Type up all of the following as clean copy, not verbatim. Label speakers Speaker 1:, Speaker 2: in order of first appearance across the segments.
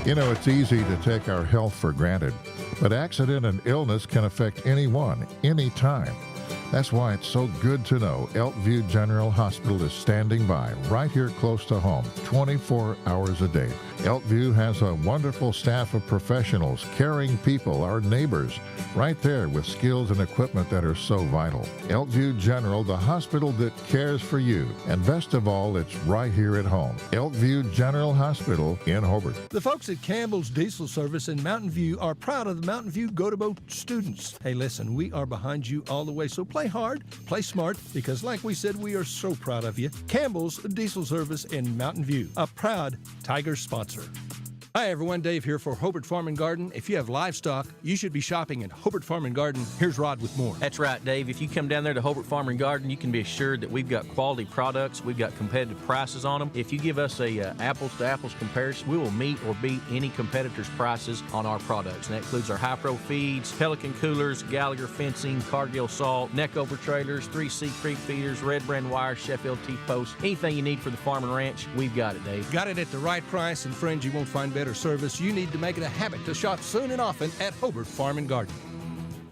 Speaker 1: You know, it's easy to take our health for granted, but accident and illness can affect anyone, anytime. That's why it's so good to know Elkview General Hospital is standing by right here close to home, 24 hours a day. Elkview has a wonderful staff of professionals, caring people, our neighbors, right there with skills and equipment that are so vital. Elkview General, the hospital that cares for you. And best of all, it's right here at home. Elkview General Hospital in Hobart.
Speaker 2: The folks at Campbell's Diesel Service in Mountain View are proud of the Mountain View View-Gotebo students. Hey, listen, we are behind you all the way, so play hard, play smart, because like we said, we are so proud of you. Campbell's Diesel Service in Mountain View, a proud Tiger sponsor. Hi everyone, Dave here for Hobart Farm and Garden. If you have livestock, you should be shopping at Hobart Farm and Garden. Here's Rod with more.
Speaker 3: That's right, Dave. If you come down there to Hobart Farm and Garden, you can be assured that we've got quality products. We've got competitive prices on them. If you give us a apples-to-apples comparison, we will meet or beat any competitor's prices on our products. And that includes our high-pro feeds, Pelican coolers, Gallagher fencing, Cargill salt, neck-over trailers, 3C creek feeders, Red Brand wire, Sheffield T-posts. Anything you need for the farm and ranch, we've got it, Dave.
Speaker 2: Got it at the right price, and friends, you won't find better service. You need to make it a habit to shop soon and often at Hobart Farm and Garden.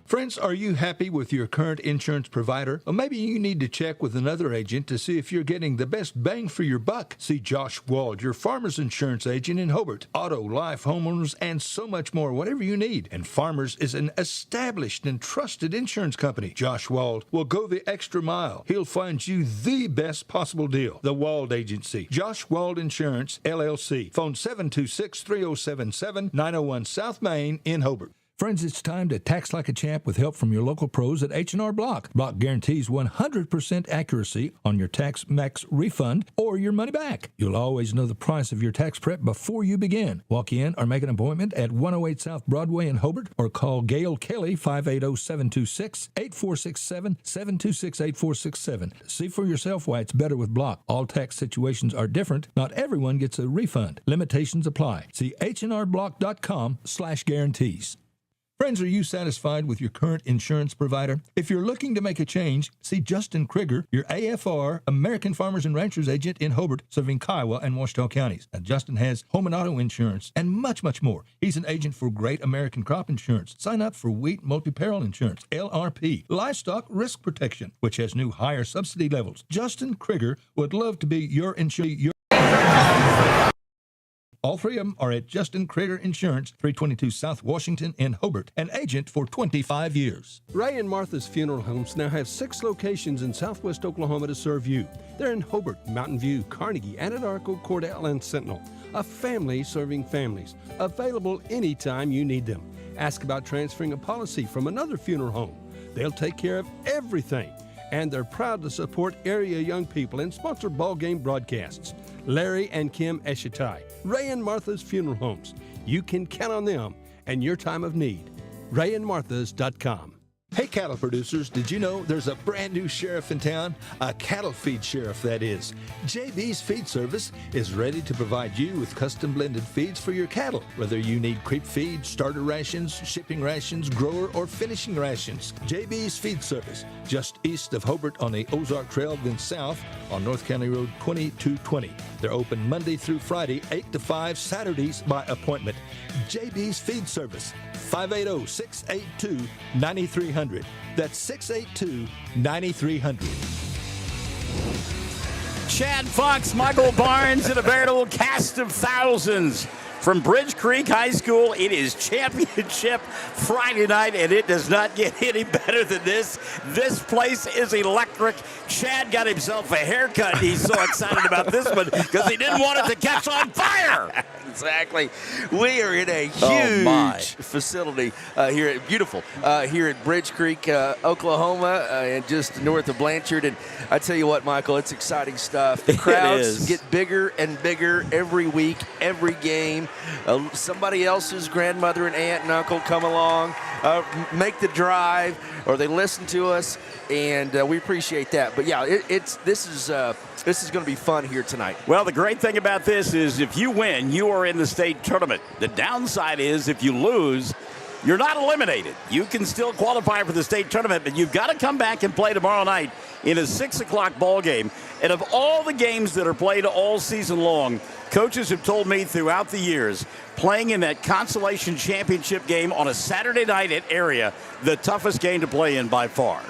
Speaker 2: Friends, are you happy with your current insurance provider? Or maybe you need to check with another agent to see if you're getting the best bang for your buck. See Josh Wald, your Farmers Insurance agent in Hobart. Auto, life, homeowners, and so much more, whatever you need. And Farmers is an established and trusted insurance company. Josh Wald will go the extra mile. He'll find you the best possible deal. The Wald Agency. Josh Wald Insurance, LLC. Phone 726-3077, 901 South Main in Hobart. Friends, it's time to tax like a champ with help from your local pros at H&R Block. Block guarantees 100% accuracy on your tax max refund or your money back. You'll always know the price of your tax prep before you begin. Walk in or make an appointment at 108 South Broadway in Hobart or call Gail Kelly 580-726-8467, 726-8467. See for yourself why it's better with Block. All tax situations are different. Not everyone gets a refund. Limitations apply. See hnrblock.com/guarantees. Friends, are you satisfied with your current insurance provider? If you're looking to make a change, see Justin Krieger, your AFR, American Farmers and Ranchers agent in Hobart, serving Kiowa and Washita counties. Now, Justin has home and auto insurance and much, much more. He's an agent for Great American Crop Insurance. Sign up for Wheat Multi-Peril Insurance, LRP, Livestock Risk Protection, which has new higher subsidy levels. Justin Krieger would love to be your insurance. All three of them are at Justin Krieger Insurance, 322 South Washington in Hobart, an agent for 25 years. Ray and Martha's Funeral Homes now have 6 locations in southwest Oklahoma to serve you. They're in Hobart, Mountain View, Carnegie, Anadarko, Cordell, and Sentinel. A family serving families. Available anytime you need them. Ask about transferring a policy from another funeral home. They'll take care of everything. And they're proud to support area young people and sponsor ball game broadcasts. Larry and Kim Eshitai, Ray and Martha's Funeral Homes. You can count on them and your time of need. RayandMarthas.com. Hey, cattle producers, did you know there's a brand new sheriff in town? A cattle feed sheriff, that is. JB's Feed Service is ready to provide you with custom blended feeds for your cattle. Whether you need creep feed, starter rations, shipping rations, grower, or finishing rations. JB's Feed Service, just east of Hobart on the Ozark Trail, then south on North County Road 2220. They're open Monday through Friday, 8 to 5, Saturdays by appointment. JB's Feed Service, 580-682-9300. That's 682-9300.
Speaker 4: Chad Fox, Michael Barnes, and a veritable cast of thousands. From Bridge Creek High School, it is championship Friday night, and it does not get any better than this. This place is electric. Chad got himself a haircut. He's so excited about this one because he didn't want it to catch on fire.
Speaker 5: Exactly. We are in a huge facility here at Bridge Creek, Oklahoma, and just north of Blanchard. And I tell you what, Michael, it's exciting stuff. The crowds get bigger and bigger every week, every game. Somebody else's grandmother and aunt and uncle come along, make the drive, or they listen to us, and we appreciate that. But yeah, this is going to be fun here tonight.
Speaker 4: Well, the great thing about this is if you win, you are in the state tournament. The downside is if you lose, you're not eliminated. You can still qualify for the state tournament, but you've got to come back and play tomorrow night in a 6 o'clock ball game. And of all the games that are played all season long, Coaches have told me throughout the years, playing in that consolation championship game on a Saturday night at Area, the toughest game to play in by far.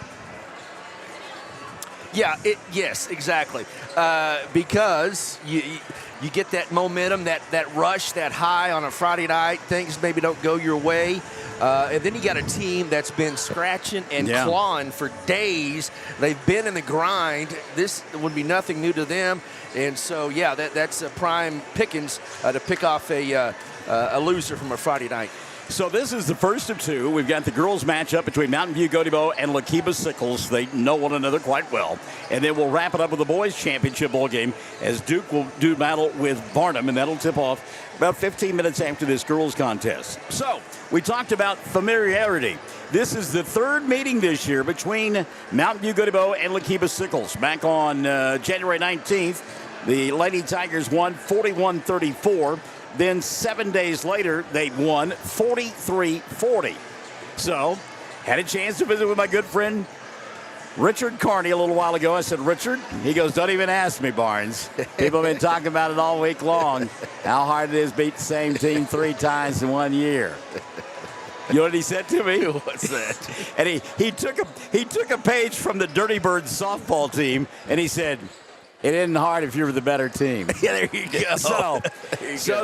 Speaker 5: Yeah, yes, exactly. Because you get that momentum, that rush, that high on a Friday night. Things maybe don't go your way. And then you got a team that's been scratching and clawing for days. They've been in the grind. This would be nothing new to them. And so, yeah, that's a prime pickings to pick off a loser from a Friday night.
Speaker 4: So this is the first of two. We've got the girls matchup between Mountain View-Gotebo and Lokeeba-Sickles. They know one another quite well. And then we'll wrap it up with the boys championship ball game as Duke will do battle with Varnum, and that'll tip off about 15 minutes after this girls contest. So we talked about familiarity. This is the third meeting this year between Mountain View-Gotebo and Lokeeba-Sickles. Back on January 19th, the Lady Tigers won 41-34. Then 7 days later, they won 43-40. So, had a chance to visit with my good friend Richard Carney a little while ago. I said, Richard, he goes, don't even ask me, Barnes. People have been talking about it all week long, how hard it is to beat the same team 3 times in 1 year. You know what he said to me?
Speaker 5: What's that?
Speaker 4: And he took a page from the Dirty Birds softball team, and he said, it isn't hard if you're the better team.
Speaker 5: Yeah, there you go.
Speaker 4: So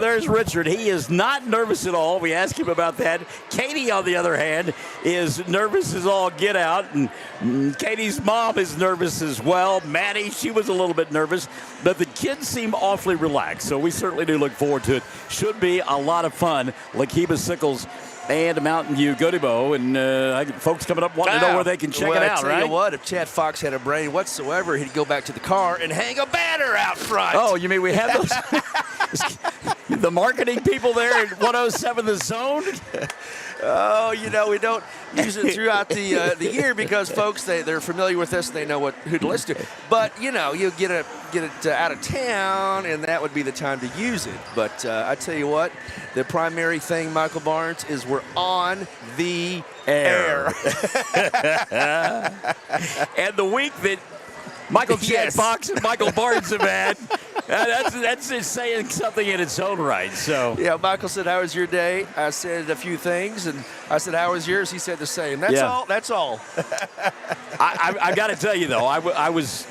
Speaker 4: there's Richard. He is not nervous at all. We asked him about that. Katie, on the other hand, is nervous as all get out. And Katie's mom is nervous as well. Maddie, she was a little bit nervous. But the kids seem awfully relaxed. So we certainly do look forward to it. Should be a lot of fun. Lokeeba-Sickles and Mountain View-Gotebo, and folks coming up wanting to know where they can check it out, right?
Speaker 5: I tell you what, if Chad Fox had a brain whatsoever, he'd go back to the car and hang a banner out front.
Speaker 4: Oh, you mean we have those? The marketing people there at 107 The Zone?
Speaker 5: Oh, we don't use it throughout the year because folks, they're familiar with us and they know who to listen to. But, you'll get it out of town, and that would be the time to use it. But I tell you what, the primary thing, Michael Barnes, is we're on the air.
Speaker 4: And the week that Michael Chad Fox and Michael Barnes have had, that's just saying something in its own right. So
Speaker 5: yeah, Michael said, "How was your day?" I said a few things, and I said, "How was yours?" He said the same. That's all. That's all.
Speaker 4: I got to tell you though, I was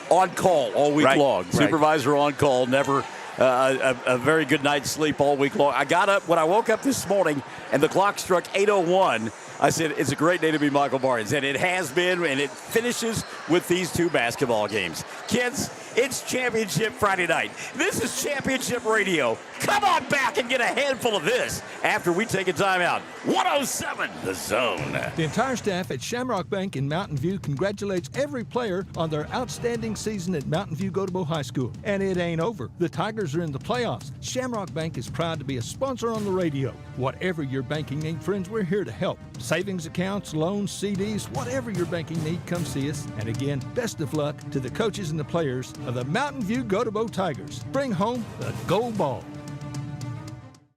Speaker 4: on call all week long. Supervisor on call, never a very good night's sleep all week long. I got up when I woke up this morning, and the clock struck 8:01. I said, it's a great day to be Michael Barnes, and it has been, and it finishes with these 2 basketball games. Kids, it's Championship Friday night. This is Championship Radio. Come on back and get a handful of this after we take a timeout. 107 The Zone.
Speaker 2: The entire staff at Shamrock Bank in Mountain View congratulates every player on their outstanding season at Mountain View-Gotebo High School. And it ain't over. The Tigers are in the playoffs. Shamrock Bank is proud to be a sponsor on the radio. Whatever your banking need, friends, we're here to help. Savings accounts, loans, CDs, whatever your banking need, come see us. And again, best of luck to the coaches and the players of the Mountain View-Gotebo Tigers. Bring home the gold ball.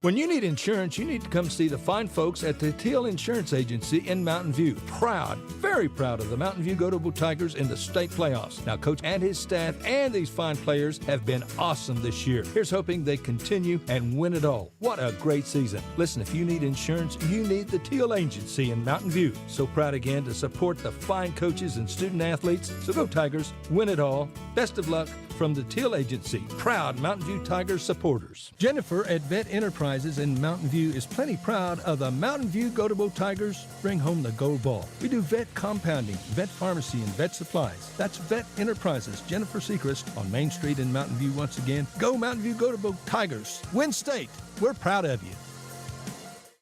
Speaker 2: When you need insurance, you need to come see the fine folks at the Teal Insurance Agency in Mountain View. Proud, very proud of the Mountain View-Gotebo Tigers in the state playoffs. Now, Coach and his staff and these fine players have been awesome this year. Here's hoping they continue and win it all. What a great season. Listen, if you need insurance, you need the Teal Agency in Mountain View. So proud again to support the fine coaches and student athletes. So go Tigers, win it all. Best of luck from the Teal Agency, proud Mountain View Tigers supporters. Jennifer at Vet Enterprises in Mountain View is plenty proud of the Mountain View-Gotebo Tigers. Bring home the gold ball. We do vet compounding, vet pharmacy, and vet supplies. That's Vet Enterprises, Jennifer Sechrist on Main Street in Mountain View once again. Go Mountain View-Gotebo Tigers. Win state. We're proud of you.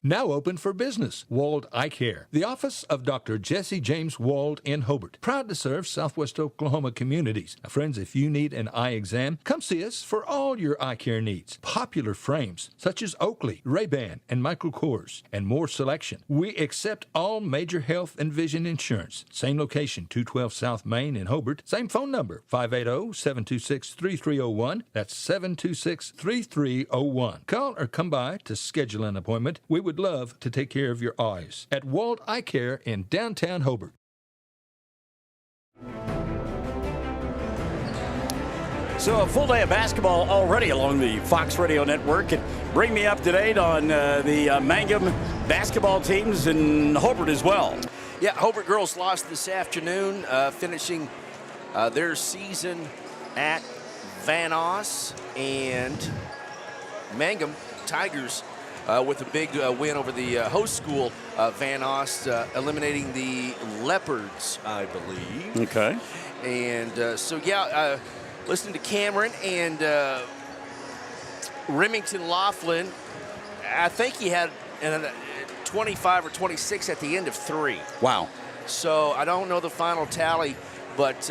Speaker 2: Now open for business, Wald Eye Care. The office of Dr. Jesse James Wald in Hobart. Proud to serve Southwest Oklahoma communities. Now, friends, if you need an eye exam, come see us for all your eye care needs. Popular frames such as Oakley, Ray-Ban, and Michael Kors, and more selection. We accept all major health and vision insurance. Same location, 212 South Main in Hobart. Same phone number, 580-726-3301. That's 726-3301. Call or come by to schedule an appointment. We would love to take care of your eyes at Wald Eye Care in downtown Hobart.
Speaker 4: So a full day of basketball already along the Fox Radio Network. And bring me up to date on the Mangum basketball teams in Hobart as well.
Speaker 5: Yeah, Hobart girls lost this afternoon, finishing their season at Van Oss, and Mangum Tigers with a big win over the host school, Van Oss, eliminating the Leopards, I believe.
Speaker 4: Okay.
Speaker 5: And listening to Cameron and Remington Laughlin, I think he had 25 or 26 at the end of 3.
Speaker 4: Wow.
Speaker 5: So I don't know the final tally, but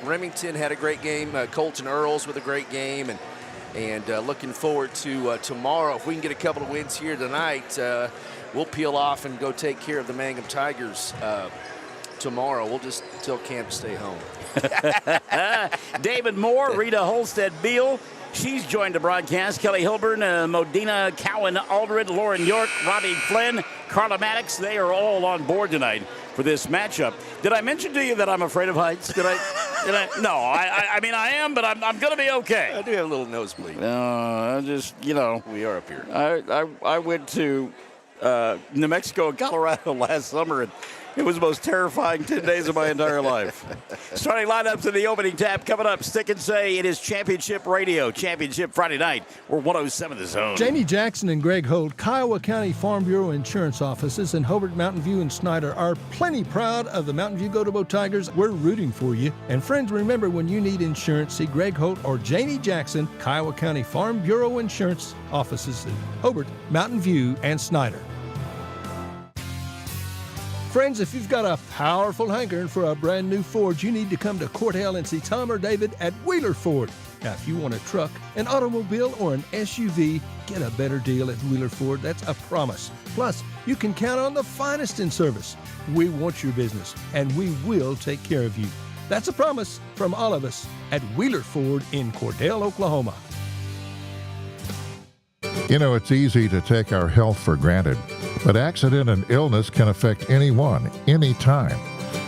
Speaker 5: Remington had a great game. Colton Earls with a great game, and looking forward to tomorrow. If we can get a couple of wins here tonight, we'll peel off and go take care of the Mangum Tigers tomorrow. We'll just tell Cam to stay home.
Speaker 4: David Moore, Rita Holstead-Beal. She's joined the broadcast. Kelly Hilburn, Modena Cowan Aldred, Lauren York, Robbie Flynn, Carla Maddox. They are all on board tonight for this matchup. Did I mention to you that I'm afraid of heights? Did I? No, I mean, I am, but I'm going to be okay.
Speaker 5: I do have a little nosebleed.
Speaker 4: We
Speaker 5: are up here.
Speaker 4: I went to New Mexico and Colorado last summer, and it was the most terrifying 10 days of my entire life. Starting lineups in the opening tap coming up. Stick and Say, it is Championship Radio. Championship Friday night. We're 107 The Zone.
Speaker 2: Jamie Jackson and Greg Holt, Kiowa County Farm Bureau Insurance Offices in Hobart, Mountain View, and Snyder are plenty proud of the Mountain View-Gotebo Tigers. We're rooting for you. And friends, remember, when you need insurance, see Greg Holt or Jamie Jackson, Kiowa County Farm Bureau Insurance Offices in Hobart, Mountain View, and Snyder. Friends, if you've got a powerful hankering for a brand new Ford, you need to come to Cordell and see Tom or David at Wheeler Ford. Now, if you want a truck, an automobile, or an SUV, get a better deal at Wheeler Ford. That's a promise. Plus, you can count on the finest in service. We want your business, and we will take care of you. That's a promise from all of us at Wheeler Ford in Cordell, Oklahoma.
Speaker 1: You know, it's easy to take our health for granted, but accident and illness can affect anyone, anytime.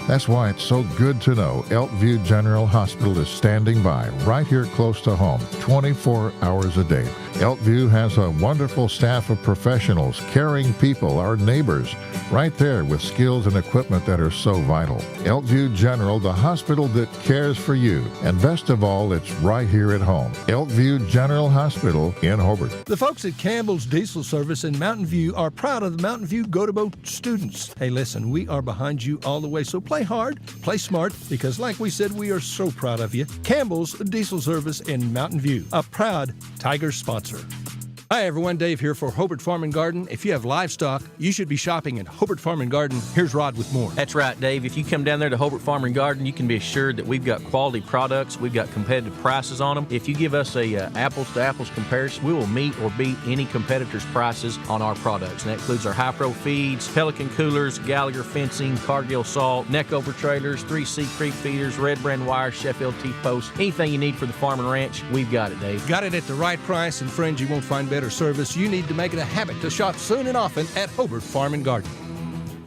Speaker 1: That's why it's so good to know Elkview General Hospital is standing by right here close to home, 24 hours a day. Elkview has a wonderful staff of professionals, caring people, our neighbors, right there with skills and equipment that are so vital. Elkview General, the hospital that cares for you. And best of all, it's right here at home. Elkview General Hospital in Hobart.
Speaker 2: The folks at Campbell's Diesel Service in Mountain View are proud of the Mountain View-Gotebo students. Hey, listen, we are behind you all the way, so play hard, play smart, because like we said, we are so proud of you. Campbell's Diesel Service in Mountain View, a proud Tiger sponsor. Hi everyone, Dave here for Hobart Farm and Garden. If you have livestock, you should be shopping at Hobart Farm and Garden. Here's Rod with more.
Speaker 3: That's right, Dave. If you come down there to Hobart Farm and Garden, you can be assured that we've got quality products. We've got competitive prices on them. If you give us a apples-to-apples comparison, we will meet or beat any competitor's prices on our products. And that includes our high-pro feeds, Pelican coolers, Gallagher fencing, Cargill salt, Neckover trailers, 3C creek feeders, Red Brand wire, Sheffield T-posts. Anything you need for the farm and ranch, we've got it, Dave.
Speaker 2: Got it at the right price, and friends, you won't find better service. You need to make it a habit to shop soon and often at Hobart Farm and Garden.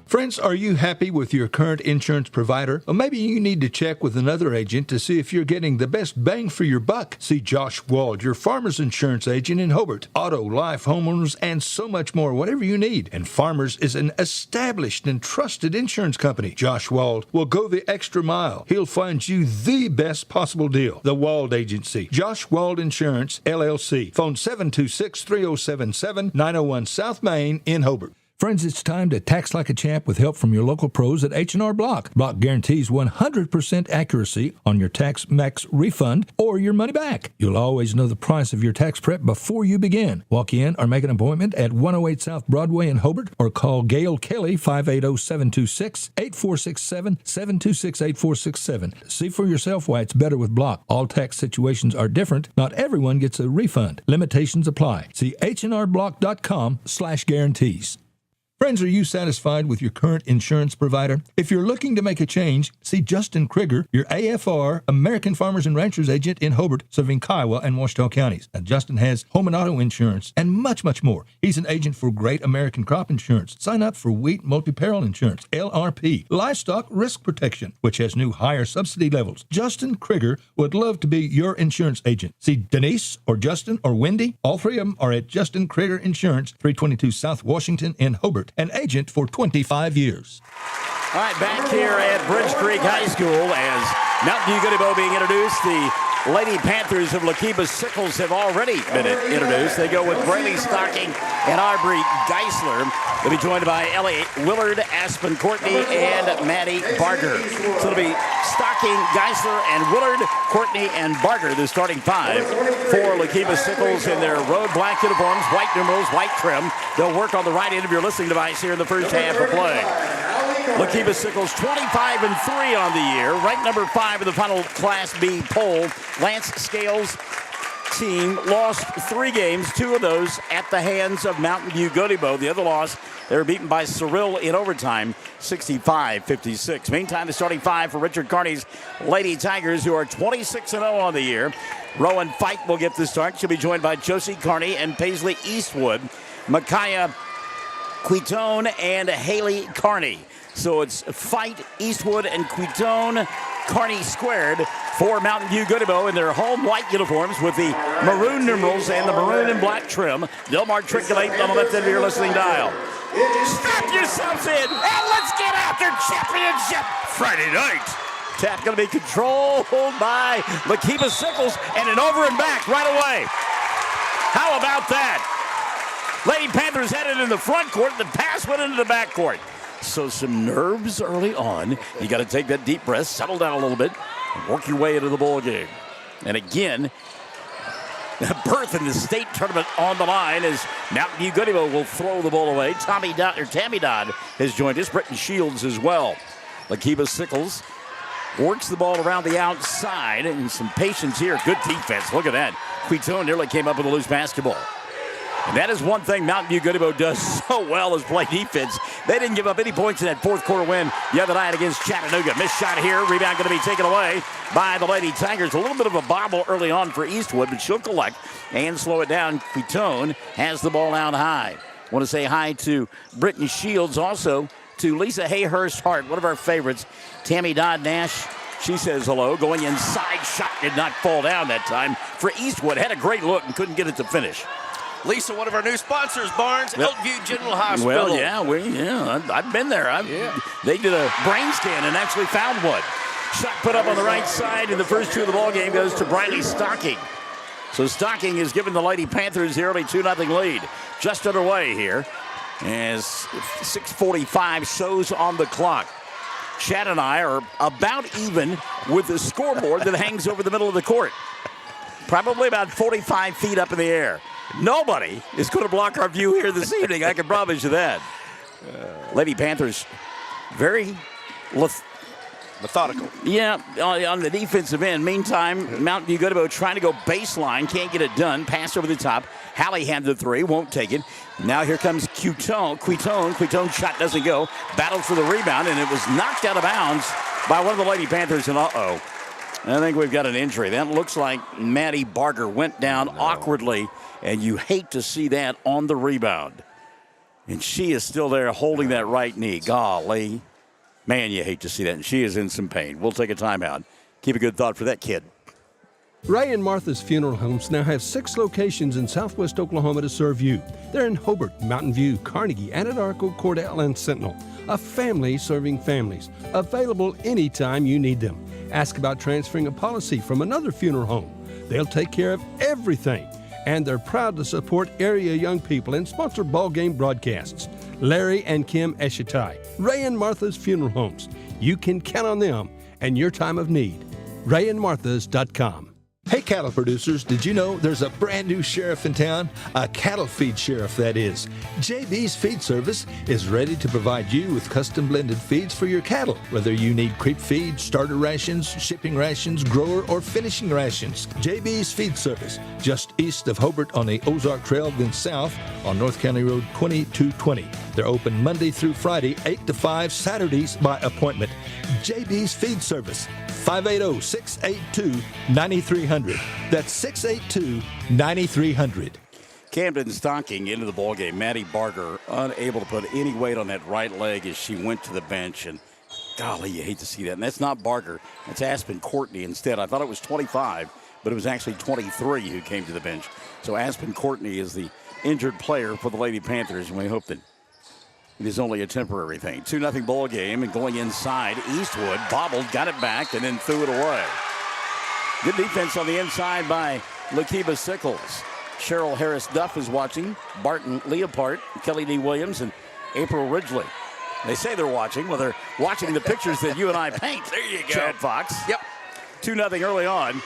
Speaker 2: Friends, are you happy with your current insurance provider? Or maybe you need to check with another agent to see if you're getting the best bang for your buck. See Josh Wald, your Farmers Insurance agent in Hobart. Auto, life, homeowners, and so much more, whatever you need. And Farmers is an established and trusted insurance company. Josh Wald will go the extra mile. He'll find you the best possible deal. The Wald Agency. Josh Wald Insurance, LLC. Phone 726-3077, 901 South Main in Hobart. Friends, it's time to tax like a champ with help from your local pros at H&R Block. Block guarantees 100% accuracy on your tax max refund or your money back. You'll always know the price of your tax prep before you begin. Walk in or make an appointment at 108 South Broadway in Hobart or call Gail Kelly 580-726-8467, 726-8467. See for yourself why it's better with Block. All tax situations are different. Not everyone gets a refund. Limitations apply. See hnrblock.com/guarantees. Friends, are you satisfied with your current insurance provider? If you're looking to make a change, see Justin Krieger, your AFR, American Farmers and Ranchers agent in Hobart, serving Kiowa and Washita counties. Now, Justin has home and auto insurance and much, much more. He's an agent for Great American Crop Insurance. Sign up for Wheat Multi-Peril Insurance, LRP, Livestock Risk Protection, which has new higher subsidy levels. Justin Krieger would love to be your insurance agent. See Denise or Justin or Wendy. All three of them are at Justin Krieger Insurance, 322 South Washington in Hobart. An agent for 25 years.
Speaker 4: All right, back here at Bridge Creek High School as Mountain View-Gotebo being introduced. The Lady Panthers of Lokeeba-Sickles have already been introduced. They go with Braylee Stocking and Aubrey Geisler. They'll be joined by Ellie Willard, Aspen Courtney, and Maddie Barger. So it'll be Stocking, Geisler, and Willard, Courtney, and Barger, the starting five for Lokeeba-Sickles in their road black uniforms, white numerals, white trim. They'll work on the right end of your listening device here in the first half of play. Lokeeba-Sickles 25-3 on the year, ranked number 5 in the final Class B poll. Lance Scales' team lost 3 games, 2 of those at the hands of Mountain View-Gotebo. The other loss, they were beaten by Cyril in overtime, 65-56. Meantime, the starting 5 for Richard Carney's Lady Tigers, who are 26-0 on the year. Rowan Fike will get the start. She'll be joined by Josie Carney and Paisley Eastwood, Micaiah Quitone, and Haley Carney. So it's Fight, Eastwood, and Quitone, Carney squared for Mountain View-Gotebo in their home white uniforms with the maroon numerals and the maroon and black trim. They'll matriculate on the left end of your listening dial. Strap yourselves in, and let's get after championship Friday night. Tap going to be controlled by Lokeeba-Sickles, and an over and back right away. How about that? Lady Panthers headed in the front court, the pass went into the back court. So some nerves early on. You got to take that deep breath, settle down a little bit, and work your way into the ball game. And again, a berth in the state tournament on the line as Mountain View-Gotebo will throw the ball away. Tammy Dodd has joined us. Britton Shields as well. Lokeeba-Sickles works the ball around the outside, and some patience here. Good defense. Look at that. Quitone nearly came up with a loose basketball. And that is one thing Mountain View-Gotebo does so well is play defense. They didn't give up any points in that fourth quarter win the other night against Chattanooga. Missed shot here. Rebound going to be taken away by the Lady Tigers. A little bit of a bobble early on for Eastwood, but she'll collect and slow it down. Quitone has the ball out high. I want to say hi to Britton Shields, also to Lisa Hayhurst Hart, one of our favorites. Tammy Dodd Nash, she says hello. Going inside, shot did not fall down that time for Eastwood. Had a great look and couldn't get it to finish.
Speaker 5: Lisa, one of our new sponsors, Barnes, Elkview General Hospital.
Speaker 4: Well, I've been there. They did a brain scan and actually found one. Shot put up on the right side, and the first 2 of the ball game goes to Braylee Stocking. So Stocking has given the Lady Panthers the early 2-0 lead. Just underway here as 6:45 shows on the clock. Chad and I are about even with the scoreboard that hangs over the middle of the court. Probably about 45 feet up in the air. Nobody is going to block our view here this evening. I can promise you that. Lady Panthers, very
Speaker 5: methodical.
Speaker 4: Yeah, on the defensive end. Meantime, Mountain View-Gotebo trying to go baseline. Can't get it done. Pass over the top. Hallie had the 3. Won't take it. Now here comes Quitone. Quitone's shot doesn't go. Battled for the rebound, and it was knocked out of bounds by one of the Lady Panthers. And uh-oh. I think we've got an injury. That looks like Maddie Barger went down awkwardly, and you hate to see that on the rebound. And she is still there holding that right knee. Golly. Man, you hate to see that, and she is in some pain. We'll take a timeout. Keep a good thought for that kid.
Speaker 2: Ray and Martha's Funeral Homes now have 6 locations in southwest Oklahoma to serve you. They're in Hobart, Mountain View, Carnegie, Anadarko, Cordell, and Sentinel. A family serving families. Available anytime you need them. Ask about transferring a policy from another funeral home. They'll take care of everything. And they're proud to support area young people and sponsor ball game broadcasts. Larry and Kim Eshitai, Ray and Martha's Funeral Homes. You can count on them and your time of need. RayandMarthas.com. Hey, cattle producers, did you know there's a brand new sheriff in town? A cattle feed sheriff, that is. JB's Feed Service is ready to provide you with custom blended feeds for your cattle. Whether you need creep feed, starter rations, shipping rations, grower, or finishing rations. JB's Feed Service, just east of Hobart on the Ozark Trail, then south on North County Road 2220. They're open Monday through Friday, 8 to 5, Saturdays by appointment. JB's Feed Service, 580-682-9300. That's 682-9300.
Speaker 4: Camden Stocking into the ballgame. Maddie Barger unable to put any weight on that right leg as she went to the bench. And golly, you hate to see that. And that's not Barger. That's Aspen Courtney instead. I thought it was 25, but it was actually 23 who came to the bench. So Aspen Courtney is the injured player for the Lady Panthers, and we hope that it is only a temporary thing. 2-0 ball game, and going inside, Eastwood bobbled, got it back, and then threw it away. Good defense on the inside by Lokeeba-Sickles. Cheryl Harris-Duff is watching. Barton Leopard, Kelly D. Williams, and April Ridgely. They say they're watching. Well, they're watching the pictures that you and I paint.
Speaker 5: There you go.
Speaker 4: Chad Fox.
Speaker 5: Yep.
Speaker 4: 2-0 early on.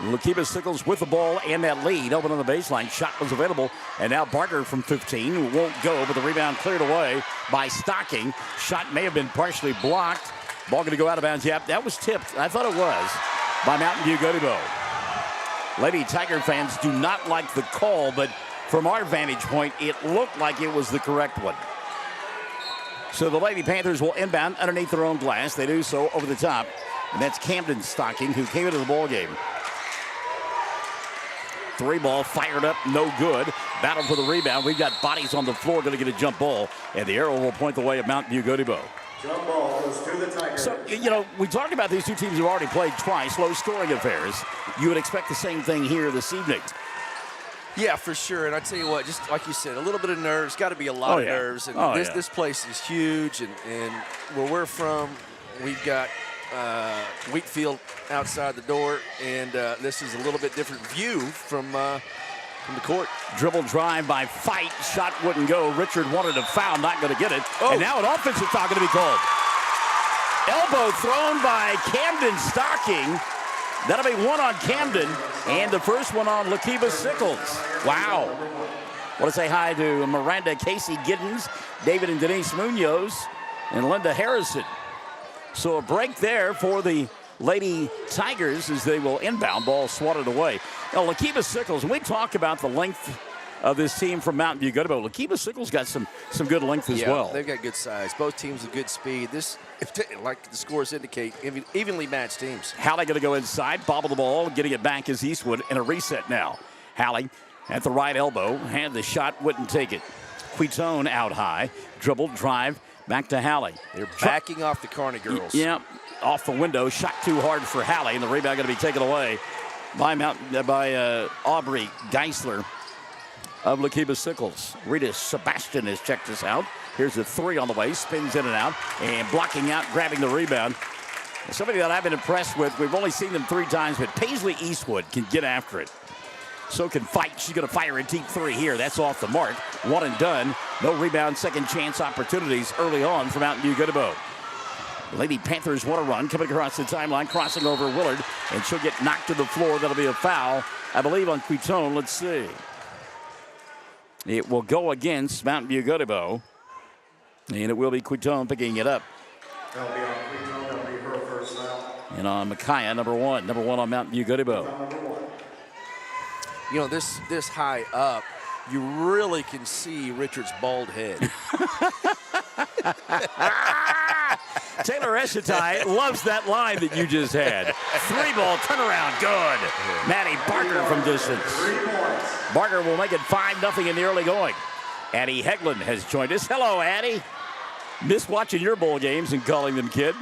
Speaker 4: Lokeeba-Sickles with the ball and that lead. Open on the baseline. Shot was available. And now Barger from 15 won't go, but the rebound cleared away by Stocking. Shot may have been partially blocked. Ball going to go out of bounds. Yep, that was tipped. I thought it was by Mountain View-Gotebo. Lady Tiger fans do not like the call, but from our vantage point, it looked like it was the correct one. So the Lady Panthers will inbound underneath their own glass. They do so over the top. And that's Camden Stocking, who came into the ball game. Three ball fired up, no good. Battle for the rebound. We've got bodies on the floor, going to get a jump ball. And the arrow will point the way of Mountain View-Gotebo.
Speaker 6: Jump ball goes to the Tigers.
Speaker 4: So, you know, we talked about these two teams who already played twice, low-scoring affairs. You would expect the same thing here this evening.
Speaker 5: Yeah, for sure. And I tell you what, just like you said, a little bit of nerves. Got to be a lot of nerves. And this place is huge. And where we're from, we've got Wheatfield outside the door, and this is a little bit different view from the court.
Speaker 4: Dribble drive by Fight. Shot wouldn't go. Richard wanted a foul, not going to get it.
Speaker 5: Oh.
Speaker 4: And now an offensive foul going to be called. Elbow thrown by Camden Stocking. That'll be one on Camden, and the first one on Lokeeba-Sickles. Wow. Want to say hi to Miranda Casey Giddens, David and Denise Munoz, and Linda Harrison. So a break there for the Lady Tigers as they will inbound. Ball swatted away. Now, Lokeeba-Sickles, when we talk about the length of this team from Mountain View-Gotebo, Lokeeba-Sickles got some good length as well.
Speaker 5: They've got good size. Both teams with good speed. This, like the scores indicate, evenly matched teams.
Speaker 4: Hallie going to go inside, bobble the ball, getting it back is Eastwood, and a reset now. Hallie at the right elbow, had the shot, wouldn't take it. Quitone out high, dribble, drive, back to Hallie.
Speaker 5: They're backing off the Kearney girls.
Speaker 4: Yeah, off the window, shot too hard for Hallie, and the rebound going to be taken away by Aubrey Geisler of Lokeeba-Sickles. Rita Sebastian has checked us out. Here's a three on the way, spins in and out, and blocking out, grabbing the rebound. Somebody that I've been impressed with, we've only seen them 3 times, but Paisley Eastwood can get after it. So can Fight. She's going to fire a deep three here. That's off the mark. One and done. No rebound, second chance opportunities early on for Mountain View-Gotebo. Lady Panthers want to run, coming across the timeline, crossing over Willard, and she'll get knocked to the floor. That'll be a foul, I believe, on Quitone. Let's see. It will go against Mountain View-Gotebo, and it will be Quitone picking it up.
Speaker 6: That'll be on Quitone. That'll be her first foul.
Speaker 4: And on Micaiah, number one on Mountain View-Gotebo.
Speaker 5: You know, this high up, you really can see Richard's bald head.
Speaker 4: Taylor Eshetai loves that line that you just had. 3-ball turnaround, good. Maddie Barker from distance.
Speaker 6: 3 points.
Speaker 4: Barker will make it 5-0 in the early going. Addie Hegland has joined us. Hello, Addie. Miss watching your bowl games and calling them, kid.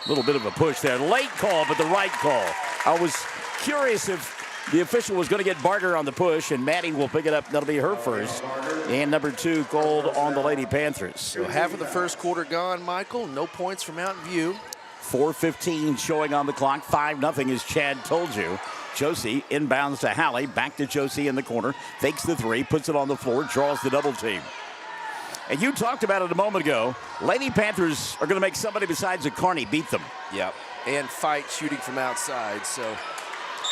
Speaker 4: A little bit of a push there. Late call, but the right call. I was curious if the official was going to get Barker on the push, and Maddie will pick it up. That'll be her first. And number 2 called on the Lady Panthers.
Speaker 5: So half of the first quarter gone, Michael. No points for Mountain View.
Speaker 4: 4:15 showing on the clock. 5-0 as Chad told you. Josie inbounds to Hallie. Back to Josie in the corner. Fakes the three. Puts it on the floor. Draws the double team. And you talked about it a moment ago. Lady Panthers are going to make somebody besides a Kearney beat them.
Speaker 5: Yep. And Fight shooting from outside. So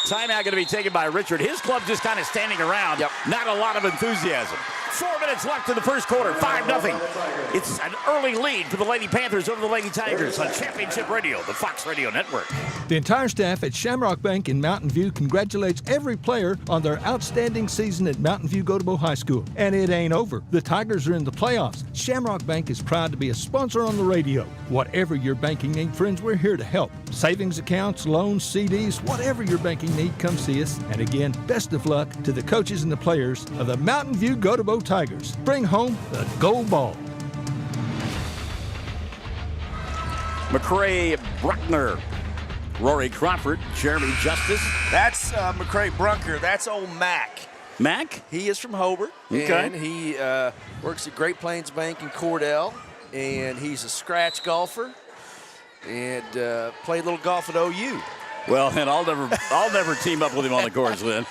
Speaker 4: Timeout going to be taken by Richard. His club just kind of standing around.
Speaker 5: Yep.
Speaker 4: Not a lot of enthusiasm. 4 minutes left in the first quarter. 5-0. It's an early lead for the Lady Panthers over the Lady Tigers on Championship Radio, the Fox Radio Network.
Speaker 2: The entire staff at Shamrock Bank in Mountain View congratulates every player on their outstanding season at Mountain View-Gotebo High School. And it ain't over. The Tigers are in the playoffs. Shamrock Bank is proud to be a sponsor on the radio. Whatever your banking need, friends, we're here to help. Savings accounts, loans, CDs, whatever your banking need, come see us. And again, best of luck to the coaches and the players of the Mountain View-Gotebo Tigers. Bring home the gold ball.
Speaker 4: McCray Bruckner, Rory Crawford, Jeremy Justice.
Speaker 5: That's McCray Brunker. That's old Mac.
Speaker 4: Mac?
Speaker 5: He is from Hobart,
Speaker 4: Okay.
Speaker 5: and he works at Great Plains Bank in Cordell, and he's a scratch golfer and played a little golf at OU.
Speaker 4: Well, and I'll never team up with him on the course then.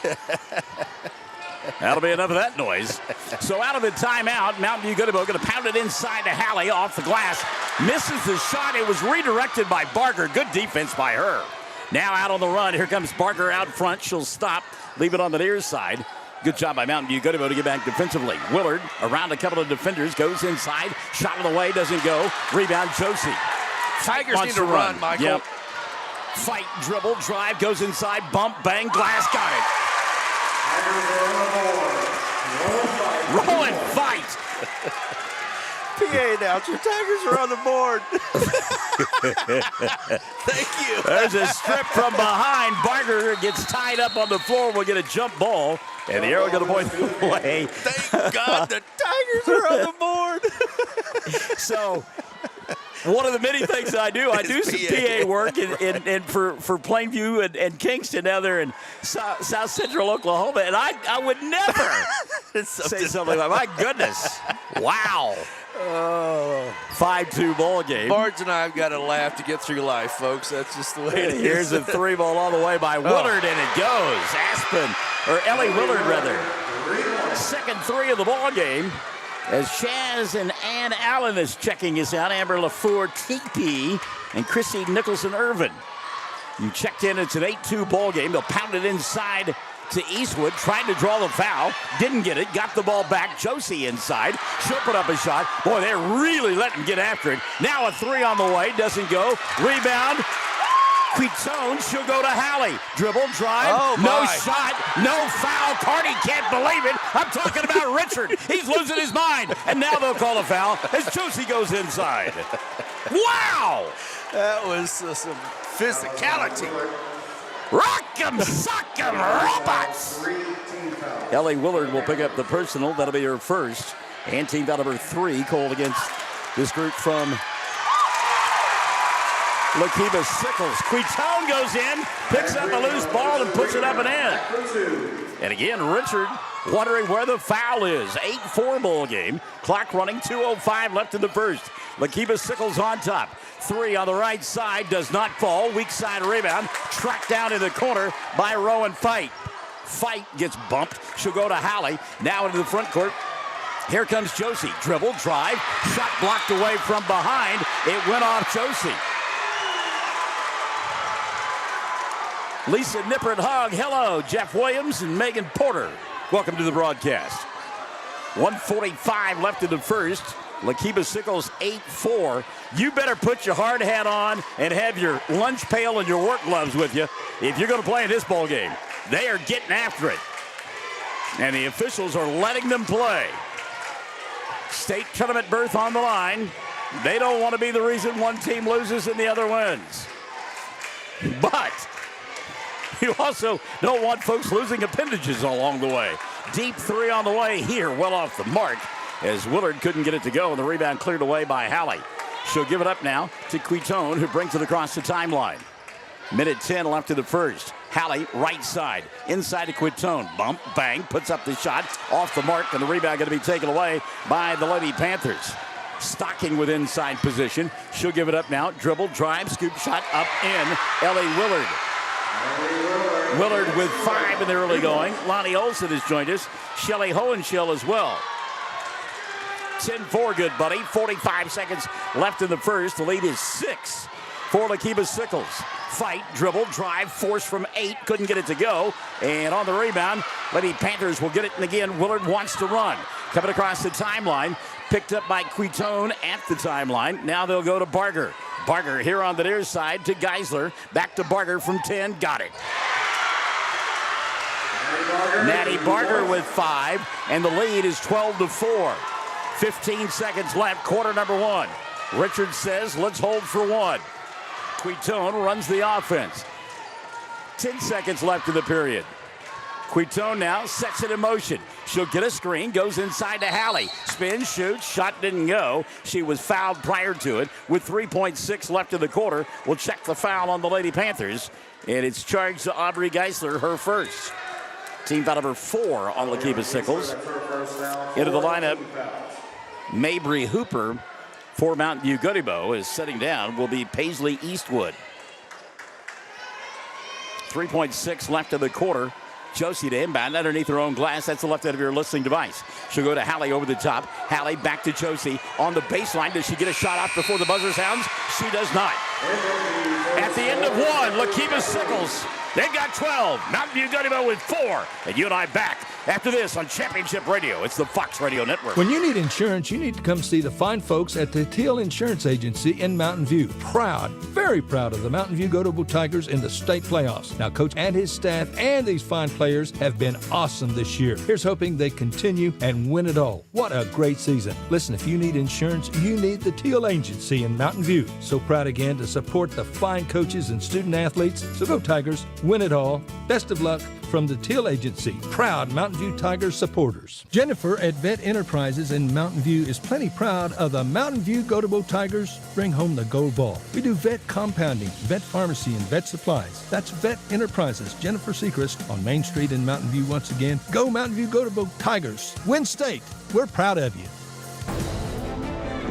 Speaker 4: That'll be enough of that noise. So out of the timeout, Mountain View-Gotebo going to pound it inside to Hallie off the glass. Misses the shot. It was redirected by Barker. Good defense by her. Now out on the run. Here comes Barker out front. She'll stop. Leave it on the near side. Good job by Mountain View-Gotebo to get back defensively. Willard around a couple of defenders. Goes inside. Shot on the way. Doesn't go. Rebound Josie.
Speaker 5: Tigers need to run, Michael.
Speaker 4: Yep. Fight, dribble, drive. Goes inside. Bump, bang, glass. Got it. Roll and fight.
Speaker 5: PA announcer, Tigers are on the board. Thank you.
Speaker 4: There's a strip from behind. Barker gets tied up on the floor. We'll get a jump ball. And the arrow going to point the way.
Speaker 5: Thank God the Tigers are on the board.
Speaker 4: So, one of the many things I do some PA work and for Plainview and Kingston down there in South Central Oklahoma, and I would never say something like, my goodness, wow. 5-2 ball game.
Speaker 5: Bards and I have got to laugh to get through life, folks. That's just the way it is.
Speaker 4: Here's a 3 ball all the way by Willard, and it goes. Ellie Willard, rather. Second 3 of the ball game. As Shaz and Ann Allen is checking us out, Amber LaFour, TP, and Chrissy Nicholson-Irvin. You checked in. It's an 8-2 ball game. They'll pound it inside to Eastwood, trying to draw the foul. Didn't get it. Got the ball back. Josie inside. She'll put up a shot. Boy, they're really letting them get after it. Now a 3 on the way. Doesn't go. Rebound. Quitone, she'll go to Hallie. Dribble, drive, no shot, no foul. Carney can't believe it. I'm talking about Richard. He's losing his mind. And now they'll call a foul as Josie goes inside. Wow!
Speaker 5: That was some physicality.
Speaker 4: Rock 'em, sock 'em, robots! Ellie Willard will pick up the personal. That'll be her first. And team foul number 3 called against this group from Lokeeba-Sickles. Quitone goes in, picks up a loose ball and puts it up and in. And again, Richard wondering where the foul is. 8-4 ball game. Clock running, 2:05 left in the first. Lokeeba-Sickles on top. 3 on the right side, does not fall. Weak side rebound, tracked down in the corner by Rowan Fight. Fight gets bumped. She'll go to Hallie. Now into the front court. Here comes Josie. Dribble, drive, shot blocked away from behind. It went off Josie. Lisa Nippert-Hogg, hello. Jeff Williams and Megan Porter. Welcome to the broadcast. 1:45 left in the first. Lokeeba-Sickles 8-4. You better put your hard hat on and have your lunch pail and your work gloves with you if you're going to play in this ball game. They are getting after it. And the officials are letting them play. State tournament berth on the line. They don't want to be the reason one team loses and the other wins. But you also don't want folks losing appendages along the way. Deep 3 on the way here, well off the mark, as Willard couldn't get it to go, and the rebound cleared away by Hallie. She'll give it up now to Quitone, who brings it across the timeline. Minute 10 left in the first. Hallie, right side, inside to Quitone. Bump, bang, puts up the shot, off the mark, and the rebound going to be taken away by the Lady Panthers. Stocking with inside position. She'll give it up now. Dribble, drive, scoop shot, up in. Ellie Willard. Willard with 5 in the early going. Lonnie Olson has joined us. Shelly Hohenschel as well. 10-4, good buddy. 45 seconds left in the first. The lead is 6 for Lokeeba-Sickles. Fight, dribble, drive, force from 8. Couldn't get it to go. And on the rebound, Lady Panthers will get it. And again, Willard wants to run. Coming across the timeline. Picked up by Quitone at the timeline. Now they'll go to Barger. Barger here on the near side to Geisler. Back to Barger from 10. Got it. Maddie Barger with 5. And the lead is 12-4. 15 seconds left. Quarter number 1. Richards says, let's hold for 1. Quitone runs the offense. 10 seconds left in the period. Quitone now sets it in motion. She'll get a screen, goes inside to Hallie. Spins, shoots, shot didn't go. She was fouled prior to it. With 3.6 left in the quarter, we'll check the foul on the Lady Panthers. And it's charged to Aubrey Geisler, her first. Team foul number 4 on Lokeeba-Sickles. Into the lineup, Mabry Hooper for Mountain View-Gotebo is setting down. Will be Paisley Eastwood. 3.6 left in the quarter. Josie to inbound underneath her own glass. That's the left end of your listening device. She'll go to Hallie over the top. Hallie back to Josie on the baseline. Does she get a shot off before the buzzer sounds? She does not. At the end of 1, Lokeeba-Sickles. They've got 12. Mountain View-Gotebo with 4. And you and I back after this on Championship Radio. It's the Fox Radio Network.
Speaker 2: When you need insurance, you need to come see the fine folks at the Teal Insurance Agency in Mountain View. Proud, very proud of the Mountain View-Gotebo Tigers in the state playoffs. Now, Coach and his staff and these fine players have been awesome this year. Here's hoping they continue and win it all. What a great season. Listen, if you need insurance, you need the Teal Agency in Mountain View. So proud again to support the fine coaches and student athletes. So go Tigers, win it all. Best of luck from the Teal Agency. Proud Mountain View Tigers supporters. Jennifer at Vet Enterprises in Mountain View is plenty proud of the Mountain View-Gotebo Tigers. Bring home the gold ball. We do vet compounding, vet pharmacy, and vet supplies. That's Vet Enterprises. Jennifer Sechrist on Main Street in Mountain View once again. Go Mountain View-Gotebo Tigers. Win state. We're proud of you.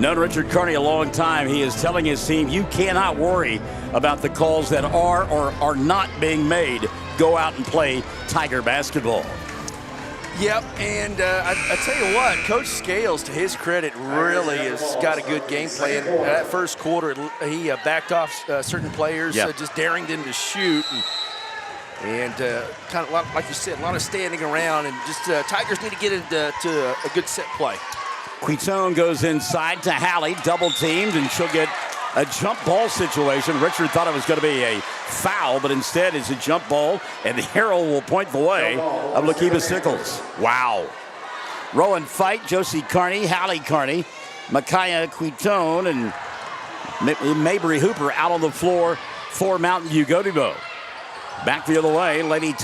Speaker 4: Known Richard Carney a long time, he is telling his team, you cannot worry about the calls that are or are not being made. Go out and play Tiger basketball.
Speaker 5: Yep, and I tell you what, Coach Scales, to his credit, really has got a good game plan. That first quarter, he backed off certain players, just daring them to shoot. And kind of like you said, a lot of standing around, and just Tigers need to get into a good set play.
Speaker 4: Quitone goes inside to Hallie, double teamed, and she'll get a jump ball situation. Richard thought it was going to be a foul, but instead it's a jump ball, and the Herald will point the way of Lokeeba-Sickles. Wow. Rowan Fight, Josie Carney, Hallie Carney, Micaiah Quitone, and Mabry Hooper out on the floor for Mountain View-Gotebo. Back the other way, Lady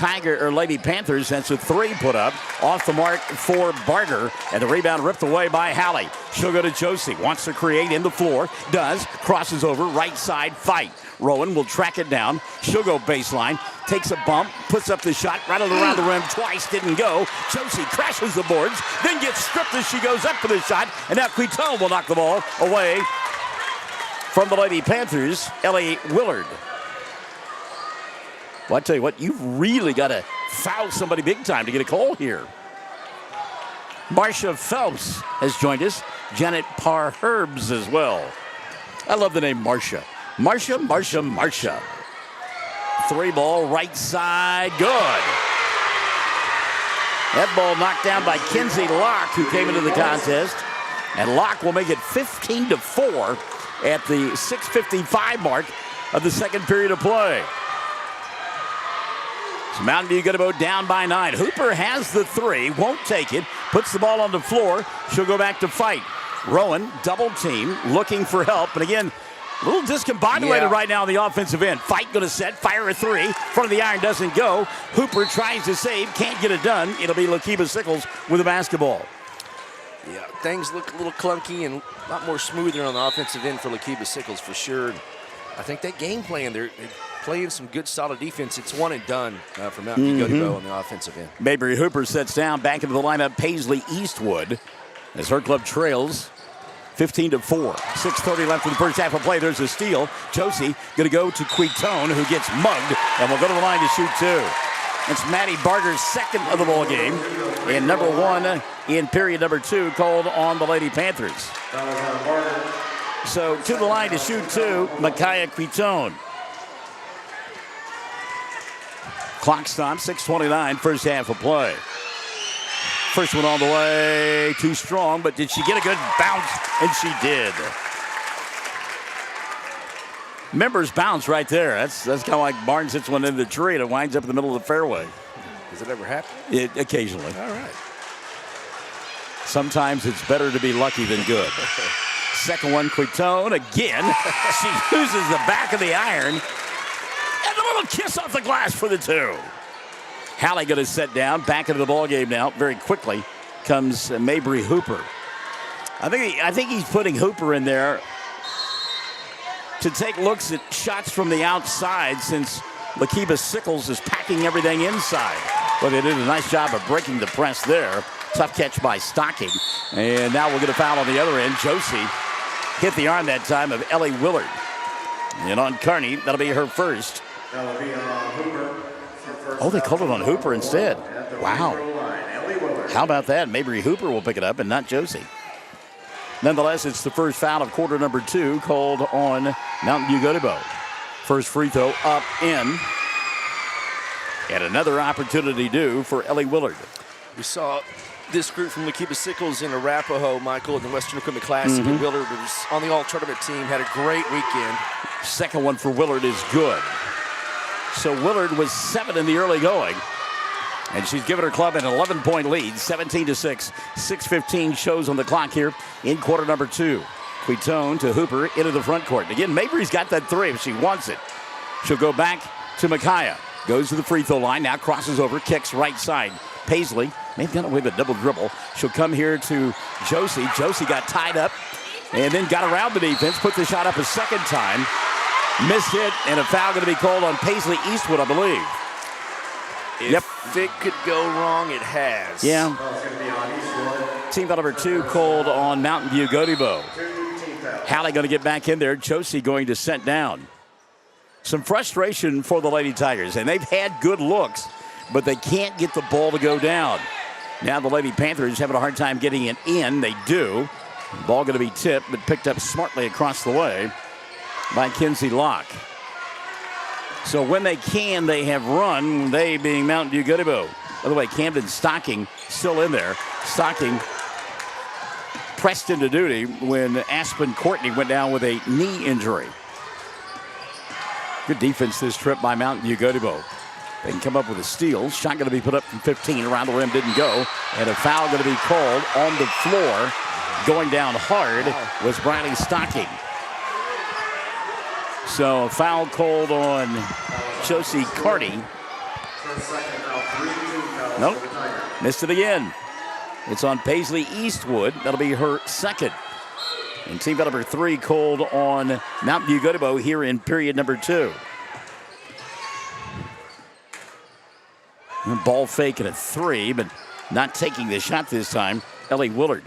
Speaker 4: Panthers. That's a 3 put up off the mark for Barger, and the rebound ripped away by Hallie. She'll go to Josie. Wants to create in the floor. Does. Crosses over. Right side. Fight. Rowan will track it down. She'll go baseline. Takes a bump. Puts up the shot. Rattled around the rim twice. Didn't go. Josie crashes the boards. Then gets stripped as she goes up for the shot. And now Quitone will knock the ball away from the Lady Panthers. Ellie Willard. Well, I tell you what, you've really got to foul somebody big time to get a call here. Marcia Phelps has joined us. Janet Parr-Herbs as well. I love the name Marcia. Marcia. 3 ball, right side, good. That ball knocked down by Kinsey Locke, who came into the contest. And Locke will make it 15-4 at the 6:55 mark of the second period of play. So Mountain View-Gotebo down by 9. Hooper has the 3, won't take it, puts the ball on the floor. She'll go back to Fight. Rowan, double team, looking for help. And again, a little discombobulated right now on the offensive end. Fight going to set, fire a 3. Front of the iron doesn't go. Hooper tries to save, can't get it done. It'll be Lokeeba-Sickles with the basketball.
Speaker 5: Yeah, things look a little clunky and a lot more smoother on the offensive end for Lokeeba-Sickles for sure. I think that game plan, they're playing some good, solid defense. It's one and done for Mountain View-Gotebo on the offensive end.
Speaker 4: Mabry Hooper sets down back into the lineup. Paisley Eastwood as her club trails 15-4. 6:30 left in the first half of play. There's a steal. Josie going to go to Quitone, who gets mugged, and will go to the line to shoot 2. It's Maddie Barger's second of the ball game, and number 1 in period number 2 called on the Lady Panthers. So to the line to shoot 2, Micaiah Quitone. Clock stop, 6:29, first half of play. First one all the way, too strong, but did she get a good bounce? And she did. Members bounce right there. That's kind of like Barnes hits one into the tree and it winds up in the middle of the fairway.
Speaker 5: Does it ever happen?
Speaker 4: Occasionally.
Speaker 5: All right.
Speaker 4: Sometimes it's better to be lucky than good. Second one, Quitone again. She uses the back of the iron. And a little kiss off the glass for the two. Hallie going to set down. Back into the ball game now. Very quickly comes Mabry Hooper. I think he's putting Hooper in there to take looks at shots from the outside since Lokeeba-Sickles is packing everything inside. Well, they did a nice job of breaking the press there. Tough catch by Stocking. And now we'll get a foul on the other end. Josie hit the arm that time of Ellie Willard. And on Carney, that'll be her first.
Speaker 6: That'll be on Hooper.
Speaker 4: Oh, they called it on Hooper instead. Wow. How about that? Mabry Hooper will pick it up and not Josie. Nonetheless, it's the first foul of quarter number 2 called on Mountain View-Gotebo. First free throw up in. And another opportunity due for Ellie Willard.
Speaker 5: We saw this group from Lokeeba-Sickles in Arapahoe, Michael, in the Western Equipment Classic. And Willard was on the all-tournament team, had a great weekend.
Speaker 4: Second one for Willard is good. So Willard was 7 in the early going. And she's given her club an 11-point lead, 17-6. 6:15 shows on the clock here in quarter number 2. Quitone to Hooper into the front court. And again, Mabry's got that three if she wants it. She'll go back to Micaiah. Goes to the free throw line, now crosses over, kicks right side. Paisley may have done away with a double dribble. She'll come here to Josie. Josie got tied up and then got around the defense, put the shot up a second time. Missed it, and a foul going to be called on Paisley Eastwood, I believe.
Speaker 5: If it could go wrong, it has.
Speaker 4: Yeah.
Speaker 6: It's going to be on Eastwood.
Speaker 4: Team foul number 2 called on Mountain View-Gotebo. Hallie going to get back in there. Josie going to set down. Some frustration for the Lady Tigers, and they've had good looks, but they can't get the ball to go down. Now the Lady Panthers having a hard time getting it in. They do. Ball going to be tipped, but picked up smartly across the way by Kinsey Locke. So when they can, they have run, they being Mountain View-Gotebo. By the way, Camden Stocking still in there. Stocking pressed into duty when Aspen Courtney went down with a knee injury. Good defense this trip by Mountain View-Gotebo. They can come up with a steal. Shot going to be put up from 15. Around the rim didn't go. And a foul going to be called on the floor. Going down hard was Briley Stocking. So a foul called on Josie Carney. Nope. Missed it again. It's on Paisley Eastwood. That'll be her second. And team foul number 3 called on Mountain View-Gotebo here in period number 2. Ball fake at a 3, but not taking the shot this time. Ellie Willard.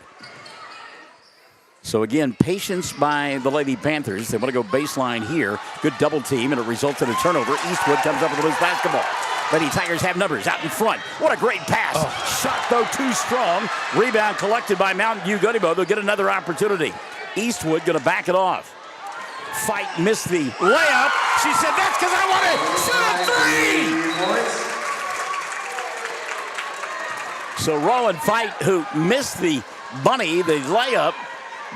Speaker 4: So again, patience by the Lady Panthers. They want to go baseline here. Good double team, and it results in a turnover. Eastwood comes up with a loose basketball. Lady Tigers have numbers out in front. What a great pass. Shot, though, too strong. Rebound collected by Mountain View-Gotebo. They'll get another opportunity. Eastwood going to back it off. Fight missed the layup. She said, that's because I want to shoot a 3. So Rowan Fight, who missed the bunny, the layup,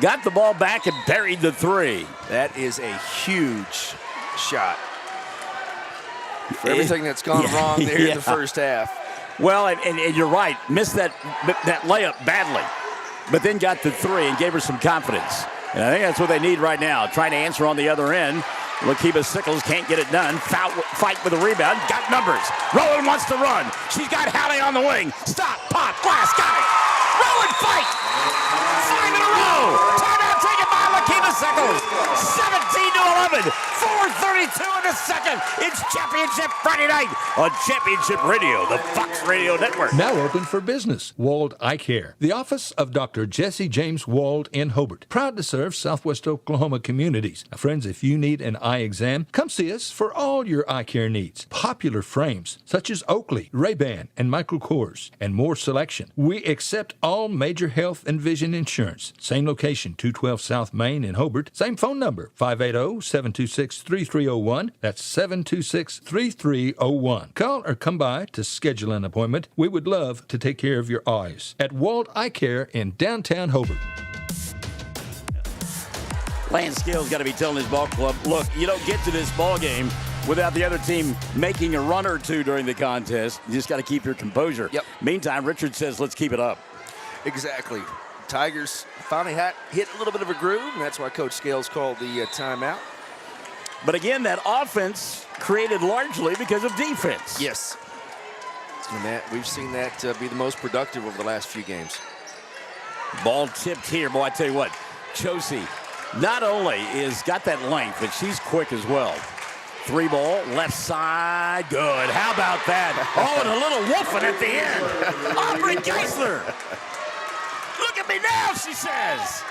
Speaker 4: got the ball back and buried the 3.
Speaker 5: That is a huge shot. For everything that's gone wrong there in the first half.
Speaker 4: Well, and you're right. Missed that layup badly, but then got the 3 and gave her some confidence. And I think that's what they need right now. Trying to answer on the other end. Lokeeba-Sickles can't get it done. Fight with a rebound. Got numbers. Rowan wants to run. She's got Hallie on the wing. Stop, pop, glass, got it. Rowan Fight. 5 in a row. Timeout taken by Lokeeba-Sickles. 17-11. 4:32 in the second. It's Championship Friday night on Championship Radio, the Fox Radio Network.
Speaker 2: Now open for business. Wald Eye Care. The office of Dr. Jesse James Wald in Hobart. Proud to serve Southwest Oklahoma communities. Now, friends, if you need an eye exam, come see us for all your eye care needs. Popular frames such as Oakley, Ray-Ban, and Michael Kors, and more selection. We accept all major health and vision insurance. Same location, 212 South Main in Hobart. Same phone number, 580-726-3400. 726-3301. That's 726-3301. Call or come by to schedule an appointment. We would love to take care of your eyes at Walt Eye Care in downtown Hobart.
Speaker 4: Lance Scales got to be telling his ball club, look, you don't get to this ball game without the other team making a run or two during the contest. You just got to keep your composure.
Speaker 5: Yep.
Speaker 4: Meantime, Richard says, let's keep it up.
Speaker 5: Exactly. Tigers finally hit a little bit of a groove, and that's why Coach Scales called the timeout.
Speaker 4: But again, that offense created largely because of defense.
Speaker 5: Yes. And we've seen that be the most productive over the last few games.
Speaker 4: Ball tipped here. Boy, I tell you what, Josie not only is got that length, but she's quick as well. 3 ball, left side, good. How about that? Oh, and a little woofing at the end. Aubrey Geisler. Look at me now, she says.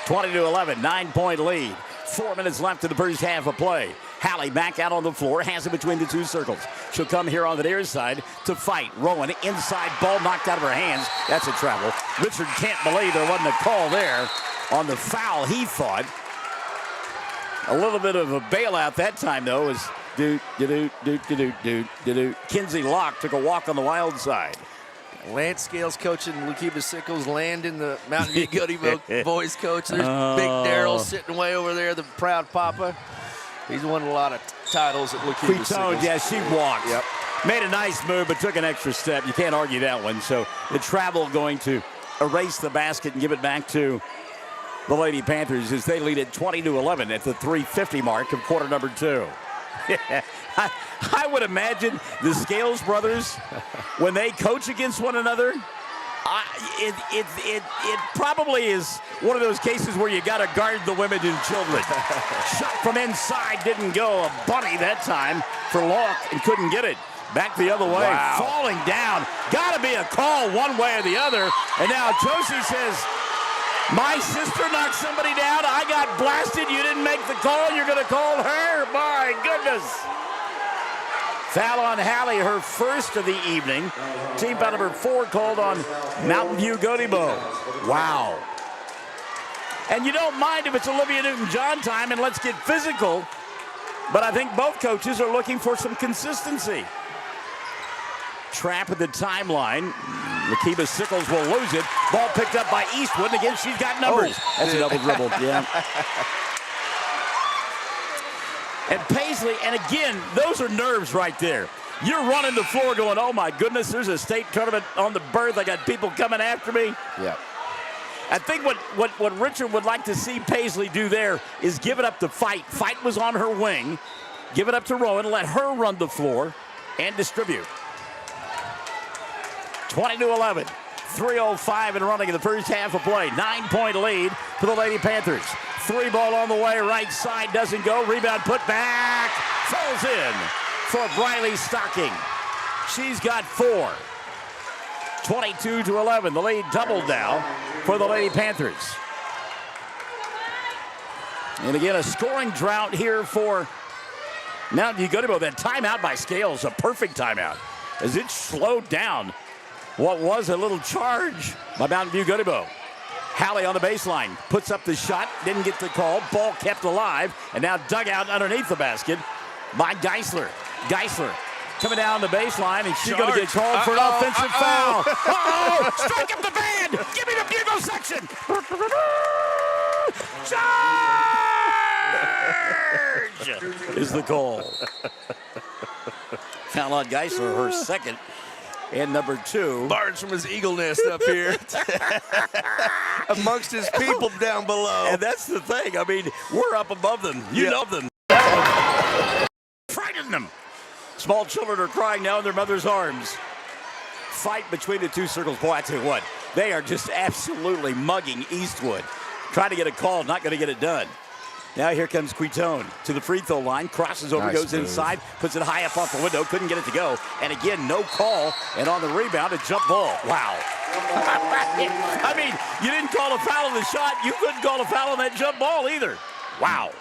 Speaker 4: 20-11, 9-point lead. 4 minutes left in the first half of play. Hallie back out on the floor, has it between the two circles. She'll come here on the near side to fight. Rowan, inside ball knocked out of her hands. That's a travel. Richard can't believe there wasn't a call there on the foul, he thought. A little bit of a bailout that time, though, as Kinsey Locke took a walk on the wild side.
Speaker 5: Lance Scales coaching Lokeeba-Sickles, Landon, the Mountain View-Gotebo boys coach. There's Big Daryl sitting way over there, the proud papa. He's won a lot of titles at Lokeeba-Sickles.
Speaker 4: Yeah, she walked.
Speaker 5: Yep.
Speaker 4: Made a nice move, but took an extra step. You can't argue that one. So the travel going to erase the basket and give it back to the Lady Panthers as they lead at 20-11 at the 3:50 mark of quarter number 2. I would imagine the Scales brothers, when they coach against one another, it probably is one of those cases where you got to guard the women and children. Shot from inside didn't go. A bunny that time for Locke and couldn't get it. Back the other way,
Speaker 5: wow.
Speaker 4: Falling down. Got to be a call one way or the other. And now Josie says, my sister knocked somebody down. I got blasted. You didn't make the call. You're going to call her? My goodness. Foul on Hallie, her first of the evening. Team foul number 4 called on Mountain View-Gotebo. Wow. And you don't mind if it's Olivia Newton-John time and let's get physical. But I think both coaches are looking for some consistency. Trap at the timeline. Lokeeba-Sickles will lose it. Ball picked up by Eastwood. And again, she's got numbers.
Speaker 5: Oh.
Speaker 4: That's a double dribble. Yeah. And Paisley, and again, those are nerves right there. You're running the floor going, oh my goodness, there's a state tournament on the berth. I got people coming after me.
Speaker 5: Yeah.
Speaker 4: I think what Richard would like to see Paisley do there is give it up to Fight. Fight was on her wing. Give it up to Rowan, let her run the floor and distribute. 20-11. 3:05 and running in the first half of play. 9-point lead for the Lady Panthers. 3 ball on the way, right side doesn't go. Rebound put back. Falls in for Briley Stocking. She's got 4. 22-11. The lead doubled now for the Lady Panthers. And again, a scoring drought here for Mountain View-Gotebo. That timeout by Scales, a perfect timeout, as it slowed down what was a little charge by Mountain View-Gotebo. Hallie on the baseline, puts up the shot, didn't get the call. Ball kept alive, and now dug out underneath the basket by Geisler. Geisler coming down the baseline, and she's going to get called for an offensive foul. Uh-oh! Strike up the band! Give me the bugle section! Charge! Is the call. Foul on Geisler, her second. And number 2.
Speaker 5: Barnes from his eagle nest up here. Amongst his people down below.
Speaker 4: And that's the thing. I mean, we're up above them. You know them. Frighten them. Small children are crying now in their mother's arms. Fight between the two circles. Boy, I tell you what, they are just absolutely mugging Eastwood. Trying to get a call, not going to get it done. Now here comes Quitone to the free throw line, crosses over,
Speaker 5: nice
Speaker 4: goes
Speaker 5: move.
Speaker 4: Inside, puts it high up off the window, couldn't get it to go. And again, no call, and on the rebound, a jump ball. Wow. I mean, you didn't call a foul on the shot, you couldn't call a foul on that jump ball either. Wow.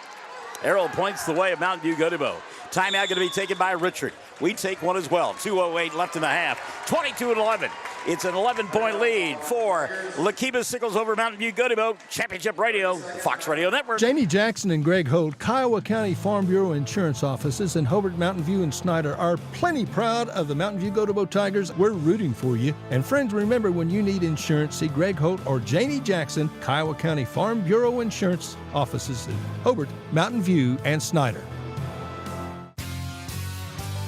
Speaker 4: Arrow points the way of Mountain View-Gotebo. Timeout going to be taken by Richard. We take one as well. 2:08 left in the half. 22-11. It's an 11-point lead for Lokeeba-Sickles over Mountain View-Gotebo. Championship Radio, Fox Radio Network.
Speaker 2: Jamie Jackson and Greg Holt, Kiowa County Farm Bureau Insurance Offices in Hobart, Mountain View, and Snyder are plenty proud of the Mountain View-Gotebo Tigers. We're rooting for you. And friends, remember, when you need insurance, see Greg Holt or Jamie Jackson, Kiowa County Farm Bureau Insurance Offices in Hobart, Mountain View, and Snyder.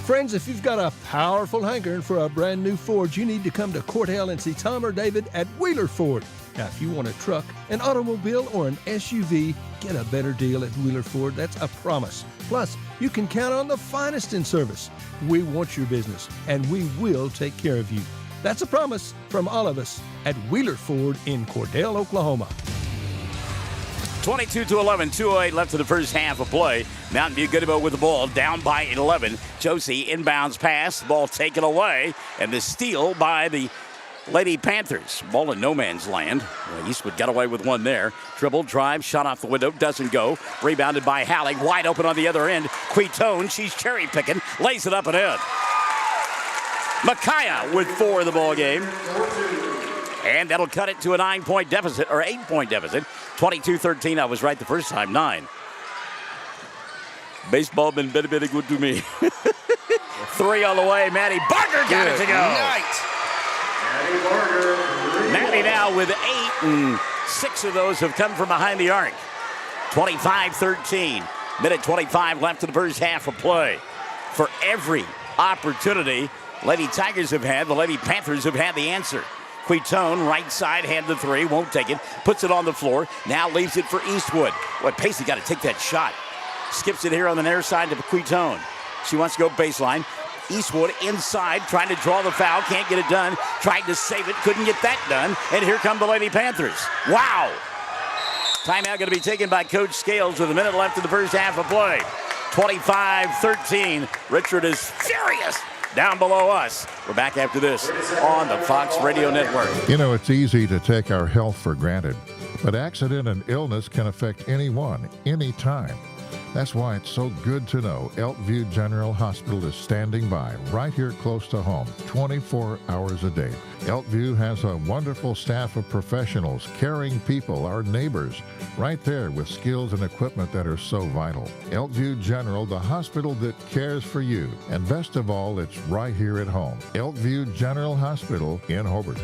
Speaker 2: Friends, if you've got a powerful hankering for a brand new Ford, you need to come to Cordell and see Tom or David at Wheeler Ford. Now, if you want a truck, an automobile, or an SUV, get a better deal at Wheeler Ford. That's a promise. Plus, you can count on the finest in service. We want your business, and we will take care of you. That's a promise from all of us at Wheeler Ford in Cordell, Oklahoma.
Speaker 4: 22-11, 2:08 left in the first half of play. Mountain View-Gotebo with the ball, down by 11. Josie inbounds pass, the ball taken away, and the steal by the Lady Panthers. Ball in no man's land. Eastwood got away with one there. Dribble, drive, shot off the window, doesn't go. Rebounded by Halleck, wide open on the other end. Quitone, she's cherry picking, lays it up and in. Micaiah with 4 in the ball game. And that'll cut it to a 9-point deficit, or 8-point deficit. 22-13, I was right the first time, 9. Baseball been very, very good to me. 3 on the way, Maddie Barker got it to go.
Speaker 5: Night.
Speaker 4: Maddie now with 8, and 6 of those have come from behind the arc. 25-13, minute 25 left in the first half of play. For every opportunity Lady Tigers have had, the Lady Panthers have had the answer. Quitone, right side, hand the 3, won't take it, puts it on the floor, now leaves it for Eastwood. Boy, Pacey got to take that shot. Skips it here on the near side to Quitone. She wants to go baseline. Eastwood inside, trying to draw the foul, can't get it done. Tried to save it, couldn't get that done. And here come the Lady Panthers. Wow! Timeout going to be taken by Coach Scales with a minute left in the first half of play. 25-13. Richard is furious down below us. We're back after this on the Fox Radio Network.
Speaker 1: You know, it's easy to take our health for granted, but accident and illness can affect anyone, anytime. That's why it's so good to know Elkview General Hospital is standing by right here close to home, 24 hours a day. Elkview has a wonderful staff of professionals, caring people, our neighbors, right there with skills and equipment that are so vital. Elkview General, the hospital that cares for you. And best of all, it's right here at home. Elkview General Hospital in Hobart.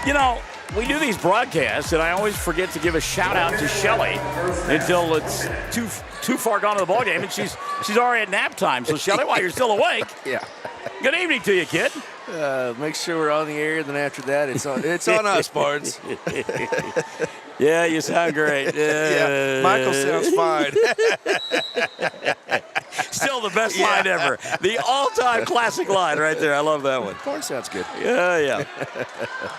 Speaker 4: You know, we do these broadcasts, and I always forget to give a shout-out to Shelly until it's too far gone to the ballgame, and she's already at nap time. So, Shelly, while you're still awake,
Speaker 5: Yeah.
Speaker 4: good evening to you, kid.
Speaker 5: Make sure we're on the air, then after that, it's on us, Barnes.
Speaker 4: Yeah, you sound great.
Speaker 5: Yeah, Michael sounds fine.
Speaker 4: Still the best line ever. The all-time classic line right there. I love that one.
Speaker 5: Barnes sounds good.
Speaker 4: Yeah.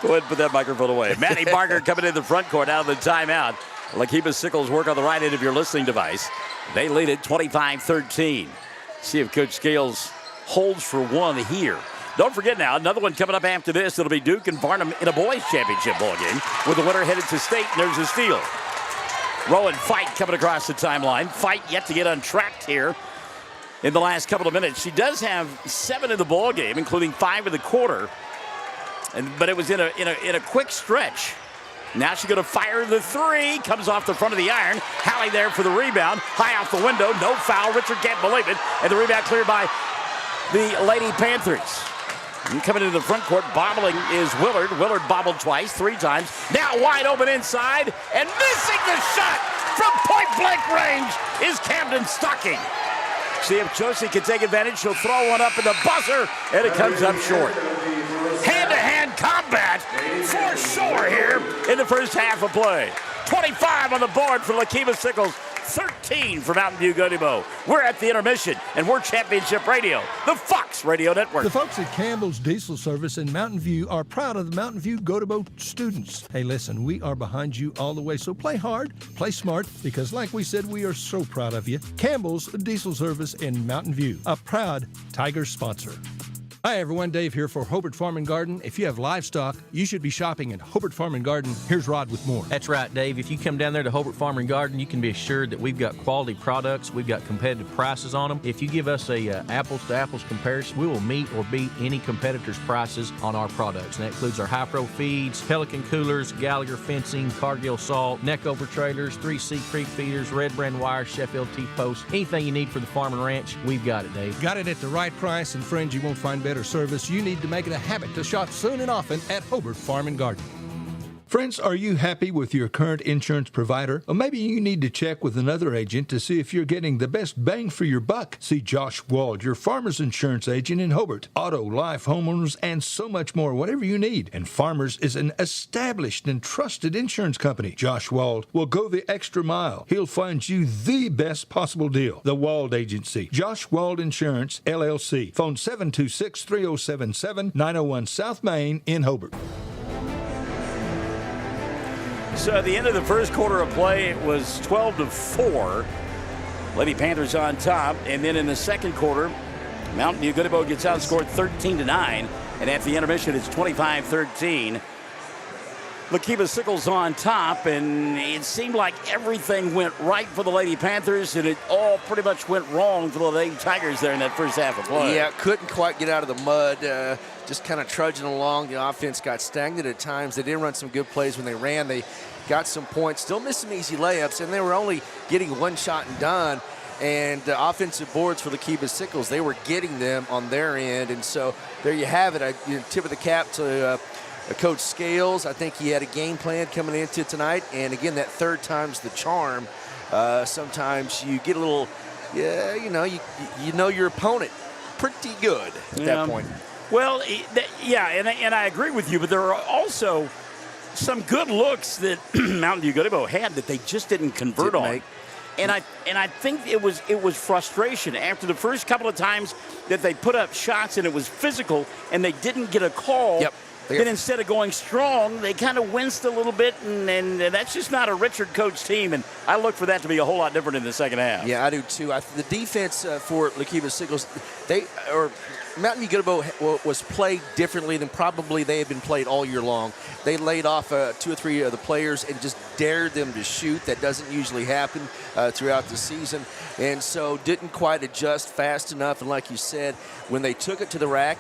Speaker 4: Go ahead and put that microphone away. Maddie Barker coming in the front court out of the timeout. Lokeeba-Sickles work on the right end of your listening device. They lead it 25-13. See if Coach Scales holds for one here. Don't forget now, another one coming up after this. It'll be Duke and Varnum in a boys' championship ball game with the winner headed to state, and there's a steal. Rowan Fight coming across the timeline. Fight yet to get untracked here in the last couple of minutes. She does have 7 in the ball game, including 5 in the quarter, but it was in a quick stretch. Now she's going to fire the 3. Comes off the front of the iron. Hallie there for the rebound. High off the window. No foul. Richard can't believe it. And the rebound cleared by the Lady Panthers. And coming into the front court, bobbling is Willard. Willard bobbled twice, 3 times. Now wide open inside, and missing the shot from point-blank range is Camden Stocking. See if Josie can take advantage. She'll throw one up in the buzzer, and it comes up short. Hand-to-hand combat for sure here in the first half of play. 25 on the board for Lokeeba-Sickles. 13 for Mountain View-Gotebo. We're at the intermission, and we're Championship Radio, the Fox Radio Network.
Speaker 2: The folks at Campbell's Diesel Service in Mountain View are proud of the Mountain View-Gotebo students. Hey, listen, we are behind you all the way, so play hard, play smart, because like we said, we are so proud of you. Campbell's Diesel Service in Mountain View, a proud Tiger sponsor. Hi everyone, Dave here for Hobart Farm and Garden. If you have livestock, you should be shopping at Hobart Farm and Garden. Here's Rod with more.
Speaker 3: That's right, Dave. If you come down there to Hobart Farm and Garden, you can be assured that we've got quality products. We've got competitive prices on them. If you give us a apples-to-apples comparison, we will meet or beat any competitor's prices on our products. And that includes our high-pro feeds, Pelican coolers, Gallagher fencing, Cargill salt, neck-over trailers, 3C creek feeders, Red Brand wire, Sheffield T-posts. Anything you need for the farm and ranch, we've got it, Dave.
Speaker 2: Got it at the right price, and friends, you won't find better service. You need to make it a habit to shop soon and often at Hobart Farm and Garden. Friends, are you happy with your current insurance provider? Or maybe you need to check with another agent to see if you're getting the best bang for your buck. See Josh Wald, your farmer's insurance agent in Hobart. Auto, life, homeowners, and so much more, whatever you need. And Farmers is an established and trusted insurance company. Josh Wald will go the extra mile. He'll find you the best possible deal. The Wald Agency. Josh Wald Insurance, LLC. Phone 726-3077, 901 South Main in Hobart.
Speaker 4: So at the end of the first quarter of play, it was 12-4. Lady Panthers on top. And then in the second quarter, Mountain View-Gotebo gets outscored 13-9. And at the intermission, it's 25-13. Lokeeba-Sickles on top, and it seemed like everything went right for the Lady Panthers, and it all pretty much went wrong for the Lady Tigers there in that first half of play.
Speaker 5: Yeah, couldn't quite get out of the mud, just kind of trudging along. The offense got stagnant at times. They did run some good plays when they ran. They got some points, still missed some easy layups, and they were only getting one shot and done. And offensive boards for Lokeeba-Sickles, they were getting them on their end. And so there you have it. Tip of the cap to Coach Scales. I think he had a game plan coming into tonight. And again, that third time's the charm. Sometimes you get a little, you know your opponent pretty good at that point.
Speaker 4: Well, and I agree with you, but there are also some good looks that Mountain View-Gotebo had that they just didn't convert on. And I think it was frustration after the first couple of times that they put up shots and it was physical and they didn't get a call.
Speaker 5: Yep.
Speaker 4: Then instead of going strong, they kind of winced a little bit, and that's just not a Richard coach team, and I look for that to be a whole lot different in the second half.
Speaker 5: Yeah, I do too. The defense for Lokeeba-Sickles, Mountain View-Gotebo was played differently than probably they had been played all year long. They laid off 2 or 3 of the players and just dared them to shoot. That doesn't usually happen throughout the season, and so didn't quite adjust fast enough. And like you said, when they took it to the rack,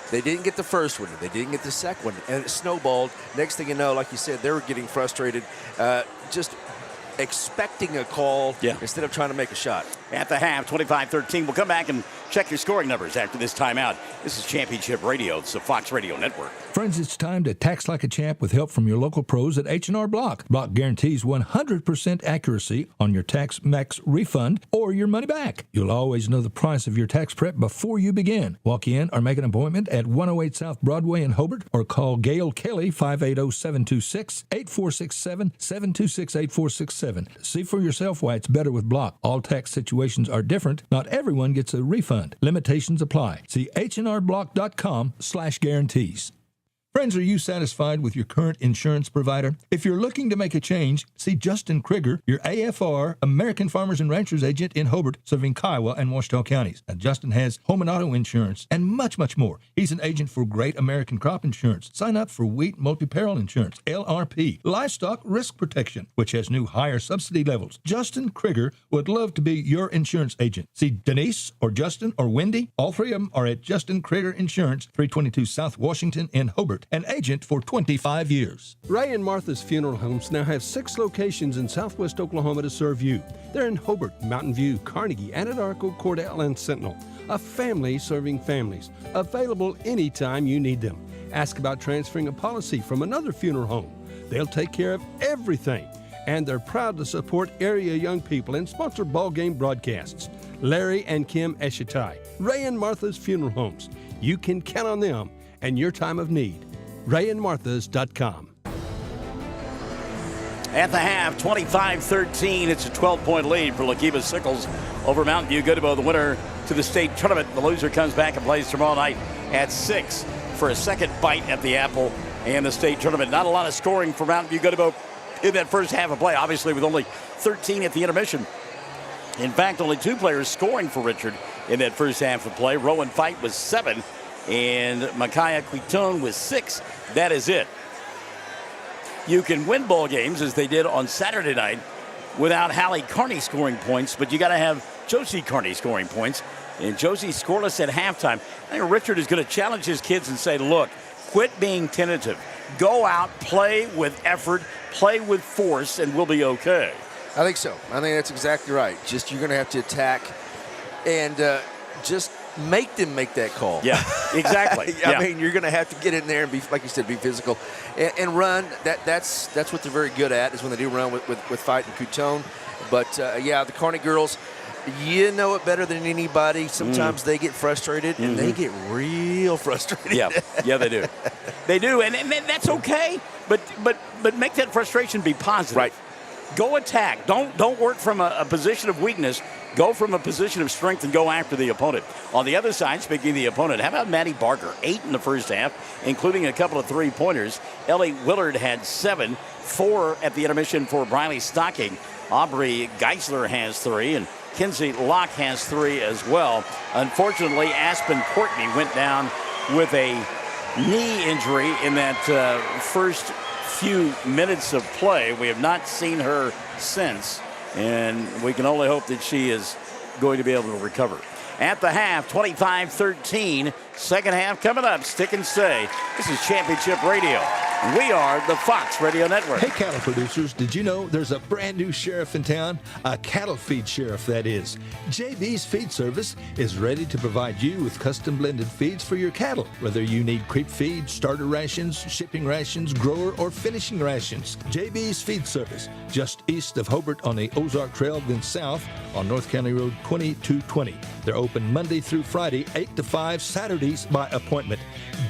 Speaker 5: they didn't get the first one. They didn't get the second one, and it snowballed. Next thing you know, like you said, they were getting frustrated, just expecting a call instead of trying to make a shot.
Speaker 4: At the half, 25-13. We'll come back and check your scoring numbers after this timeout. This is Championship Radio. It's the Fox Radio Network.
Speaker 2: Friends, it's time to tax like a champ with help from your local pros at H&R Block. Block guarantees 100% accuracy on your tax max refund or your money back. You'll always know the price of your tax prep before you begin. Walk in or make an appointment at 108 South Broadway in Hobart or call Gail Kelly 580-726-8467, 726-8467. See for yourself why it's better with Block. All tax situations are different. Not everyone gets a refund. Limitations apply. See hnrblock.com/guarantees. Friends, are you satisfied with your current insurance provider? If you're looking to make a change, see Justin Krieger, your AFR, American Farmers and Ranchers agent in Hobart, serving Kiowa and Washita counties. Now, Justin has home and auto insurance and much, much more. He's an agent for Great American Crop Insurance. Sign up for Wheat Multi-Peril Insurance, LRP, Livestock Risk Protection, which has new higher subsidy levels. Justin Krieger would love to be your insurance agent. See Denise or Justin or Wendy. All three of them are at Justin Krieger Insurance, 322 South Washington in Hobart. An agent for 25 years. Ray and Martha's Funeral Homes now have 6 locations in southwest Oklahoma to serve you. They're in Hobart, Mountain View, Carnegie, Anadarko, Cordell, and Sentinel. A family serving families. Available anytime you need them. Ask about transferring a policy from another funeral home. They'll take care of everything. And they're proud to support area young people and sponsor ball game broadcasts. Larry and Kim Eshitai, Ray and Martha's Funeral Homes. You can count on them and your time of need. RayandMarthas.com.
Speaker 4: At the half, 25-13. It's a 12-point lead for Lokeeba-Sickles over Mountain View-Gotebo, the winner to the state tournament. The loser comes back and plays tomorrow night at 6 for a second bite at the apple and the state tournament. Not a lot of scoring for Mountain View-Gotebo in that first half of play, obviously with only 13 at the intermission. In fact, only 2 players scoring for Richard in that first half of play. Rowan Fight was 7. and Micaiah Quitone with 6. That is it. You can win ball games, as they did on Saturday night, without Hallie Carney scoring points, but you got to have Josie Carney scoring points. And Josie scoreless at halftime. I think Richard is going to challenge his kids and say, look, quit being tentative. Go out, play with effort, play with force, and we'll be okay.
Speaker 5: I think so. I think that's exactly right. Just you're going to have to attack and just make them make that call.
Speaker 4: Yeah, exactly.
Speaker 5: I mean, you're going to have to get in there and be, like you said, be physical and run. That's what they're very good at, is when they do run with Fight and Coutone. But, the Carney girls, you know it better than anybody. Sometimes they get frustrated, and they get real frustrated.
Speaker 4: Yeah, they do. They do, and that's okay. But make that frustration be positive.
Speaker 5: Right.
Speaker 4: Go attack. Don't work from a position of weakness. Go from a position of strength and go after the opponent. On the other side, speaking of the opponent, how about Maddie Barker? 8 in the first half, including a couple of three-pointers. Ellie Willard had 7, 4 at the intermission for Briley Stocking. Aubrey Geisler has 3, and Kinsey Locke has 3 as well. Unfortunately, Aspen Courtney went down with a knee injury in that first few minutes of play. We have not seen her since, and we can only hope that she is going to be able to recover. At the half, 25-13. Second half coming up. Stick and stay. This is Championship Radio. We are the Fox Radio Network.
Speaker 2: Hey, cattle producers, did you know there's a brand new sheriff in town? A cattle feed sheriff, that is. JB's Feed Service is ready to provide you with custom blended feeds for your cattle. Whether you need creep feed, starter rations, shipping rations, grower, or finishing rations. JB's Feed Service, just east of Hobart on the Ozark Trail, then south on North County Road 2220. They're open Monday through Friday, 8 to 5, Saturdays by appointment.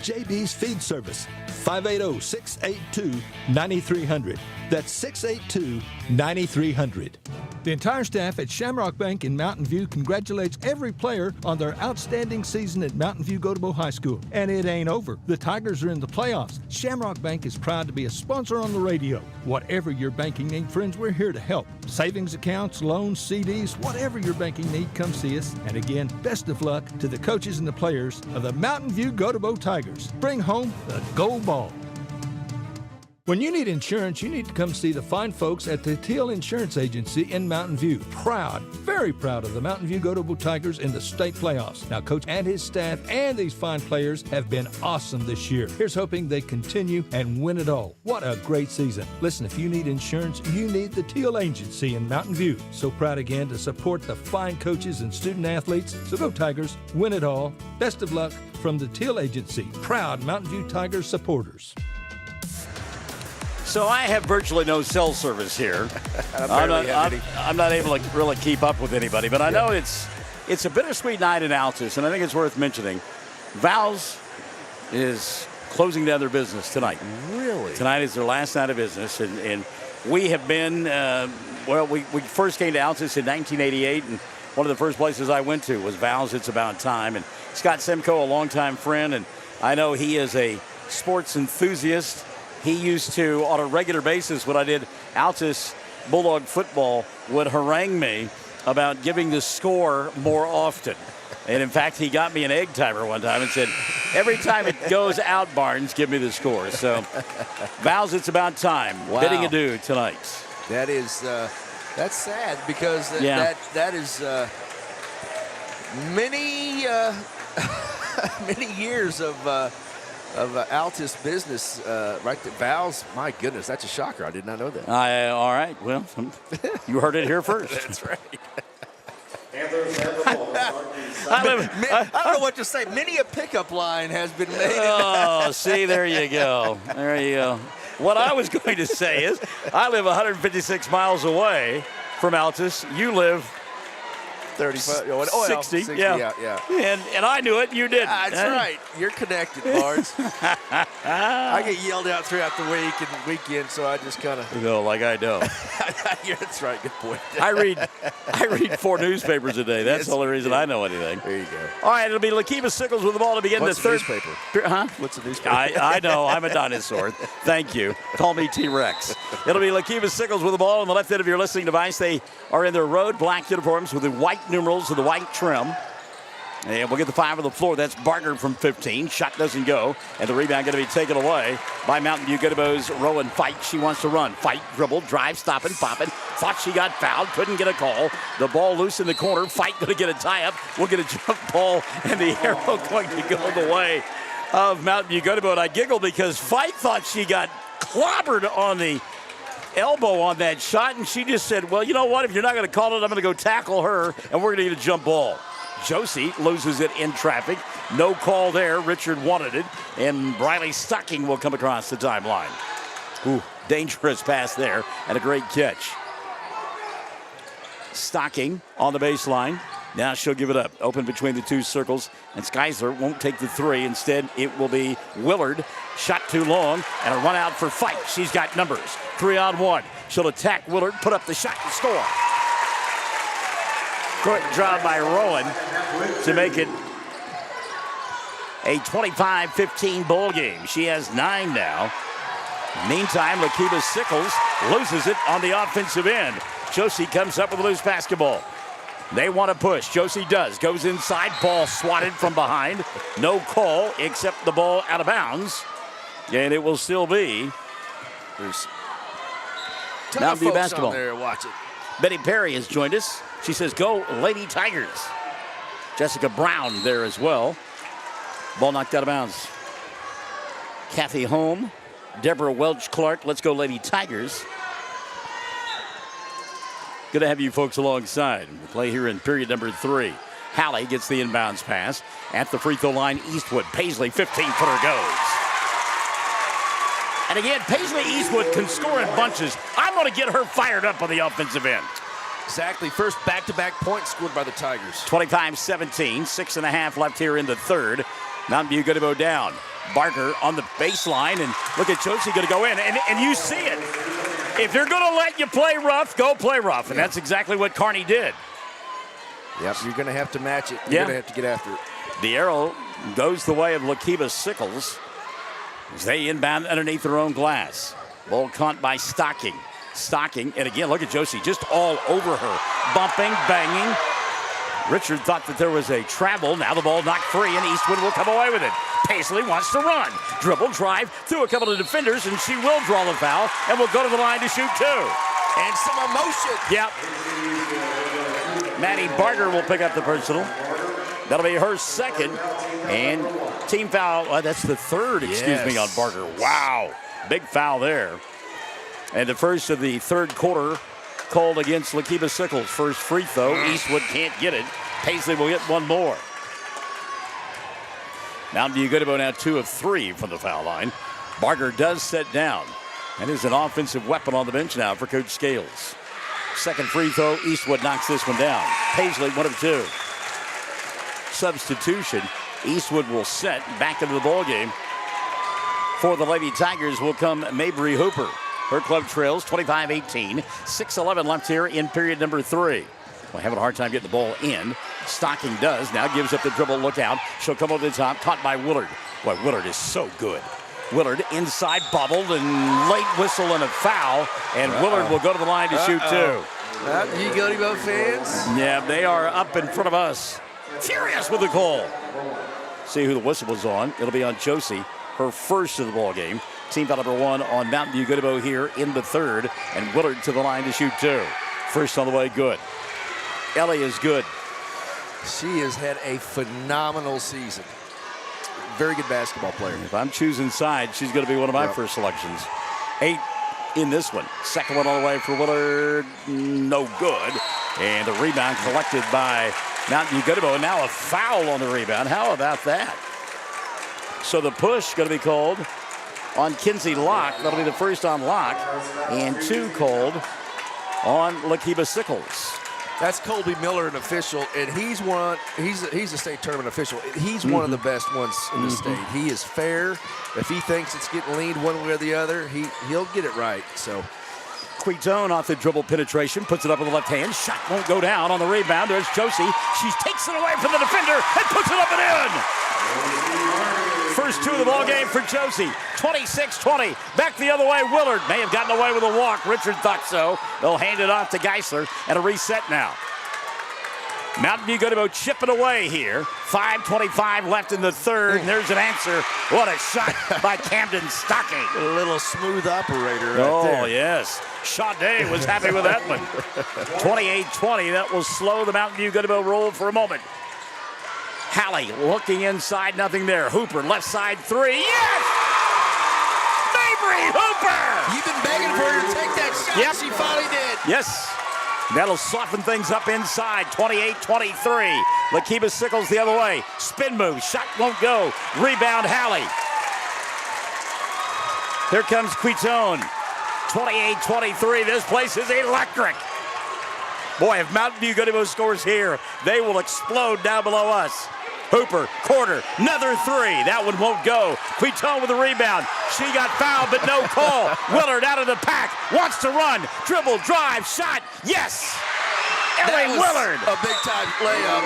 Speaker 2: JB's Feed Service, 580-682-9300. That's 682-9300. The entire staff at Shamrock Bank in Mountain View congratulates every player on their outstanding season at Mountain View-Gotebo High School. And it ain't over. The Tigers are in the playoffs. Shamrock Bank is proud to be a sponsor on the radio. Whatever your banking need, friends, we're here to help. Savings accounts, loans, CDs, whatever your banking need, come see us. And again, best of luck to the coaches and the players of the Mountain View-Gotebo Tigers. Bring home the gold ball. When you need insurance, you need to come see the fine folks at the Teal Insurance Agency in Mountain View. Proud, very proud of the Mountain View-Gotebo Tigers in the state playoffs. Now, Coach and his staff and these fine players have been awesome this year. Here's hoping they continue and win it all. What a great season. Listen, if you need insurance, you need the Teal Agency in Mountain View. So proud again to support the fine coaches and student athletes. So go Tigers, win it all. Best of luck from the Teal Agency. Proud Mountain View Tigers supporters.
Speaker 4: So I have virtually no cell service here. I'm not able to really keep up with anybody, but I know it's a bittersweet night in Altus, and I think it's worth mentioning. Val's is closing down their business tonight.
Speaker 5: Really?
Speaker 4: Tonight is their last night of business, and we have been, we first came to Altus in 1988, and one of the first places I went to was Val's It's About Time. And Scott Simcoe, a longtime friend, and I know he is a sports enthusiast. He used to, on a regular basis, when I did Altus Bulldog football, would harangue me about giving the score more often. And in fact, he got me an egg timer one time and said, every time it goes out, Barnes, give me the score. So, Val's It's About Time.
Speaker 5: Wow.
Speaker 4: Bidding adieu tonight.
Speaker 5: That is, that's sad, because that is many many years of Altus business, right there. Val's, my goodness, that's a shocker. I did not know that.
Speaker 4: All right. Well, you heard it here first.
Speaker 5: That's right.
Speaker 4: I
Speaker 5: don't know what to say. Many a pickup line has been made.
Speaker 4: Oh, see, there you go. There you go. What I was going to say is, I live 156 miles away from Altus. You live
Speaker 5: 35,
Speaker 4: 60.
Speaker 5: Yeah.
Speaker 4: And I knew it. You didn't.
Speaker 5: That's right. You're connected, Barnes. I get yelled out throughout the week and weekend, so I just kind of.
Speaker 4: Like I know.
Speaker 5: Yeah, that's right. Good point.
Speaker 4: I read 4 newspapers a day. That's the only reason I know anything.
Speaker 5: There you go.
Speaker 4: All right, it'll be Lokeeba-Sickles with the ball to begin the third.
Speaker 5: Newspaper?
Speaker 4: Huh?
Speaker 5: What's a newspaper?
Speaker 4: I know. I'm a dinosaur. Thank you. Call me T-Rex. It'll be Lokeeba-Sickles with the ball on the left end of your listening device. They are in their road black uniforms with the white numerals and the white trim. And we'll get the 5 on the floor. That's Barger from 15. Shot doesn't go. And the rebound going to be taken away by Mountain View-Gotebo's Rowan Fight. She wants to run. Fight, dribble, drive, stopping, popping. Thought she got fouled. Couldn't get a call. The ball loose in the corner. Fight going to get a tie-up. We'll get a jump ball. And the arrow going to go the way of Mountain View-Gotebo. And I giggle because Fight thought she got clobbered on the elbow on that shot. And she just said, well, you know what? If you're not going to call it, I'm going to go tackle her. And we're going to get a jump ball. Josie loses it in traffic. No call there. Richard wanted it. And Briley Stocking will come across the timeline. Ooh, dangerous pass there and a great catch. Stocking on the baseline. Now she'll give it up. Open between the two circles. And Skeisler won't take the 3. Instead, it will be Willard. Shot too long. And a run out for Fight. She's got numbers. 3-on-1. She'll attack Willard. Put up the shot and score. Great job by Rowan to make it a 25-15 ball game. She has 9 now. Meantime, Lokeeba-Sickles loses it on the offensive end. Josie comes up with a loose basketball. They want to push. Josie does. Goes inside. Ball swatted from behind. No call except the ball out of bounds. And it will still be. There's Mountain View basketball.
Speaker 5: There, watch it.
Speaker 4: Betty Perry has joined us. She says, go Lady Tigers. Jessica Brown there as well. Ball knocked out of bounds. Kathy Holm, Deborah Welch-Clark. Let's go Lady Tigers. Good to have you folks alongside. We play here in period number 3. Hallie gets the inbounds pass. At the free throw line, Eastwood. Paisley, 15-footer goes. And again, Paisley Eastwood can score in bunches. I'm going to get her fired up on the offensive end.
Speaker 5: Exactly. First back-to-back point scored by the Tigers.
Speaker 4: 25-17. 6.5 left here in the third. Mountain View-Gotebo down. Barker on the baseline. And look at Josie going to go in. And you see it. If they're going to let you play rough, go play rough. And that's exactly what Kearney did.
Speaker 5: Yep, you're going to have to match it. You're going to have to get after it.
Speaker 4: The arrow goes the way of Lokeeba-Sickles as they inbound underneath their own glass. Ball caught by Stocking. Stocking, and again, look at Josie, just all over her. Bumping, banging. Richard thought that there was a travel. Now the ball knocked free, and Eastwood will come away with it. Paisley wants to run. Dribble, drive, through a couple of defenders, and she will draw the foul, and will go to the line to shoot 2.
Speaker 5: And some emotion.
Speaker 4: Yep. Maddie Barger will pick up the personal. That'll be her second. And team foul, that's the third, excuse me, on Barger. Wow. Big foul there. And the first of the third quarter called against Lokeeba-Sickles. First free throw. Eastwood can't get it. Paisley will get one more. Mountain View-Gotebo now 2 of 3 from the foul line. Barger does set down and is an offensive weapon on the bench now for Coach Scales. Second free throw. Eastwood knocks this one down. Paisley 1 of 2. Substitution. Eastwood will set back into the ball game. For the Lady Tigers will come Mabry Hooper. Her club trails 25-18. 6:11 left here in period number 3. Well, having a hard time getting the ball in. Stocking does. Now gives up the dribble. Look out. She'll come over the top. Caught by Willard. Boy, Willard is so good. Willard inside, bobbled, and late whistle and a foul. And Willard will go to the line to shoot 2.
Speaker 5: View-Gotebo fans.
Speaker 4: Yeah, they are up in front of us. Furious with the call. See who the whistle was on. It'll be on Josie. Her first of the ball game. Team foul number 1 on Mountain View-Gotebo here in the third. And Willard to the line to shoot 2. First on the way, good. Ellie is good.
Speaker 5: She has had a phenomenal season. Very good basketball player.
Speaker 4: If I'm choosing sides, she's going to be one of my first selections. 8 in this one. Second one all the way for Willard. No good. And the rebound collected by Mountain View-Gotebo. And now a foul on the rebound. How about that? So the push going to be called on Kinsey Locke. That'll be the first on Locke. And 2 called on Lokeeba-Sickles.
Speaker 5: That's Colby Miller, an official, and he's a state tournament official. He's one of the best ones in the state. He is fair. If he thinks it's getting leaned one way or the other, he'll get it right. So
Speaker 4: Quitone off the dribble penetration, puts it up with the left hand. Shot won't go down on the rebound. There's Josie. She takes it away from the defender and puts it up and in. First 2 of the ball game for Josie. 26-20. Back the other way. Willard may have gotten away with a walk. Richard thought so. They'll hand it off to Geisler and a reset now. Mountain View-Gotebo chipping away here. 5:25 left in the third. And there's an answer. What a shot by Camden Stocking.
Speaker 5: A little smooth operator right there.
Speaker 4: Oh, yes. Sade was happy with that one. 28-20. That will slow the Mountain View-Gotebo roll for a moment. Hallie looking inside, nothing there. Hooper, left side three. Yes! Mabry Hooper!
Speaker 5: You've been begging for her to take that shot.
Speaker 4: Yep.
Speaker 5: She finally did.
Speaker 4: Yes. That'll soften things up inside. 28-23. Lokeeba-Sickles the other way. Spin move. Shot won't go. Rebound, Hallie. Here comes Quitone. 28-23. This place is electric. Boy, if Mountain View-Gotebo scores here, they will explode down below us. Hooper, quarter, another three. That one won't go. Quitone with the rebound. She got fouled, but no call. Willard out of the pack, wants to run. Dribble, drive, shot. Yes! Ellie Willard.
Speaker 5: A big-time layup.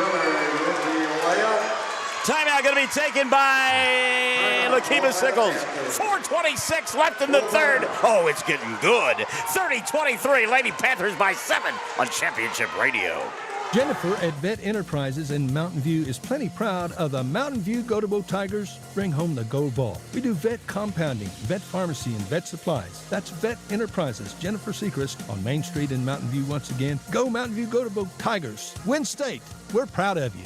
Speaker 4: Timeout going to be taken by Lokeeba-Sickles. 4:26 left in the third. Oh, it's getting good. 30-23, Lady Panthers by 7 on Championship Radio.
Speaker 2: Jennifer at Vet Enterprises in Mountain View is plenty proud of the Mountain View-Gotebo Tigers. Bring home the gold ball. We do vet compounding, vet pharmacy, and vet supplies. That's Vet Enterprises. Jennifer Sechrist on Main Street in Mountain View once again. Go Mountain View-Gotebo Tigers. Win state. We're proud of you.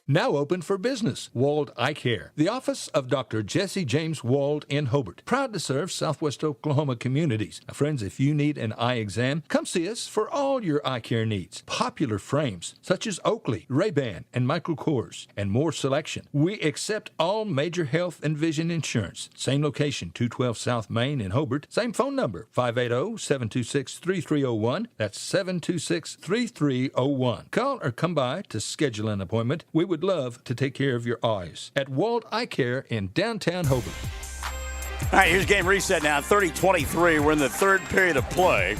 Speaker 2: Now open for business. Wald Eye Care. The office of Dr. Jesse James Wald in Hobart. Proud to serve Southwest Oklahoma communities. Now, friends, if you need an eye exam, come see us for all your eye care needs. Popular frames such as Oakley, Ray-Ban, and Michael Kors, and more selection. We accept all major health and vision insurance. Same location, 212 South Main in Hobart. Same phone number, 580-726-3301. That's 726-3301. Call or come by to schedule an appointment. We would love to take care of your eyes at Wald Eye Care in downtown Hobart.
Speaker 4: All right, here's game reset now. 30-23. We're in the third period of play.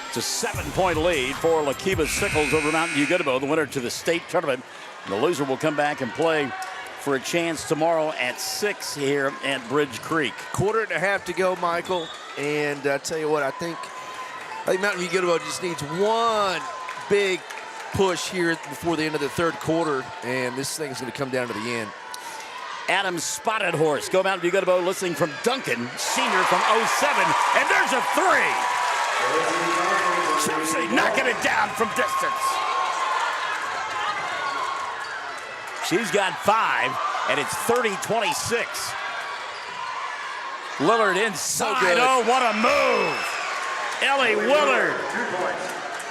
Speaker 4: It's a 7-point lead for Lokeeba-Sickles over Mountain View-Gotebo, the winner to the state tournament. And the loser will come back and play for a chance tomorrow at 6 here at Bridge Creek.
Speaker 5: Quarter and a half to go, Michael. And I tell you what, I think Mountain View-Gotebo just needs one big push here before the end of the third quarter, and this thing is going to come down to the end.
Speaker 4: Adams spotted horse. Go Mountain View-Gotebo, listening from Duncan, senior from 07, and there's a three. Chelsea knocking it down from distance. She's got 5, and it's 30-26. Lillard inside.
Speaker 5: So
Speaker 4: oh, what a move. Ellie Willard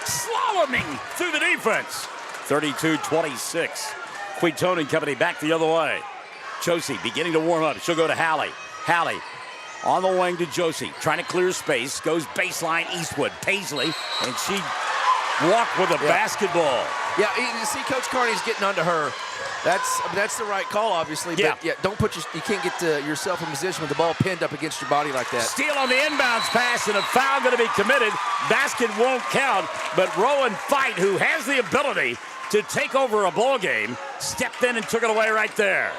Speaker 4: slaloming through the defense. 32-26. Quitone and company back the other way. Josie beginning to warm up. She'll go to Hallie. Hallie on the wing to Josie. Trying to clear space. Goes baseline Eastwood. Paisley. And she walked with a basketball.
Speaker 5: Yeah, you see Coach Carney's getting onto her. That's the right call, obviously.
Speaker 4: Yeah.
Speaker 5: But don't put you can't get yourself in position with the ball pinned up against your body like that.
Speaker 4: Steal on the inbounds pass, and a foul going to be committed. Basket won't count, but Rowan Fight, who has the ability to take over a ball game, stepped in and took it away right there.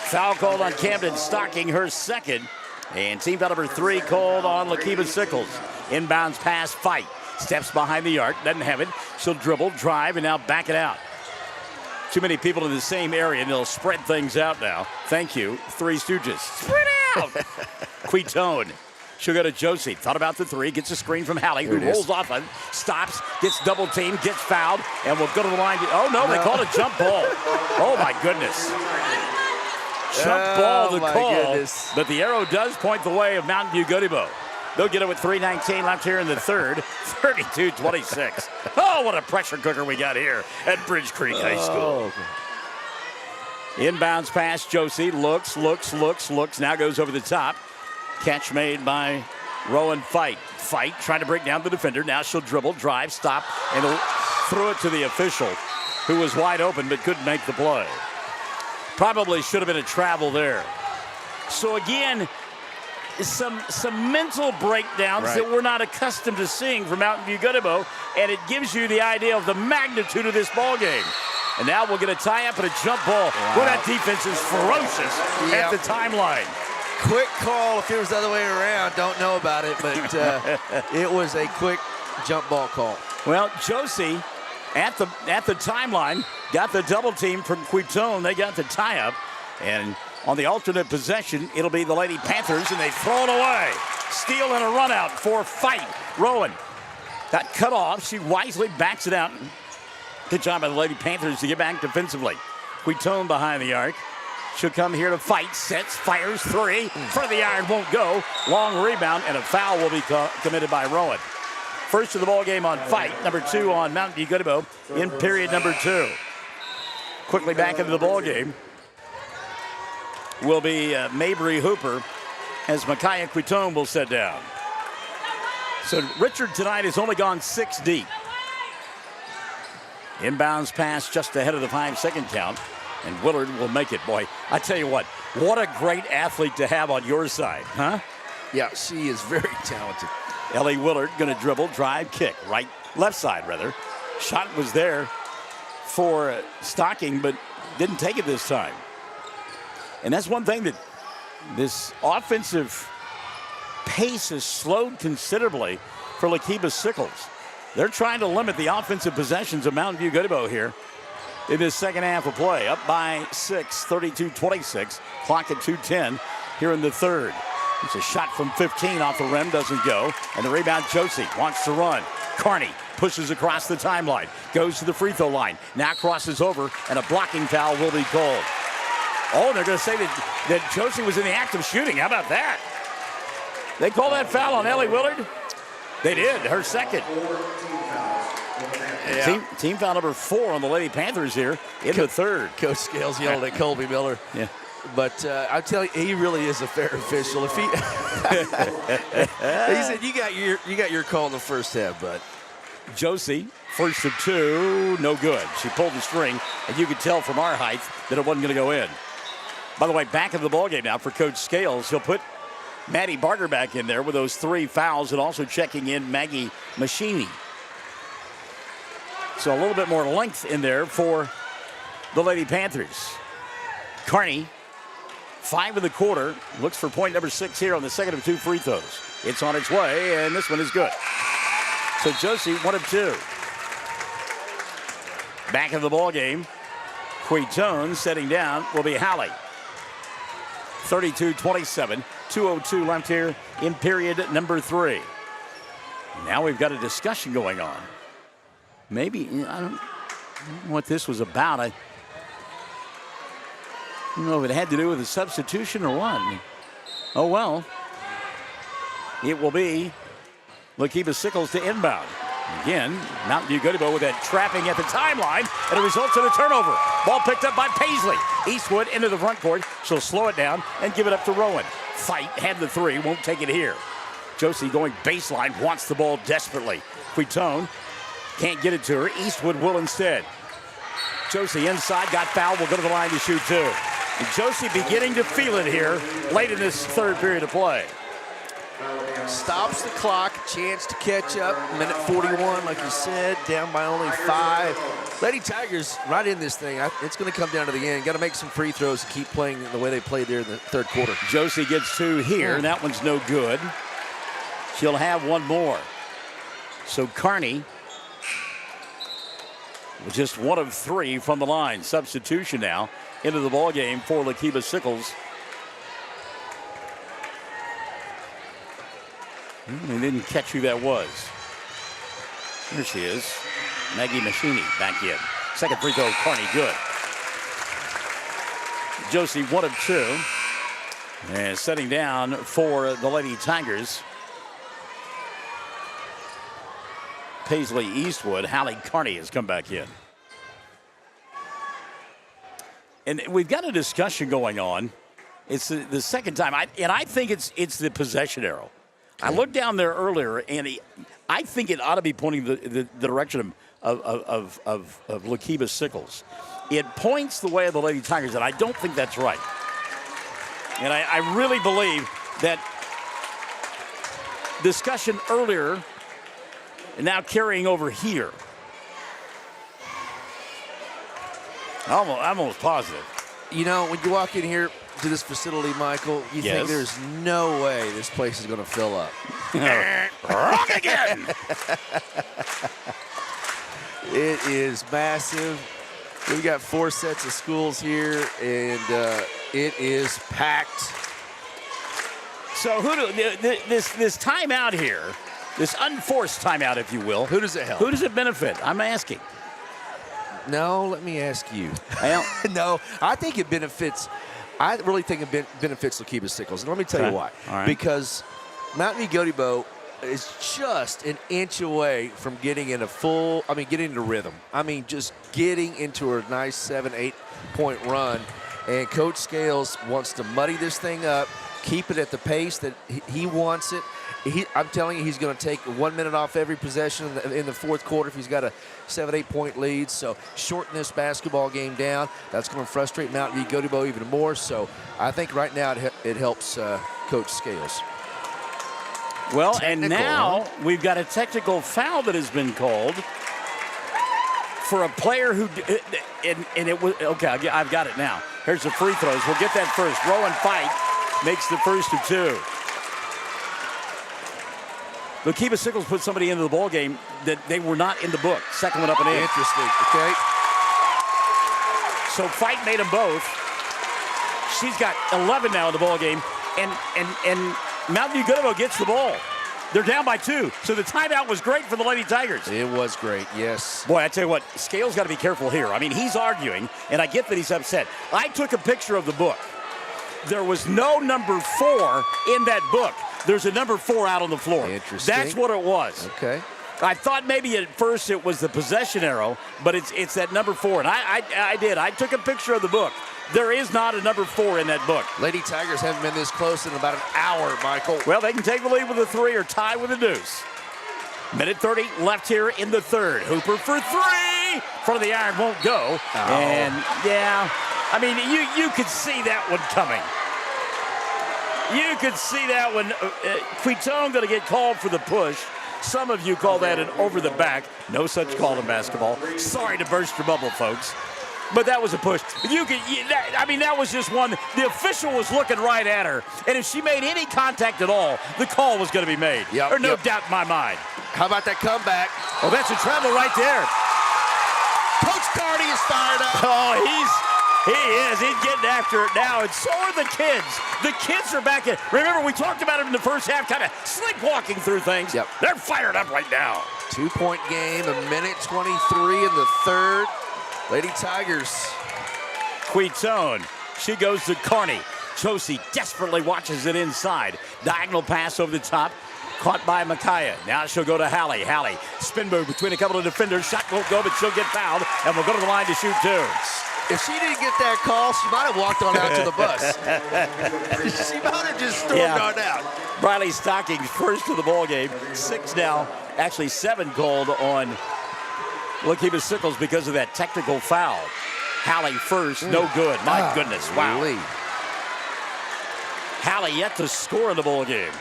Speaker 4: Foul called on Camden Stocking, her second, and team foul number 3 called on Lokeeba-Sickles. Inbounds pass, Fight. Steps behind the arc, doesn't have it. She'll dribble, drive, and now back it out. Too many people in the same area, and they'll spread things out now. Thank you, Three Stooges. Spread out! Quitone. She'll go to Josie. Thought about the 3. Gets a screen from Hallie, who rolls off it. Stops. Gets double teamed. Gets fouled. And will go to the line. Oh, no, they called a jump ball. Oh, my goodness. Jump ball the call.
Speaker 5: Goodness.
Speaker 4: But the arrow does point the way of Mountain View-Gotebo. They'll get it with 3:19 left here in the third. 32-26. Oh, what a pressure cooker we got here at Bridge Creek High School. Inbounds pass, Josie. Looks. Now goes over the top. Catch made by Rowan Fight. Fight trying to break down the defender. Now she'll dribble, drive, stop, and threw it to the official, who was wide open but couldn't make the play. Probably should have been a travel there. So again, some mental breakdowns that we're not accustomed to seeing from Mountain View-Gotebo, and it gives you the idea of the magnitude of this ball game. And now we'll get a tie-up and a jump ball. Wow. Well, that defense is ferocious at the timeline.
Speaker 5: Quick call. If it was the other way around, don't know about it, but it was a quick jump ball call.
Speaker 4: Well, Josie at the timeline. Got the double team from Quitone. They got the tie-up. And on the alternate possession, it'll be the Lady Panthers, and they throw it away. Steal and a run out for Fight. Rowan got cut off. She wisely backs it out. Good job by the Lady Panthers to get back defensively. Quitone behind the arc. She'll come here to Fight. Sets, fires, three. Front of the iron won't go. Long rebound, and a foul will be committed by Rowan. First of the ball game on Fight. Number 2 on Mountain View-Gotebo in period number 2. Quickly back into the ball game will be Mabry Hooper as Micaiah Quitone will sit down. So Richard tonight has only gone 6 deep. Inbounds pass just ahead of the 5-second count, and Willard will make it. Boy, I tell you what a great athlete to have on your side, huh?
Speaker 5: Yeah, she is very talented.
Speaker 4: Ellie Willard going to dribble, drive, kick, left side rather. Shot was there for Stocking, but didn't take it this time. And that's one thing that this offensive pace has slowed considerably for Lokeeba-Sickles. They're trying to limit the offensive possessions of Mountain View-Gotebo here in this second half of play. Up by 6, 32-26. Clock at 2:10 here in the third. It's a shot from 15 off the rim, doesn't go. And the rebound, Josie wants to run. Carney pushes across the timeline, goes to the free throw line, now crosses over, and a blocking foul will be called. Oh, they're going to say that Josie was in the act of shooting. How about that? They call that foul on Ellie Willard? They did, her second. Yeah. Team foul number 4 on the Lady Panthers here in the third.
Speaker 5: Coach Scales yelled at Colby Miller.
Speaker 4: Yeah.
Speaker 5: But I tell you, he really is a fair official. If he, he said, "You got your call in the first half, bud."
Speaker 4: Josie, first of 2, no good. She pulled the string, and you could tell from our height that it wasn't going to go in. By the way, back into the ballgame now for Coach Scales. He'll put Maddie Barger back in there with those 3 fouls, and also checking in Maggie Machini. So a little bit more length in there for the Lady Panthers. Carney, 5 in the quarter, looks for point number 6 here on the second of 2 free throws. It's on its way, and this one is good. So Josie, 1 of 2. Back in the ball game, Quitone setting down will be Halley. 32-27, 2:02 left here in period number 3. Now we've got a discussion going on. Maybe, I don't know what this was about. I don't know if it had to do with a substitution or what. Oh, well. It will be Lokeeba-Sickles to inbound. Again, Mountain View-Gotebo with that trapping at the timeline, and it results in a turnover. Ball picked up by Paisley. Eastwood into the front court. She'll slow it down and give it up to Rowan. Fight, had the 3, won't take it here. Josie going baseline, wants the ball desperately. Quitone can't get it to her. Eastwood will instead. Josie inside, got fouled, will go to the line to shoot 2. And Josie beginning to feel it here late in this third period of play.
Speaker 5: Stops the clock, chance to catch up. Minute 41, like you said, down by only 5. Lady Tigers right in this thing. It's going to come down to the end. Got to make some free throws and keep playing the way they played there in the third quarter.
Speaker 4: Josie gets 2 here, and that one's no good. She'll have 1 more. So Carney, just 1 of 3 from the line. Substitution now into the ball game for Lokeeba-Sickles. They didn't catch who that was. Here she is. Maggie Machini back in. Second free throw, Carney, good. Josie, 1 of 2. And setting down for the Lady Tigers. Paisley Eastwood. Hallie Carney has come back in. And we've got a discussion going on. It's the second time. I think it's the possession arrow. I looked down there earlier, and I think it ought to be pointing the direction of Lokeeba-Sickles. It points the way of the Lady Tigers, and I don't think that's right. And I really believe that discussion earlier and now carrying over here. I'm almost positive.
Speaker 5: You know, when you walk in here to this facility, Michael, you think there's no way this place is going to fill up.
Speaker 4: Wrong again.
Speaker 5: It is massive. We've got 4 sets of schools here, and it is packed.
Speaker 4: So this timeout here, this unforced timeout, if you will.
Speaker 5: Who does it help?
Speaker 4: Who does it benefit? I'm asking.
Speaker 5: No, let me ask you.
Speaker 4: Well,
Speaker 5: No, I think it benefits. I really think it benefits Lokeeba-Sickles, and let me tell you why.
Speaker 4: All right.
Speaker 5: Because Mount View-Gotebo is just an inch away from getting in getting into rhythm. Just getting into a nice 7-8 point run. And Coach Scales wants to muddy this thing up, keep it at the pace that he wants it. I'm telling you, he's going to take 1 minute off every possession in the fourth quarter if he's got a 7-8 point lead. So shorten this basketball game down. That's going to frustrate Mount View-Gotebo even more. So I think right now it helps Coach Scales.
Speaker 4: well,
Speaker 5: Technical,
Speaker 4: and now we've got a technical foul that has been called for a player who, and it was, okay, I've got it now. Here's the free throws. We'll get that first. Rowan Fight makes the first of 2. Lokeeba-Sickles put somebody into the ball game that they were not in the book. Second one up and in.
Speaker 5: Interesting, okay?
Speaker 4: So Fight made them both. She's got 11 now in the ball game, and Mount View-Gotebo gets the ball. They're down by 2. So the timeout was great for the Lady Tigers.
Speaker 5: It was great, yes.
Speaker 4: Boy, I tell you what, Scales got to be careful here. He's arguing, and I get that he's upset. I took a picture of the book. There was no number 4 in that book. There's a number 4 out on the floor.
Speaker 5: Interesting.
Speaker 4: That's what it was.
Speaker 5: Okay.
Speaker 4: I thought maybe at first it was the possession arrow, but it's that number 4. And I did. I took a picture of the book. There is not a number 4 in that book.
Speaker 5: Lady Tigers haven't been this close in about an hour, Michael.
Speaker 4: Well, they can take the lead with a 3 or tie with a deuce. Minute 30 left here in the third. Hooper for 3. Front of the iron won't go.
Speaker 5: Oh.
Speaker 4: And, yeah, you could see that one coming. You could see that one. Quitone going to get called for the push. Some of you call that an over the back. No such call in basketball. Sorry to burst your bubble, folks. But that was a push. That was just one. The official was looking right at her. And if she made any contact at all, the call was going to be made. There's no doubt in my mind.
Speaker 5: How about that comeback?
Speaker 4: Oh, that's a travel right there.
Speaker 5: Coach Cardi is fired up.
Speaker 4: Oh, he is. He's getting after it now, and so are the kids. The kids are back in. Remember, we talked about it in the first half, kind of sleepwalking through things.
Speaker 5: Yep.
Speaker 4: They're fired up right now.
Speaker 5: 2-point game, 1:23 in the third. Lady Tigers.
Speaker 4: Quitone. She goes to Carney. Josie desperately watches it inside. Diagonal pass over the top. Caught by Micaiah. Now she'll go to Hallie. Hallie, spin move between a couple of defenders. Shot won't go, but she'll get fouled, and will go to the line to shoot 2.
Speaker 5: If she didn't get that call, she might have walked on out to the bus. She might have just stormed on out.
Speaker 4: Briley Stockings first to the ball game. 6 now. Actually 7 called on Lokeeba-Sickles because of that technical foul. Hallie first, no good. My goodness, wow.
Speaker 5: Really?
Speaker 4: Hallie yet to score in the ball game.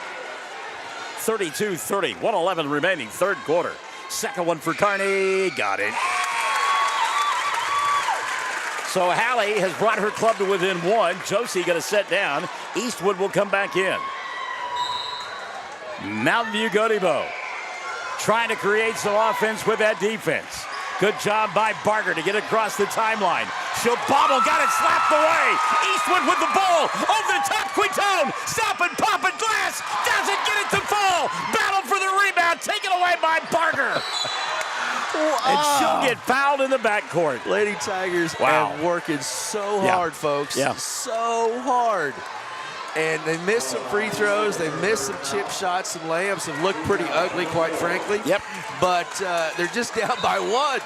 Speaker 4: 32-30, 1:11 remaining, third quarter. Second one for Carney, got it. So Hallie has brought her club to within 1. Josie going to set down. Eastwood will come back in. Mount View-Gotebo trying to create some offense with that defense. Good job by Barger to get across the timeline. She'll bobble, got it slapped away. Eastwood with the ball, over the top, Quitone, stopping, popping, glass, doesn't get it to fall. Battle for the rebound, taken away by Barger. And she'll get fouled in the backcourt.
Speaker 5: Lady Tigers are working so hard, folks.
Speaker 4: Yeah.
Speaker 5: So hard. And they missed some free throws. They missed some chip shots. Some layups have looked pretty ugly, quite frankly.
Speaker 4: Yep.
Speaker 5: But they're just down by 1.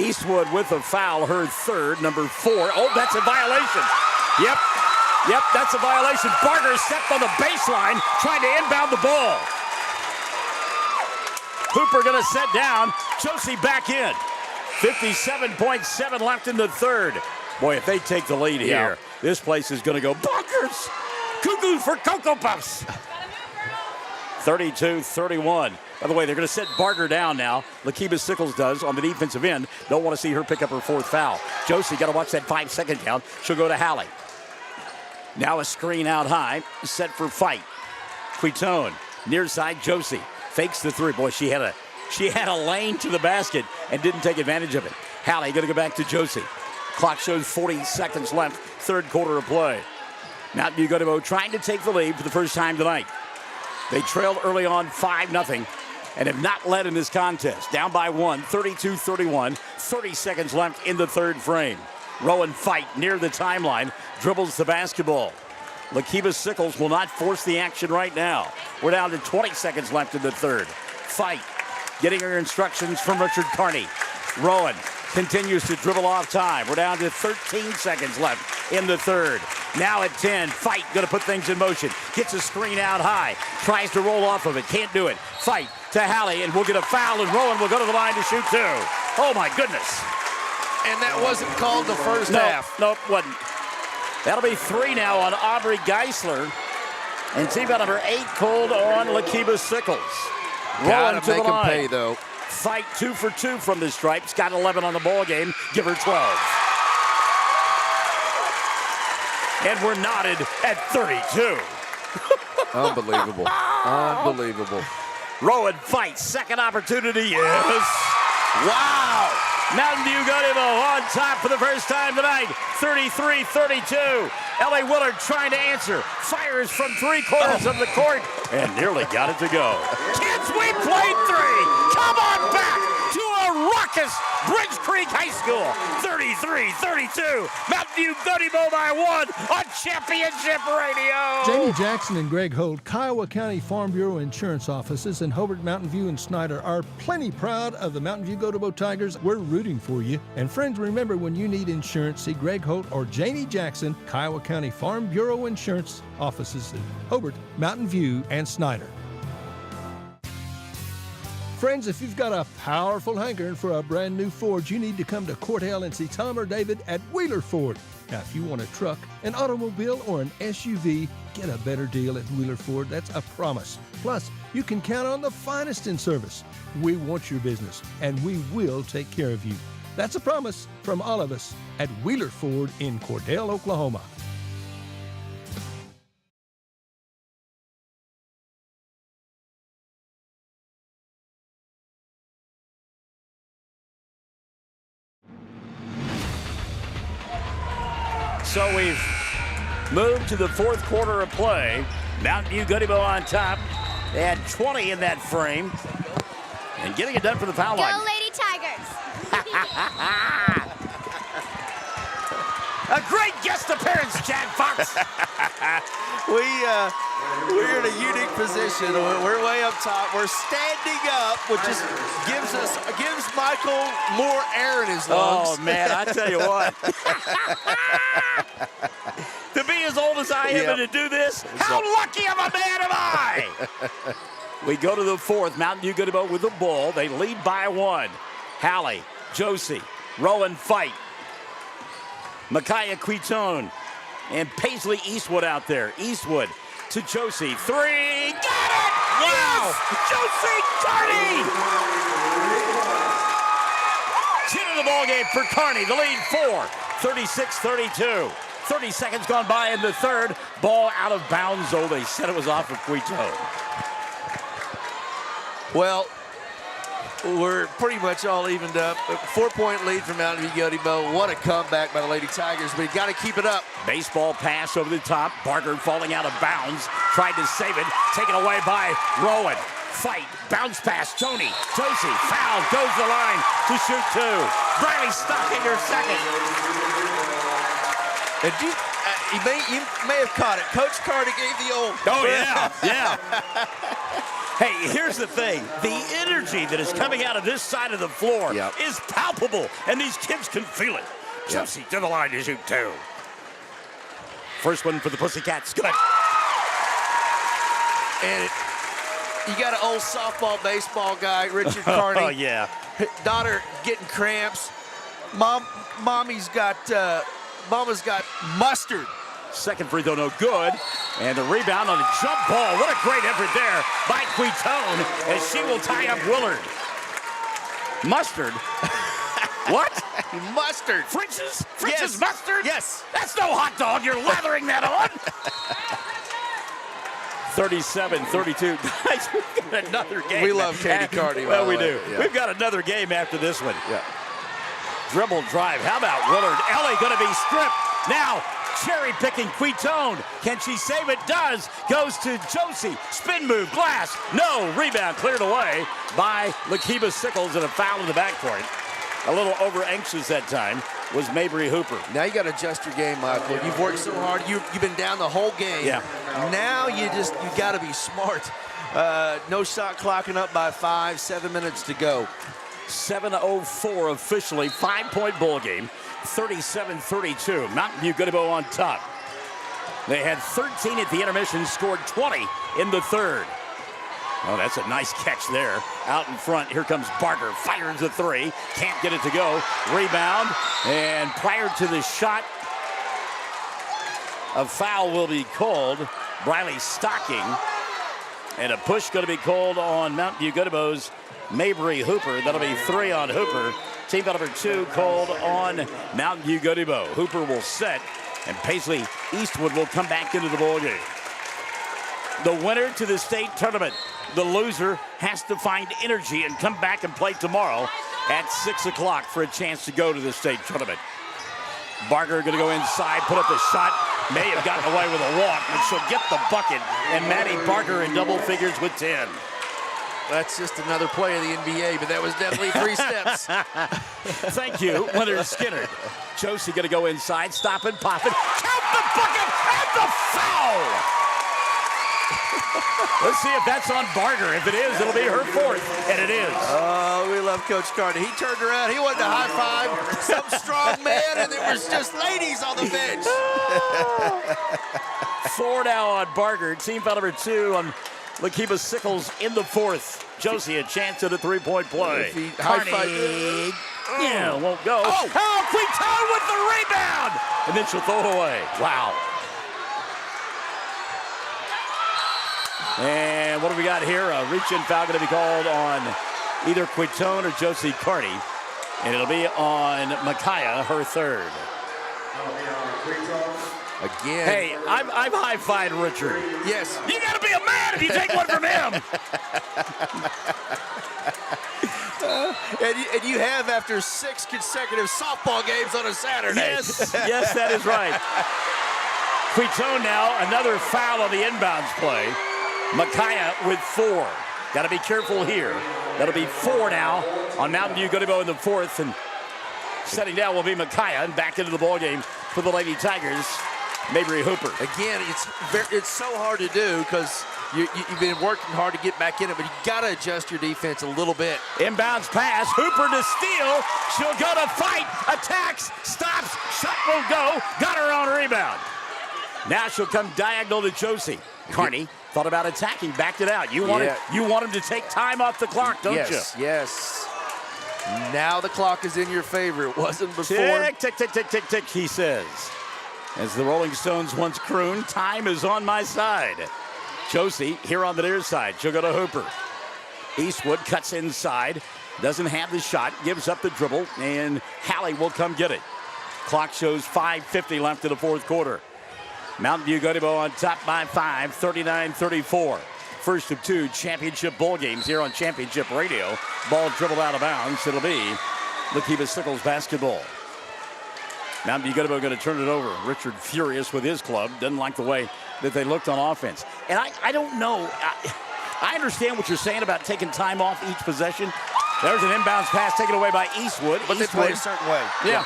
Speaker 4: Eastwood with a foul, her third, number 4. Oh, that's a violation. Yep, that's a violation. Barger stepped on the baseline, trying to inbound the ball. Hooper going to set down. Josie back in. 57.7 left in the third. Boy, if they take the lead here, this place is going to go bonkers. Cuckoo for Cocoa Puffs. 32-31. By the way, they're going to set Barger down now. Lokeeba-Sickles does on the defensive end. Don't want to see her pick up her 4th foul. Josie got to watch that 5-second count. She'll go to Hallie. Now a screen out high, set for Fight. Quitone, near side, Josie. Fakes the 3. Boy, she had She had a lane to the basket and didn't take advantage of it. Hallie going to go back to Josie. Clock shows 40 seconds left, third quarter of play. Mountain View-Gotebo trying to take the lead for the first time tonight. They trailed early on 5-0 and have not led in this contest. Down by 1, 32-31, 30 seconds left in the third frame. Rowan Fight near the timeline, dribbles the basketball. Lokeeba-Sickles will not force the action right now. We're down to 20 seconds left in the third. Fight getting her instructions from Richard Carney. Rowan continues to dribble off time. We're down to 13 seconds left in the third. Now at 10, Fight going to put things in motion. Gets a screen out high. Tries to roll off of it. Can't do it. Fight to Hallie, and we'll get a foul, and Rowan will go to the line to shoot two. Oh, my goodness.
Speaker 5: And that wasn't called the first half.
Speaker 4: Nope, wasn't. That'll be 3 now on Aubrey Geisler. And team foul number 8 called on Lokeeba-Sickles. Rowan to the line.
Speaker 5: Gotta make him pay, though.
Speaker 4: Fight 2 for 2 from the stripes. Got 11 on the ball game. Give her 12. And we're knotted at 32.
Speaker 5: Unbelievable. Unbelievable.
Speaker 4: Rowan Fight, second opportunity. Yes.
Speaker 5: Wow.
Speaker 4: Mountain View-Gotebo on top for the first time tonight. 33-32. L.A. Willard trying to answer. Fires from 3/4 of the court and nearly got it to go. Kids, we played 3. Come on back to a raucous Bridge Creek High School. 33-32. Mountain View-Gotebo by 1 on Championship Radio.
Speaker 2: Jamie Jackson and Greg Holt, Kiowa County Farm Bureau Insurance Offices in Hobart, Mountain View, and Snyder are plenty proud of the Mountain View-Gotebo Tigers. We're rooting for you. And friends, remember, when you need insurance, see Greg Holt or Jamie Jackson, Kiowa County Farm Bureau Insurance Offices in Hobart, Mountain View, and Snyder. Friends, if you've got a powerful hankering for a brand new Ford, you need to come to Court Hale and see Tom or David at Wheeler Ford. Now, if you want a truck, an automobile, or an SUV, get a better deal at Wheeler Ford. That's a promise. Plus, you can count on the finest in service. We want your business, and we will take care of you. That's a promise from all of us at Wheeler Ford in Cordell, Oklahoma.
Speaker 4: So we've moved to the fourth quarter of play. Mountain View-Gotebo on top. They had 20 in that frame. And getting it done for the foul line.
Speaker 7: Go Lady Tigers!
Speaker 4: A great guest appearance, Chad Fox.
Speaker 5: We're in a unique position. We're way up top. We're standing up, which just gives Michael more air in his lungs.
Speaker 4: Oh man, I tell you what. To be as old as I am and to do this, how lucky of a man am I? We go to the fourth. Mountain View-Gotebo with the ball. They lead by 1. Hallie, Josie, Rowan Fight, Micaiah Quitone, and Paisley Eastwood out there. Eastwood to Josie. 3. Got it! Wow! Yes! Josie Carney! 10 in the ballgame for Carney. The lead 4. 36-32. 30 seconds gone by in the third. Ball out of bounds, though. They said it was off of Quitone.
Speaker 5: Well, we're pretty much all evened up. A 4-point lead for Mountain View-Gotebo. What a comeback by the Lady Tigers, but you got to keep it up.
Speaker 4: Baseball pass over the top. Barker falling out of bounds. Tried to save it. Taken away by Rowan. Fight. Bounce pass. Tony. Josie. Foul. Goes the line to shoot 2. Bradley Stocking her second.
Speaker 5: And you may have caught it. Coach Carter gave the old.
Speaker 4: Oh, yeah. Hey, here's the thing. The energy that is coming out of this side of the floor is palpable, and these kids can feel it. Josie to the line to shoot 2. First one for the Pussycats. Good.
Speaker 5: And you got an old softball, baseball guy, Richard Carney.
Speaker 4: Oh, yeah.
Speaker 5: Daughter getting cramps. Mama's got mustard.
Speaker 4: Second free throw, no good. And the rebound on a jump ball. What a great effort there by Quitone as she will tie up Willard. Mustard? What?
Speaker 5: Mustard.
Speaker 4: French's
Speaker 5: Yes.
Speaker 4: mustard?
Speaker 5: Yes.
Speaker 4: That's no hot dog. You're lathering that on. 37-32. Guys, we've got another game.
Speaker 5: We love Katie Carney.
Speaker 4: Well, we do.
Speaker 5: Yeah.
Speaker 4: We've got another game after this one.
Speaker 5: Yeah.
Speaker 4: Dribble drive. How about Willard? Ellie going to be stripped. Now, cherry picking Quitone. Can she save it? Does. Goes to Josie. Spin move. Glass. No. Rebound cleared away by Lokeeba-Sickles and a foul in the backcourt. A little over anxious that time was Mabry Hooper.
Speaker 5: Now you got to adjust your game, Michael. You've worked so hard. You've been down the whole game.
Speaker 4: Yeah.
Speaker 5: Now you got to be smart. No shot clocking up by 5, 7 minutes to go.
Speaker 4: 7:04 officially. 5-point ball game. 37-32. Mountain View-Gotebo on top. They had 13 at the intermission, scored 20 in the third. Oh, that's a nice catch there. Out in front, here comes Barker. Fires the three. Can't get it to go. Rebound. And prior to the shot, a foul will be called. Briley Stocking. And a push going to be called on Mountain View-Gotebo's Mabry Hooper. That'll be 3 on Hooper. Team foul number 2 called on Mountain View-Gotebo. Hooper will set, and Paisley Eastwood will come back into the ballgame. The winner to the state tournament. The loser has to find energy and come back and play tomorrow at 6 o'clock for a chance to go to the state tournament. Barker going to go inside, put up the shot. May have gotten away with a walk, but she'll get the bucket. And Maddie Barker in double figures with 10.
Speaker 5: That's just another play of the NBA, but that was definitely 3 steps.
Speaker 4: Thank you, Leonard Skinner. Josie going to go inside, stop and pop it. Count the bucket and the foul! Let's see if that's on Barker. If it is, it'll be her 4th, and it is.
Speaker 5: Oh, we love Coach Carter. He turned around. He wanted to high-five some strong man, and there was just ladies on the bench.
Speaker 4: 4 now on Barker. Team foul number 2 on Lokeeba-Sickles in the 4th. Josie a chance at a 3-point play. Carney. Yeah, won't go. Oh, Quitone with the rebound! And then she'll throw it away. Wow. And what do we got here? A reach-in foul going to be called on either Quitone or Josie Carney. And it'll be on Micaiah, her 3rd.
Speaker 5: Again.
Speaker 4: Hey, I've high-fived Richard.
Speaker 5: Yes.
Speaker 4: You got to be a man if you take one from him.
Speaker 5: And you have after 6 consecutive softball games on a Saturday.
Speaker 4: Yes, that is right. Quitone now, another foul on the inbounds play. Micaiah with 4. Got to be careful here. That'll be 4 now on Mountain View-Gotebo in the 4th. And setting down will be Micaiah, and back into the ballgame for the Lady Tigers, Mabry Hooper.
Speaker 5: Again, it's so hard to do because you've been working hard to get back in it, but you got to adjust your defense a little bit.
Speaker 4: Inbounds pass, Hooper to steal. She'll go to fight, attacks, stops, shot won't go. Got her on rebound. Now she'll come diagonal to Josie. Carney thought about attacking, backed it out. You want him to take time off the clock, don't you?
Speaker 5: Yes. Now the clock is in your favor. It wasn't before.
Speaker 4: Tick, tick, tick, tick, tick, tick, he says. As the Rolling Stones once crooned, time is on my side. Josie here on the near side. She'll go to Hooper. Eastwood cuts inside. Doesn't have the shot. Gives up the dribble. And Hallie will come get it. Clock shows 5:50 left in the 4th quarter. Mountain View-Gotebo on top by 5, 39-34. First of 2 championship bowl games here on Championship Radio. Ball dribbled out of bounds. It'll be Lokeeba-Sickles basketball. Mountain View-Gotebo going to turn it over. Richard furious with his club. Doesn't like the way that they looked on offense. And I don't know. I understand what you're saying about taking time off each possession. There's an inbounds pass taken away by Eastwood.
Speaker 5: But they play a certain way.
Speaker 4: Yeah.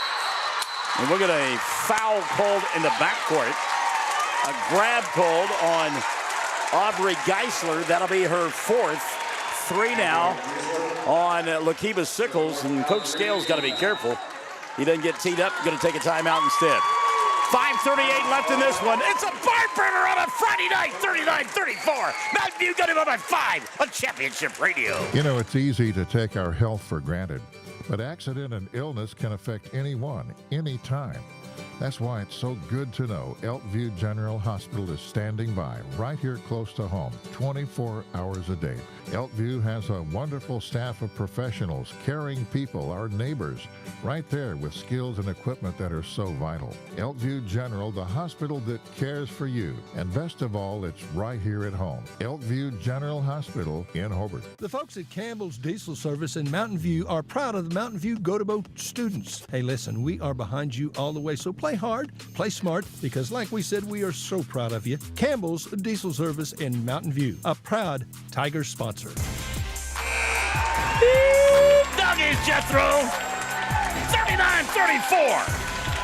Speaker 4: And we'll get a foul called in the backcourt. A grab called on Aubrey Geisler. That'll be her 4th. 3 now on Lokeeba-Sickles. And Coach Scales got to be careful. He doesn't get teed up. Going to take a timeout instead. 5:38 left in this one. It's a barn burner on a Friday night. 39-34. Mountain View-Gotebo by 5 on Championship Radio.
Speaker 1: You know, it's easy to take our health for granted, but accident and illness can affect anyone, anytime. That's why it's so good to know Elkview General Hospital is standing by right here close to home, 24 hours a day. Elkview has a wonderful staff of professionals, caring people, our neighbors, right there with skills and equipment that are so vital. Elkview General, the hospital that cares for you. And best of all, it's right here at home. Elkview General Hospital in Hobart.
Speaker 2: The folks at Campbell's Diesel Service in Mountain View are proud of the Mountain View-Gotebo students. Hey, listen, we are behind you all the way, so play hard, play smart, because like we said, we are so proud of you. Campbell's Diesel Service in Mountain View, a proud Tiger sponsor.
Speaker 4: Doggies, Jethro. 39-34.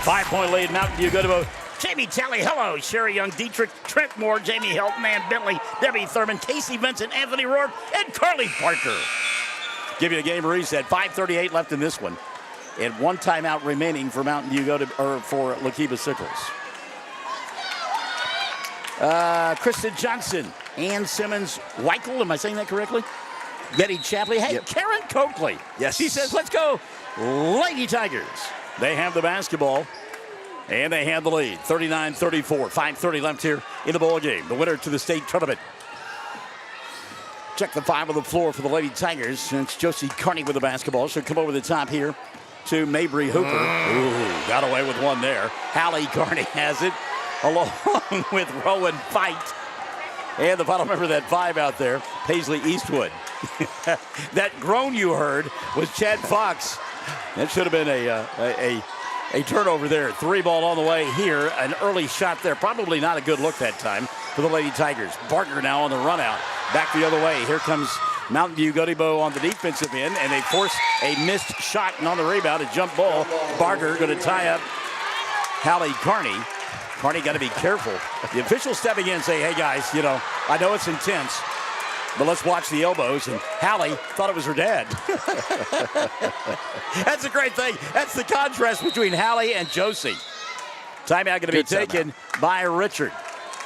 Speaker 4: 5-point lead, Mountain View-Gotebo. Jamie Talley, hello. Sherry Young, Dietrich, Trent Moore, Jamie Hilton, Ann Bentley, Debbie Thurman, Casey Vincent, Anthony Rourke, and Carly Parker. Give you a game reset. 5:38 left in this one. And one timeout remaining for Mountain View-Gotebo, or for Lokeeba-Sickles. Kristen Johnson, Ann Simmons, Weichel, am I saying that correctly? Betty Chapley. Hey, yep. Karen Coakley.
Speaker 5: Yes.
Speaker 4: She says, let's go, Lady Tigers. They have the basketball, and they have the lead. 39-34. 5:30 left here in the ball game. The winner to the state tournament. Check the five on the floor for the Lady Tigers. It's Josie Carney with the basketball. She'll come over the top here to Mabry Hooper. Ooh, got away with one there. Hallie Carney has it, along with Rowan Fight. And the final member of that five out there, Paisley Eastwood. That groan you heard was Chad Fox. That should have been a turnover there. Three ball on the way here. An early shot there. Probably not a good look that time for the Lady Tigers. Barker now on the run out. Back the other way. Here comes Mountain View-Gotebo on the defensive end, and they force a missed shot, and on the rebound, a jump ball. Barker going to tie up Hallie Carney. Carney got to be careful. The official stepping in and say, hey guys, you know, I know it's intense, but let's watch the elbows. And Hallie thought it was her dad. That's a great thing. That's the contrast between Hallie and Josie. Timeout going to be taken by Richard.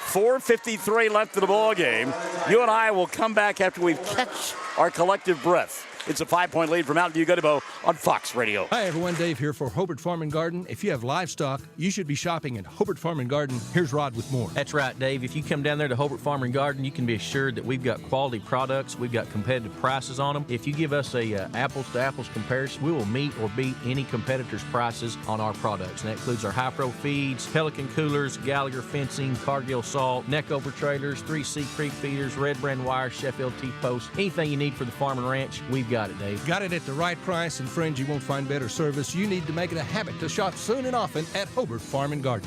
Speaker 4: 4:53 left in the ball game. You and I will come back after we catch our collective breath. It's a 5-point lead for Mountain View-Gotebo on Fox Radio.
Speaker 2: Hi, everyone. Dave here for Hobart Farm and Garden. If you have livestock, you should be shopping at Hobart Farm and Garden. Here's Rod with more.
Speaker 3: That's right, Dave. If you come down there to Hobart Farm and Garden, you can be assured that we've got quality products. We've got competitive prices on them. If you give us a apples-to-apples comparison, we will meet or beat any competitor's prices on our products. And that includes our high-pro feeds, Pelican coolers, Gallagher fencing, Cargill salt, Neckover trailers, 3C creek feeders, Red Brand wire, Sheffield T-posts. Anything you need for the farm and ranch, we've got it, Dave.
Speaker 2: Got it at the right price, and friends, you won't find better service. You need to make it a habit to shop soon and often at Hobart Farm and Garden.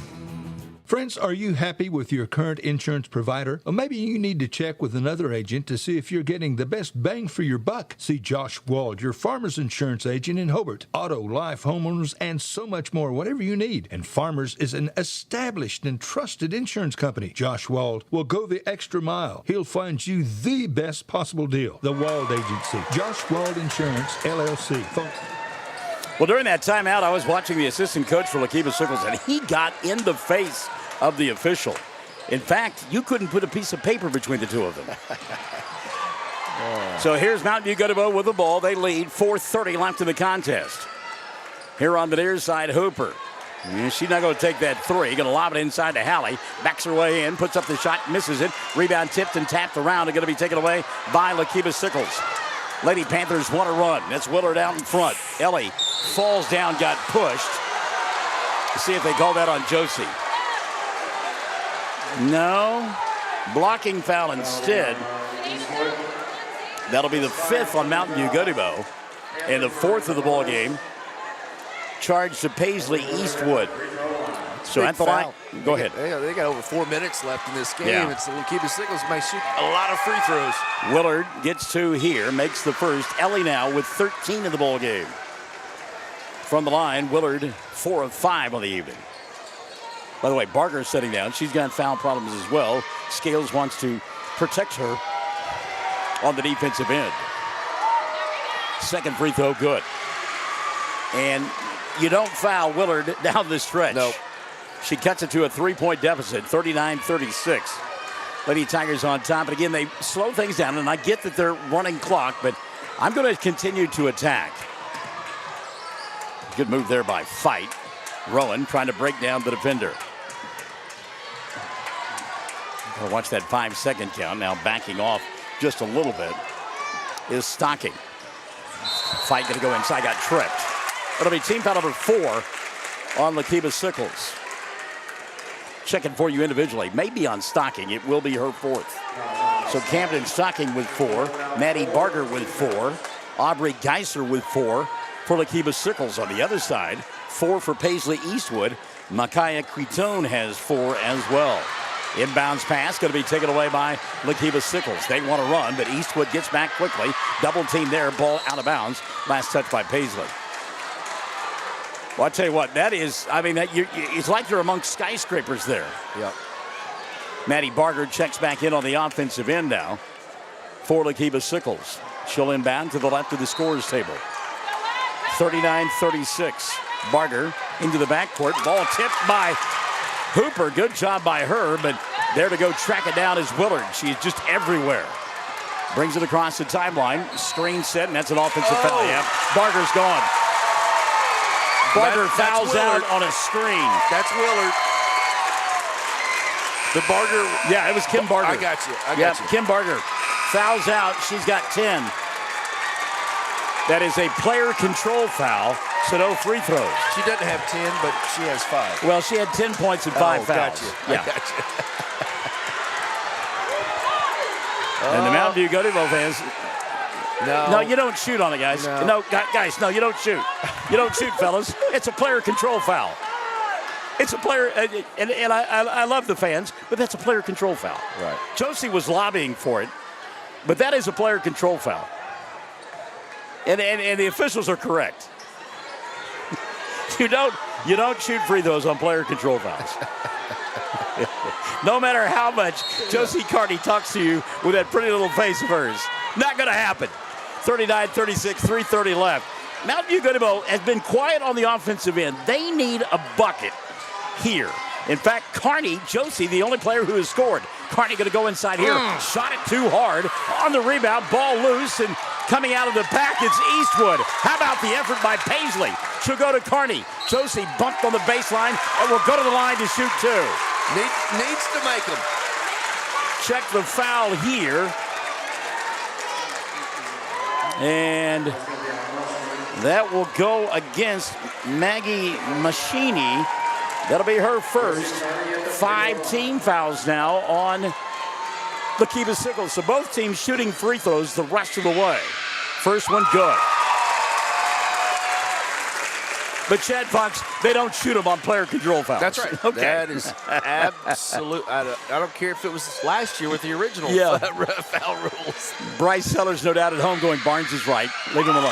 Speaker 2: Friends, are you happy with your current insurance provider? Or maybe you need to check with another agent to see if you're getting the best bang for your buck. See Josh Wald, your Farmers Insurance agent in Hobart. Auto, life, homeowners, and so much more, whatever you need. And Farmers is an established and trusted insurance company. Josh Wald will go the extra mile. He'll find you the best possible deal. The Wald Agency. Josh Wald Insurance, LLC.
Speaker 4: Well, during that timeout, I was watching the assistant coach for Lokeeba-Sickles, and he got in the face of the official. In fact, you couldn't put a piece of paper between the two of them. So here's Mountain View-Gotebo with the ball. They lead. 4:30 left in the contest. Here on the near side, Hooper. She's not going to take that three. Going to lob it inside to Hallie. Backs her way in, puts up the shot, misses it. Rebound tipped and tapped around and going to be taken away by Lokeeba-Sickles. Lady Panthers want to run. That's Willard out in front. Ellie falls down, got pushed. Let's see if they call that on Josie. No. Blocking foul instead. That'll be the fifth on Mountain View-Gotebo. And the fourth of the ball game. Charged to Paisley Eastwood. So at the line, go ahead.
Speaker 5: They got over 4 minutes left in this game.
Speaker 4: Yeah.
Speaker 5: It's the Lokeeba-Sickles may shoot a lot of free throws.
Speaker 4: Willard gets two here, makes the first. Ellie now with 13 in the ball game. From the line, Willard 4 of 5 on the evening. By the way, Barker's sitting down. She's got foul problems as well. Scales wants to protect her on the defensive end. Second free throw, good. And you don't foul Willard down the stretch.
Speaker 5: Nope.
Speaker 4: She cuts it to a 3-point deficit, 39-36. Lady Tigers on top. But again, they slow things down, and I get that they're running clock, but I'm going to continue to attack. Good move there by Fight. Rowan trying to break down the defender. Gotta watch that 5-second count. Now backing off just a little bit is Stocking. Fight gonna go inside, got tripped. It'll be team foul number 4 on Lokeeba-Sickles. Checking for you individually. Maybe on Stocking. It will be her 4th. So Camden Stocking with 4. Maddie Barger with 4. Aubrey Geisler with 4 for Lokeeba-Sickles. On the other side, 4 for Paisley Eastwood. Micaiah Quitone has 4 as well. Inbounds pass going to be taken away by Lokeeba-Sickles. They want to run, but Eastwood gets back quickly. Double team there, ball out of bounds. Last touch by Paisley. Well, I'll tell you what, that is, I mean, it's like you're amongst skyscrapers there.
Speaker 5: Yep.
Speaker 4: Maddie Barger checks back in on the offensive end now for Lokeeba-Sickles. She'll inbound to the left of the scorers table. 39-36. Barger into the backcourt. Ball tipped by Hooper. Good job by her, but there to go track it down is Willard. She's just everywhere. Brings it across the timeline. Screen set, and that's an offensive foul. Yeah, Barger's gone. Barger fouls out on a screen.
Speaker 5: That's Willard. The Barger.
Speaker 4: Yeah, it was Kim Barger.
Speaker 5: I got you. I got you.
Speaker 4: Kim Barger fouls out. She's got 10. That is a player control foul, so no free throws.
Speaker 5: She doesn't have 10, but she has 5.
Speaker 4: Well, she had 10 points and 5 fouls.
Speaker 5: Gotcha.
Speaker 4: Yeah.
Speaker 5: I got you.
Speaker 4: And the Mountain View-Gotebo fans.
Speaker 5: No,
Speaker 4: you don't shoot on it, guys. No, guys, no, you don't shoot. You don't shoot, fellas. It's a player control foul. It's a player, and I love the fans, but that's a player control foul.
Speaker 5: Right.
Speaker 4: Josie was lobbying for it, but that is a player control foul. And the officials are correct. You don't shoot free throws on player control fouls. No matter how much Josie Carney talks to you with that pretty little face of hers. Not going to happen. 39-36, 3:30 left. Mountain View-Gotebo has been quiet on the offensive end. They need a bucket here. In fact, Carney, Josie, the only player who has scored. Carney going to go inside here. Shot it too hard. On the rebound, ball loose, and coming out of the pack, it's Eastwood. How about the effort by Paisley? She'll go to Carney. Josie bumped on the baseline and will go to the line to shoot 2.
Speaker 5: Needs to make them.
Speaker 4: Check the foul here. And that will go against Maggie Machini. That'll be her first. 5 team fouls now on Lokeeba-Sickles. So both teams shooting free throws the rest of the way. First one good. But Chad Fox, they don't shoot them on player control fouls.
Speaker 5: That's right.
Speaker 4: Okay.
Speaker 5: That is absolute. I don't care if it was last year with the original foul rules.
Speaker 4: Bryce Sellers, no doubt at home, going Barnes is right. Leave him alone.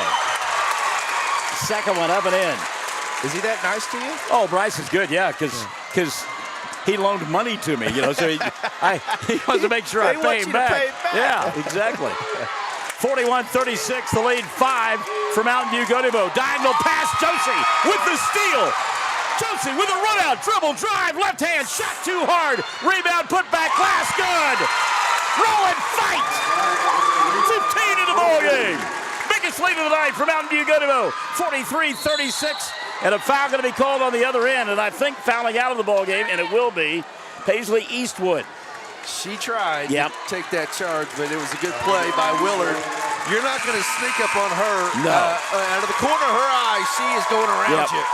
Speaker 4: Second one up and in.
Speaker 5: Is he that nice to you?
Speaker 4: Oh, Bryce is good, yeah, because he loaned money to me, so he wants to make sure I pay him back. Yeah, exactly. 41-36, the lead, 5 for Mountain View-Gotebo. Diagonal pass, Josie with the steal. Josie with a run out, dribble, drive, left hand, shot too hard. Rebound, put back, glass, good. Roll and fight. 15 in the ball game. Biggest lead of the night for Mountain View-Gotebo. 43-36, and a foul going to be called on the other end, and I think fouling out of the ball game, and it will be Paisley Eastwood.
Speaker 5: She tried to take that charge, but it was a good play by Willard. You're not going to sneak up on her.
Speaker 4: No.
Speaker 5: Out of the corner of her eye, she is going around you.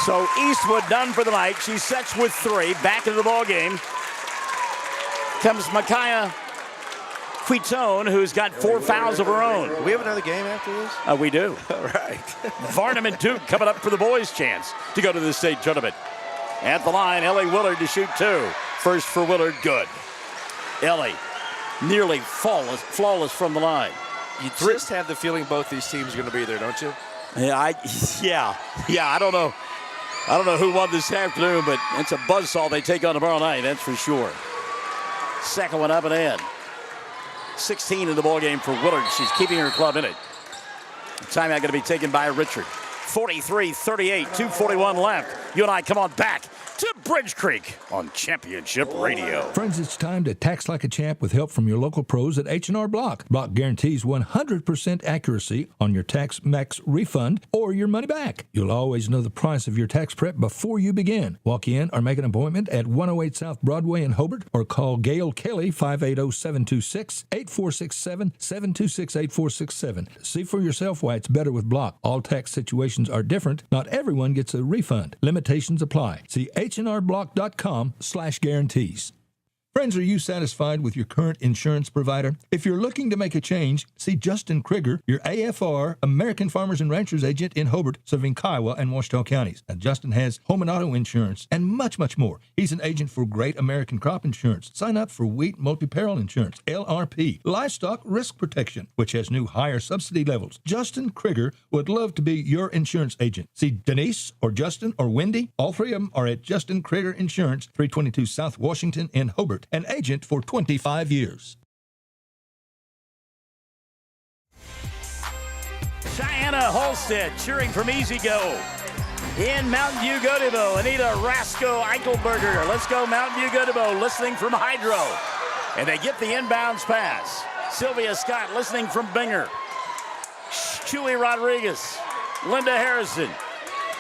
Speaker 4: So Eastwood done for the night. She sets with 3. Back into the ball game comes Micaiah Quitone, who's got 4 fouls of her own.
Speaker 5: Do we have another game after this?
Speaker 4: We do.
Speaker 5: All right.
Speaker 4: Varnum and Duke coming up for the boys' chance to go to the state tournament. At the line, Ellie Willard to shoot 2. First for Willard, good. Ellie, nearly flawless from the line.
Speaker 5: You just have the feeling both these teams are going to be there, don't you?
Speaker 4: Yeah, I don't know. I don't know who won this afternoon, but it's a buzzsaw they take on tomorrow night, that's for sure. Second one up and in. 16 in the ballgame for Willard. She's keeping her club in it. Timeout going to be taken by Richard. 43-38, 2:41 left. You and I come on back to Bridge Creek on Championship Radio.
Speaker 2: Friends, it's time to tax like a champ with help from your local pros at H&R Block. Block guarantees 100% accuracy on your tax max refund or your money back. You'll always know the price of your tax prep before you begin. Walk in or make an appointment at 108 South Broadway in Hobart or call Gail Kelly 580-726-8467, 726-8467. See for yourself why it's better with Block. All tax situations are different. Not everyone gets a refund. Limitations apply. See hnrblock.com/guarantees. Friends, are you satisfied with your current insurance provider? If you're looking to make a change, see Justin Krieger, your AFR, American Farmers and Ranchers agent in Hobart, serving Kiowa and Washita counties. Now, Justin has home and auto insurance and much, much more. He's an agent for Great American Crop Insurance. Sign up for Wheat Multi-Peril Insurance, LRP, Livestock Risk Protection, which has new higher subsidy levels. Justin Krieger would love to be your insurance agent. See Denise or Justin or Wendy. All three of them are at Justin Krieger Insurance, 322 South Washington in Hobart. An agent for 25 years.
Speaker 4: Diana Holstead cheering from Easy Go. In Mountain View-Gotebo, Anita Rasco-Eichelberger. Let's go Mountain View-Gotebo, listening from Hydro. And they get the inbounds pass. Sylvia Scott listening from Binger. Chewy Rodriguez. Linda Harrison.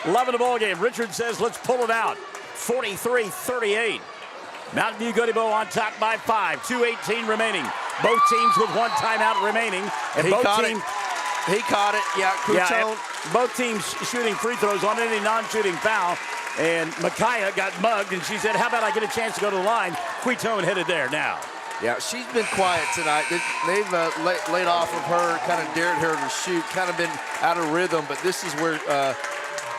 Speaker 4: Loving the ball game. Richard says, let's pull it out. 43-38. Mountain View-Gotebo on top by 5. 2:18 remaining. Both teams with one timeout remaining. And
Speaker 5: He caught it. Yeah, Coutone.
Speaker 4: Both teams shooting free throws on any non-shooting foul. And Micaiah got mugged, and she said, how about I get a chance to go to the line? Coutone headed there now.
Speaker 5: Yeah, she's been quiet tonight. They've laid off of her, kind of dared her to shoot, kind of been out of rhythm. But this is where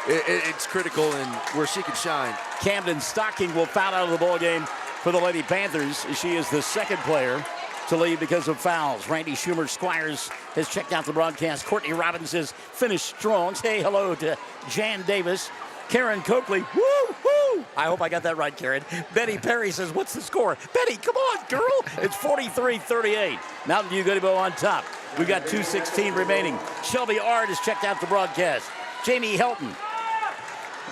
Speaker 5: it's critical and where she can shine. Camden Stocking will foul out of the ball game for the Lady Panthers. She is the second player to leave because of fouls. Randy Schumer Squires has checked out the broadcast. Courtney Robbins says, finish strong. Say hello to Jan Davis. Karen Coakley, woo, woo. I hope I got that right, Karen. Betty Perry says, what's the score? Betty, come on, girl. It's 43-38. Mountain View-Gotebo on top. We've got 2:16 remaining. Shelby Ard has checked out the broadcast. Jamie Helton.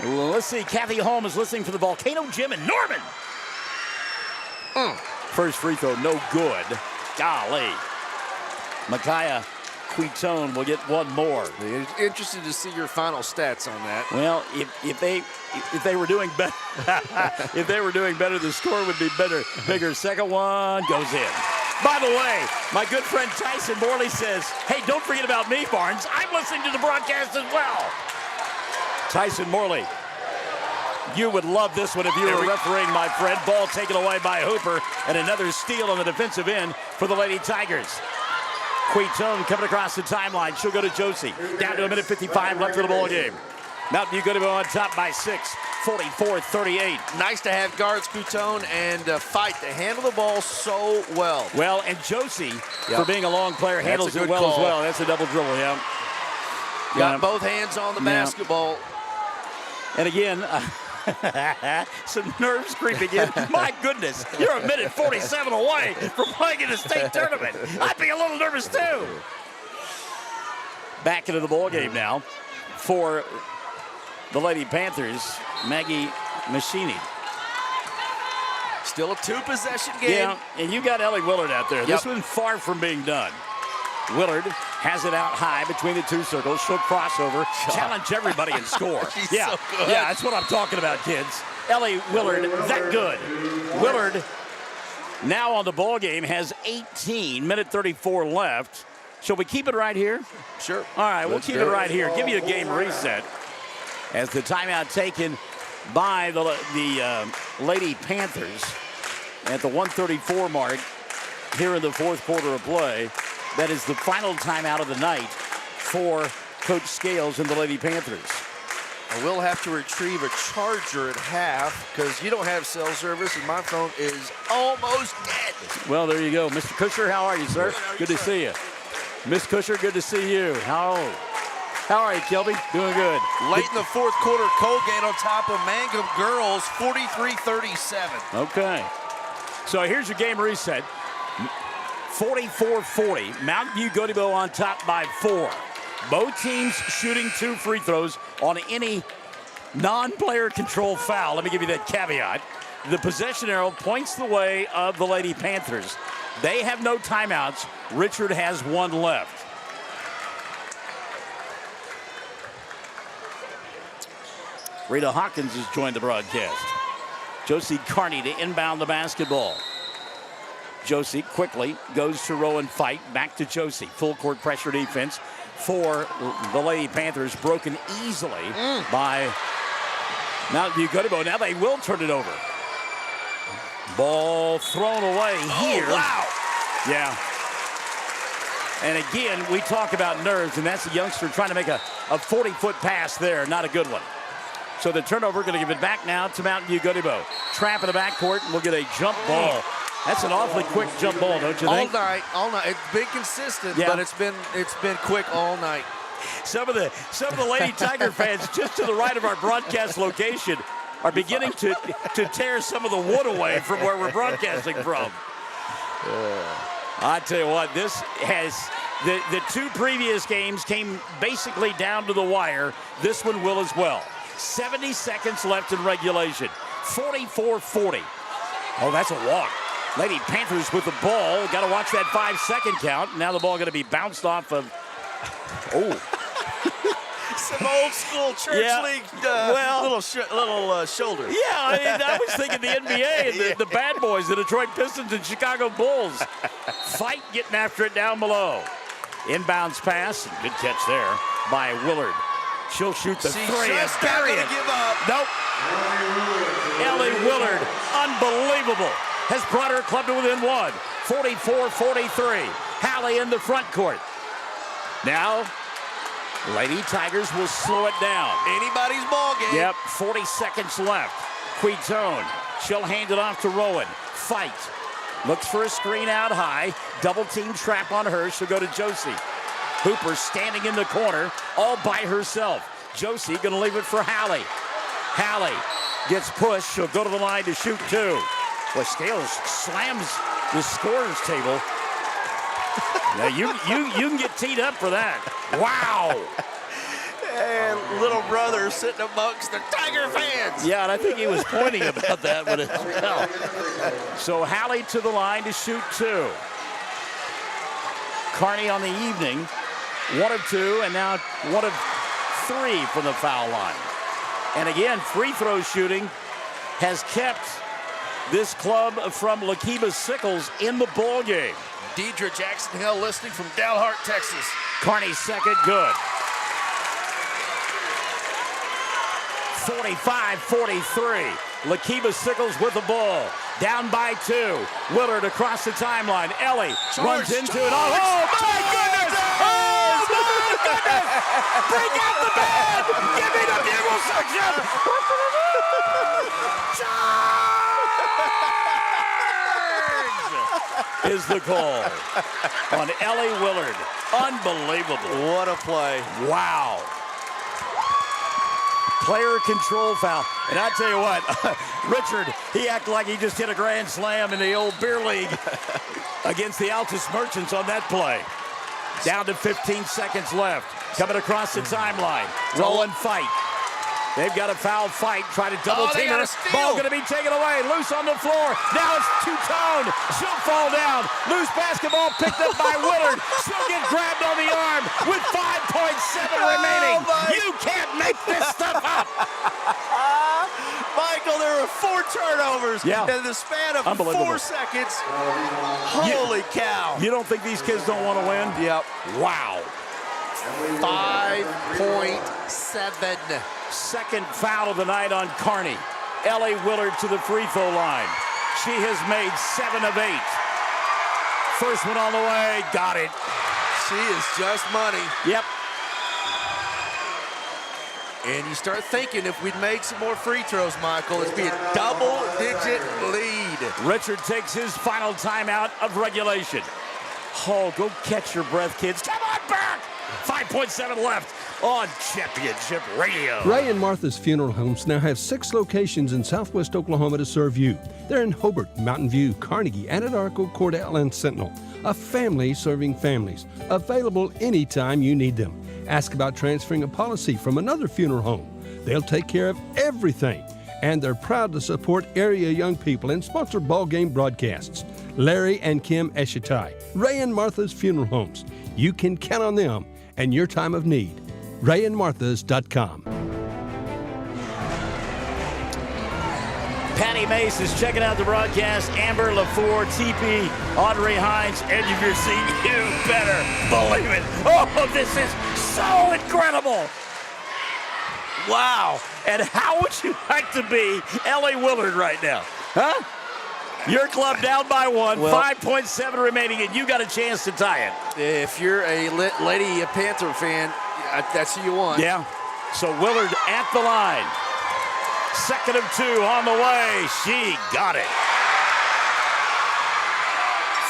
Speaker 5: Let's see, Kathy Holm is listening for the Volcano Gym in Norman. First free throw, no good. Golly. Micaiah Coutone will get one more. Interested to see your final stats on that.
Speaker 4: Well, if they were doing better, if they were doing better, the score would be bigger. Second one goes in. By the way, my good friend Tyson Morley says, hey, don't forget about me, Barnes. I'm listening to the broadcast as well. Tyson Morley, you would love this one if you were refereeing, my friend. Ball taken away by Hooper, and another steal on the defensive end for the Lady Tigers. Coutone coming across the timeline. She'll go to Josie. Down to 1:55 left of the ball game. Mountain View-Gotebo on top by 6, 44-38.
Speaker 5: Nice to have guards Coutone and fight to handle the ball so well.
Speaker 4: Well, and Josie, for being a long player, handles it well as well. That's a double dribble, yeah.
Speaker 5: Got both hands on the basketball.
Speaker 4: And again, some nerves creeping in. My goodness, you're a minute 47 away from playing in the state tournament. I'd be a little nervous too. Back into the ball game now for the Lady Panthers, Maggie Machini.
Speaker 5: Still a two-possession game.
Speaker 4: Yeah, and you got Ellie Willard out there.
Speaker 5: Yep.
Speaker 4: This one's far from being done. Willard has it out high between the two circles. She'll crossover, challenge everybody and score.
Speaker 5: So good.
Speaker 4: Yeah, that's what I'm talking about, kids. Ellie Willard, that good. Willard now on the ball game has 18, minute 34 left. Shall we keep it right here?
Speaker 5: Sure.
Speaker 4: All right, we'll keep it right here. Give you a game reset as the timeout taken by the Lady Panthers at the 1:34 mark here in the fourth quarter of play. That is the final timeout of the night for Coach Scales and the Lady Panthers.
Speaker 5: We'll have to retrieve a charger at half because you don't have cell service and my phone is almost dead.
Speaker 4: Well, there you go. Mr. Kusher, how are you, sir? Good to see you. Miss Kusher, good to see you. How are you, Kelby? Doing good.
Speaker 5: Late in the fourth quarter, Colgate on top of Mangum Girls, 43-37.
Speaker 4: Okay. So here's your game reset. 44-40. Mountain View-Gotebo on top by 4. Both teams shooting 2 free throws on any non-player control foul. Let me give you that caveat. The possession arrow points the way of the Lady Panthers. They have no timeouts. Richard has one left. Rita Hawkins has joined the broadcast. Josie Carney to inbound the basketball. Josie quickly goes to Rowan Fight. Back to Josie. Full court pressure defense for the Lady Panthers. Broken easily by View-Gotebo. Now they will turn it over. Ball thrown away here.
Speaker 5: Oh, wow.
Speaker 4: Yeah. And again, we talk about nerves, and that's a youngster trying to make a 40-foot pass there. Not a good one. So the turnover, going to give it back now to Mountain View-Gotebo. Trap in the backcourt, and we'll get a jump ball. That's an awfully quick jump ball, don't you think?
Speaker 5: All night. It's been consistent, but it's been quick all night.
Speaker 4: Some of the Lady Tiger fans just to the right of our broadcast location are beginning to tear some of the wood away from where we're broadcasting from. I tell you what, this has the two previous games came basically down to the wire. This one will as well. 70 seconds left in regulation. 44-40. Oh, that's a walk. Lady Panthers with the ball. Got to watch that 5-second count. Now the ball going to be bounced off of. Oh.
Speaker 5: Some old school church league little shoulder.
Speaker 4: Yeah, I mean, I was thinking the NBA and the bad boys, the Detroit Pistons and Chicago Bulls. Fight getting after it down below. Inbounds pass. Good catch there by Willard. She'll shoot the three and bury it.
Speaker 5: Give up.
Speaker 4: Nope. Ellie Willard, unbelievable, has brought her club to within one. 44-43. Hallie in the front court. Now, Lady Tigers will slow it down.
Speaker 5: Anybody's ball game.
Speaker 4: Yep, 40 seconds left. Quitone, she'll hand it off to Rowan. Fight. Looks for a screen out high. Double team trap on her. She'll go to Josie. Hooper standing in the corner all by herself. Josie going to leave it for Hallie. Hallie gets pushed. She'll go to the line to shoot two. Well, Scales slams the scorer's table. Now you can get teed up for that. Wow.
Speaker 5: And little brother sitting amongst the Tiger fans.
Speaker 4: Yeah, and I think he was pointing about that one as well. So Hallie to the line to shoot two. Carney on the evening, 1 of 2, and now 1 of 3 from the foul line. And again, free throw shooting has kept this club from Lokeeba-Sickles in the ball game.
Speaker 5: Deidre Jackson Hill listening from Dalhart, Texas.
Speaker 4: Carney's second, good. 45-43. Lokeeba-Sickles with the ball. Down by 2. Willard across the timeline. Ellie runs into it. Oh, my goodness! Oh, my goodness! Bring out the band! Give me the bugle section! Charge! Is the call on Ellie Willard. Unbelievable.
Speaker 5: What a play.
Speaker 4: Wow. Player control foul. And I tell you what, Richard, he acted like he just hit a grand slam in the old beer league against the Altus Merchants on that play. Down to 15 seconds left. Coming across the timeline. Rowan Fight. They've got a foul Fight. Try to double team her. Ball going to be taken away. Loose on the floor. Now it's two-tone. She'll fall down. Loose basketball picked up by Willard. She'll get grabbed on the arm with 5.7 remaining. You can't make this stuff up.
Speaker 5: Michael, there were 4 turnovers in the span of 4 seconds. Holy cow.
Speaker 4: You don't think these kids don't want to win?
Speaker 5: Yep.
Speaker 4: Wow.
Speaker 5: 5.7.
Speaker 4: Second foul of the night on Carney. Ellie Willard to the free throw line. She has made 7 of 8. First one on the way. Got it.
Speaker 5: She is just money.
Speaker 4: Yep.
Speaker 5: And you start thinking if we'd made some more free throws, Michael, it'd be a double-digit lead.
Speaker 4: Richard takes his final timeout of regulation. Oh, go catch your breath, kids. Come on back. 5.7 left. on Championship Radio.
Speaker 2: Ray and Martha's Funeral Homes now have 6 locations in southwest Oklahoma to serve you. They're in Hobart, Mountain View, Carnegie, Anadarko, Cordell, and Sentinel. A family serving families. Available anytime you need them. Ask about transferring a policy from another funeral home. They'll take care of everything. And they're proud to support area young people and sponsor ball game broadcasts. Larry and Kim Eshitai, Ray and Martha's Funeral Homes. You can count on them and your time of need. RayandMarthas.com.
Speaker 4: Patty Mace is checking out the broadcast. Amber LaFour, TP, Audrey Hines, edge of your seat. You better believe it. Oh, this is so incredible. Wow. And how would you like to be Ellie Willard right now? Huh? Your club down by 1,
Speaker 5: Well,
Speaker 4: 5.7 remaining, and you got a chance to tie it.
Speaker 5: If you're a Lady Panther fan, that's who you want.
Speaker 4: Yeah. So Willard at the line. 2nd of 2 on the way. She got it.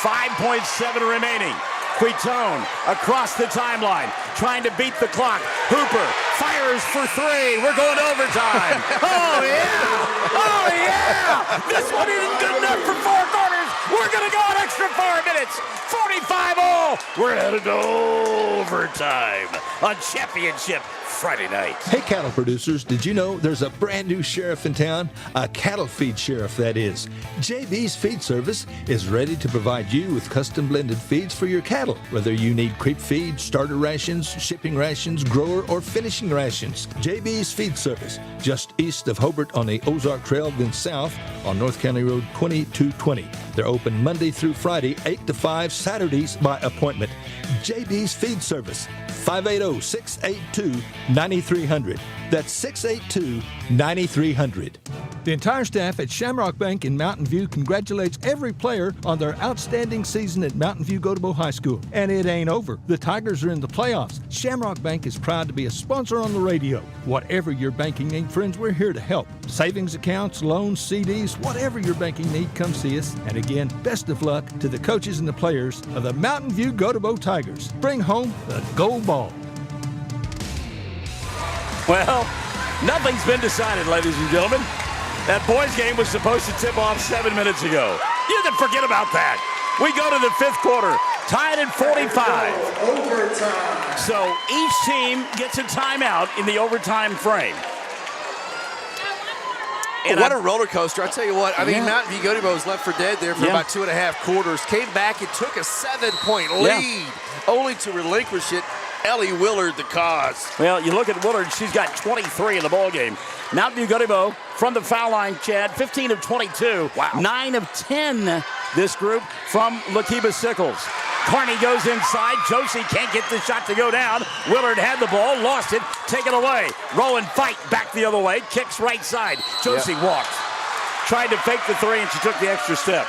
Speaker 4: 5.7 remaining. Quitone across the timeline, trying to beat the clock. Hooper fires for 3. We're going overtime. Oh, yeah. Oh, yeah. This one isn't good enough for 4 quarters. We're going to go an extra 4 minutes. 45 all. We're headed to overtime on Championship Friday night.
Speaker 2: Hey, cattle producers, did you know there's a brand new sheriff in town? A cattle feed sheriff, that is. JB's Feed Service is ready to provide you with custom blended feeds for your cattle, whether you need creep feed, starter rations, shipping rations, grower, or finishing rations. JB's Feed Service, just east of Hobart on the Ozark Trail, then south on North County Road 2220. They're open Monday through Friday, 8 to 5, Saturdays by appointment. JB's Feed Service, 580-682-9300. That's 682-9300. The entire staff at Shamrock Bank in Mountain View congratulates every player on their outstanding season at Mountain View-Gotebo High School. And it ain't over. The Tigers are in the playoffs. Shamrock Bank is proud to be a sponsor on the radio. Whatever your banking need, friends, we're here to help. Savings accounts, loans, CDs, whatever your banking need, come see us. And again, best of luck to the coaches and the players of the Mountain View-Gotebo Tigers. Bring home the gold ball.
Speaker 4: Well, nothing's been decided, ladies and gentlemen. That boys' game was supposed to tip off 7 minutes ago. You can forget about that. We go to the 5th quarter, tied at 45.
Speaker 6: Overtime.
Speaker 4: So each team gets a timeout in the overtime frame. And
Speaker 5: What a roller coaster. I tell you what, I mean, Mountain View-Gotebo was left for dead there for about 2.5 quarters. Came back and took a 7-point lead, only to relinquish it. Ellie Willard, the cause.
Speaker 4: Well, you look at Willard, she's got 23 in the ballgame. Mountain View-Gotebo from the foul line, Chad, 15 of 22.
Speaker 5: Wow.
Speaker 4: 9 of 10, this group, from Lokeeba-Sickles. Carney goes inside. Josie can't get the shot to go down. Willard had the ball, lost it, taken away. Roll and fight back the other way. Kicks right side. Josie walks. Tried to fake the 3, and she took the extra step.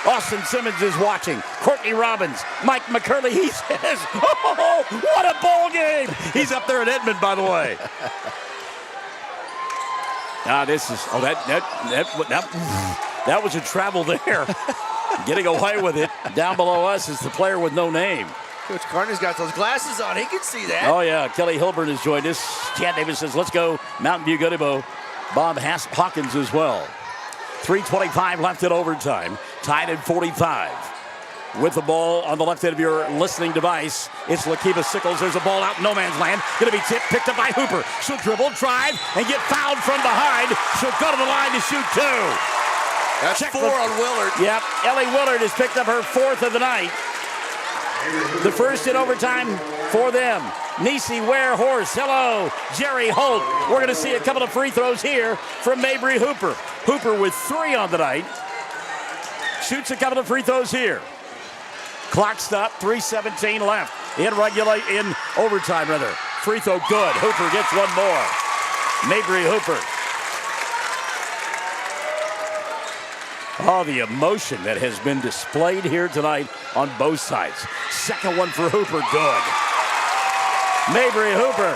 Speaker 4: Austin Simmons is watching. Courtney Robbins. Mike McCurley, he says, oh, what a ball game. He's up there at Edmond, by the way. This is, that was a travel there. Getting away with it. Down below us is the player with no name.
Speaker 5: Coach Carney's got those glasses on. He can see that.
Speaker 4: Oh, yeah. Kelly Hilburn has joined us. Chad Davis says, let's go. Mountain View-Gotebo. Bob Hawkins as well. 3:25 left in overtime. Tied at 45. With the ball on the left end of your listening device, it's Lokeeba-Sickles. There's a ball out in no man's land. Going to be picked up by Hooper. She'll dribble, drive, and get fouled from behind. She'll go to the line to shoot 2.
Speaker 5: That's 4 on Willard.
Speaker 4: Yep, Ellie Willard has picked up her 4th of the night. The first in overtime for them. Nisi Warehorse, hello. Jerry Holt. We're going to see a couple of free throws here from Mabry Hooper. Hooper with 3 on the night. Shoots a couple of free throws here. Clock stop, 3:17 left. In overtime, rather. Free throw good. Hooper gets one more. Mabry Hooper. Oh, the emotion that has been displayed here tonight on both sides. Second one for Hooper, good. Mabry Hooper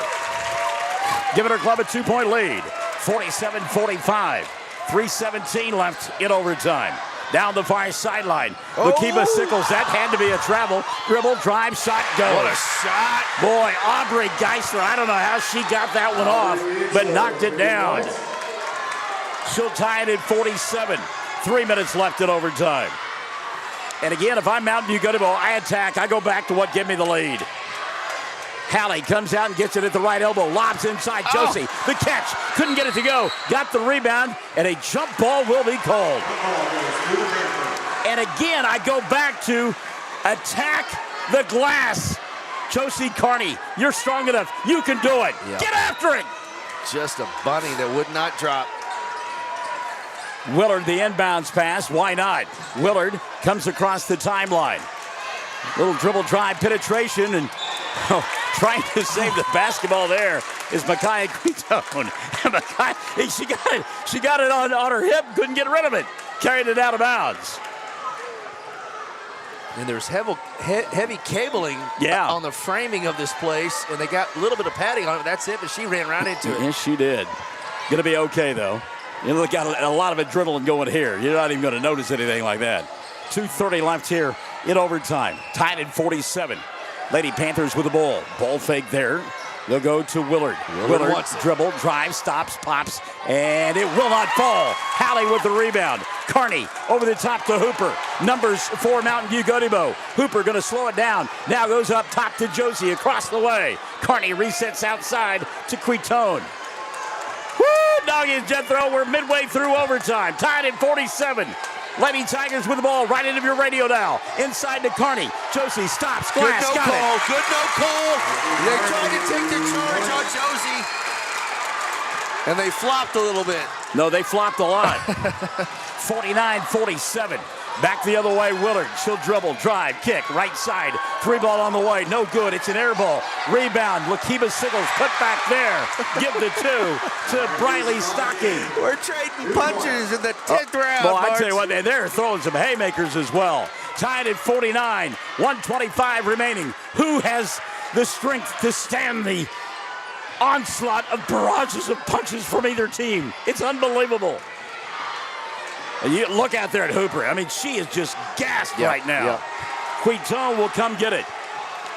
Speaker 4: giving her club a 2-point lead. 47-45. 3:17 left in overtime. down the far sideline. Lokeeba-Sickles, that had to be a travel. Dribble, drive, shot, goes.
Speaker 5: What a shot.
Speaker 4: Boy, Aubrey Geisler, I don't know how she got that one off, but knocked it down. She'll tie it at 47. 3 minutes left in overtime. And again, if I'm Mountain View-Gotebo, I attack. I go back to what gave me the lead. Hallie comes out and gets it at the right elbow. Lobs inside. Josie, the catch. Couldn't get it to go. Got the rebound, and a jump ball will be called. And again, I go back to attack the glass. Josie Carney, you're strong enough. You can do it.
Speaker 5: Yeah.
Speaker 4: Get after it.
Speaker 5: Just a bunny that would not drop.
Speaker 4: Willard, the inbounds pass. Why not? Willard comes across the timeline. Little dribble drive penetration, and trying to save the basketball there is Micaiah Quitone. She got it on her hip, couldn't get rid of it. Carried it out of bounds.
Speaker 5: And there's heavy cabling on the framing of this place, and they got a little bit of padding on it. That's it, but she ran right into it.
Speaker 4: Yes, she did. Gonna be okay, though. You know, they got a lot of adrenaline going here. You're not even going to notice anything like that. 2:30 left here in overtime. Tied at 47. Lady Panthers with the ball. Ball fake there. They'll go to Willard. Willard dribble, drive, stops, pops, and it will not fall. Hallie with the rebound. Carney over the top to Hooper. Numbers for Mountain View-Gotebo. Hooper going to slow it down. Now goes up top to Josie across the way. Carney resets outside to Quitone. Doggy and Jethro, we're midway through overtime. Tied at 47. Lady Tigers with the ball right into your radio now. Inside to Carney. Josie stops. Glass
Speaker 5: Good no
Speaker 4: got
Speaker 5: call.
Speaker 4: it.
Speaker 5: Good no call. They tried to take the charge on Josie. And they flopped a little bit.
Speaker 4: No, they flopped a lot. 49-47. Back the other way, Willard. She'll dribble, drive, kick, right side. 3-ball on the way. No good. It's an air ball. Rebound. Lokeeba-Sickles put back there. Give the 2 to Briley Stocking.
Speaker 5: We're trading punches in the 10th round.
Speaker 4: Well, I tell you what, they're throwing some haymakers as well. Tied at 49. 1:25 remaining. Who has the strength to stand the onslaught of barrages of punches from either team? It's unbelievable. And you look out there at Hooper. I mean, she is just gassed right now. Quitone will come get it.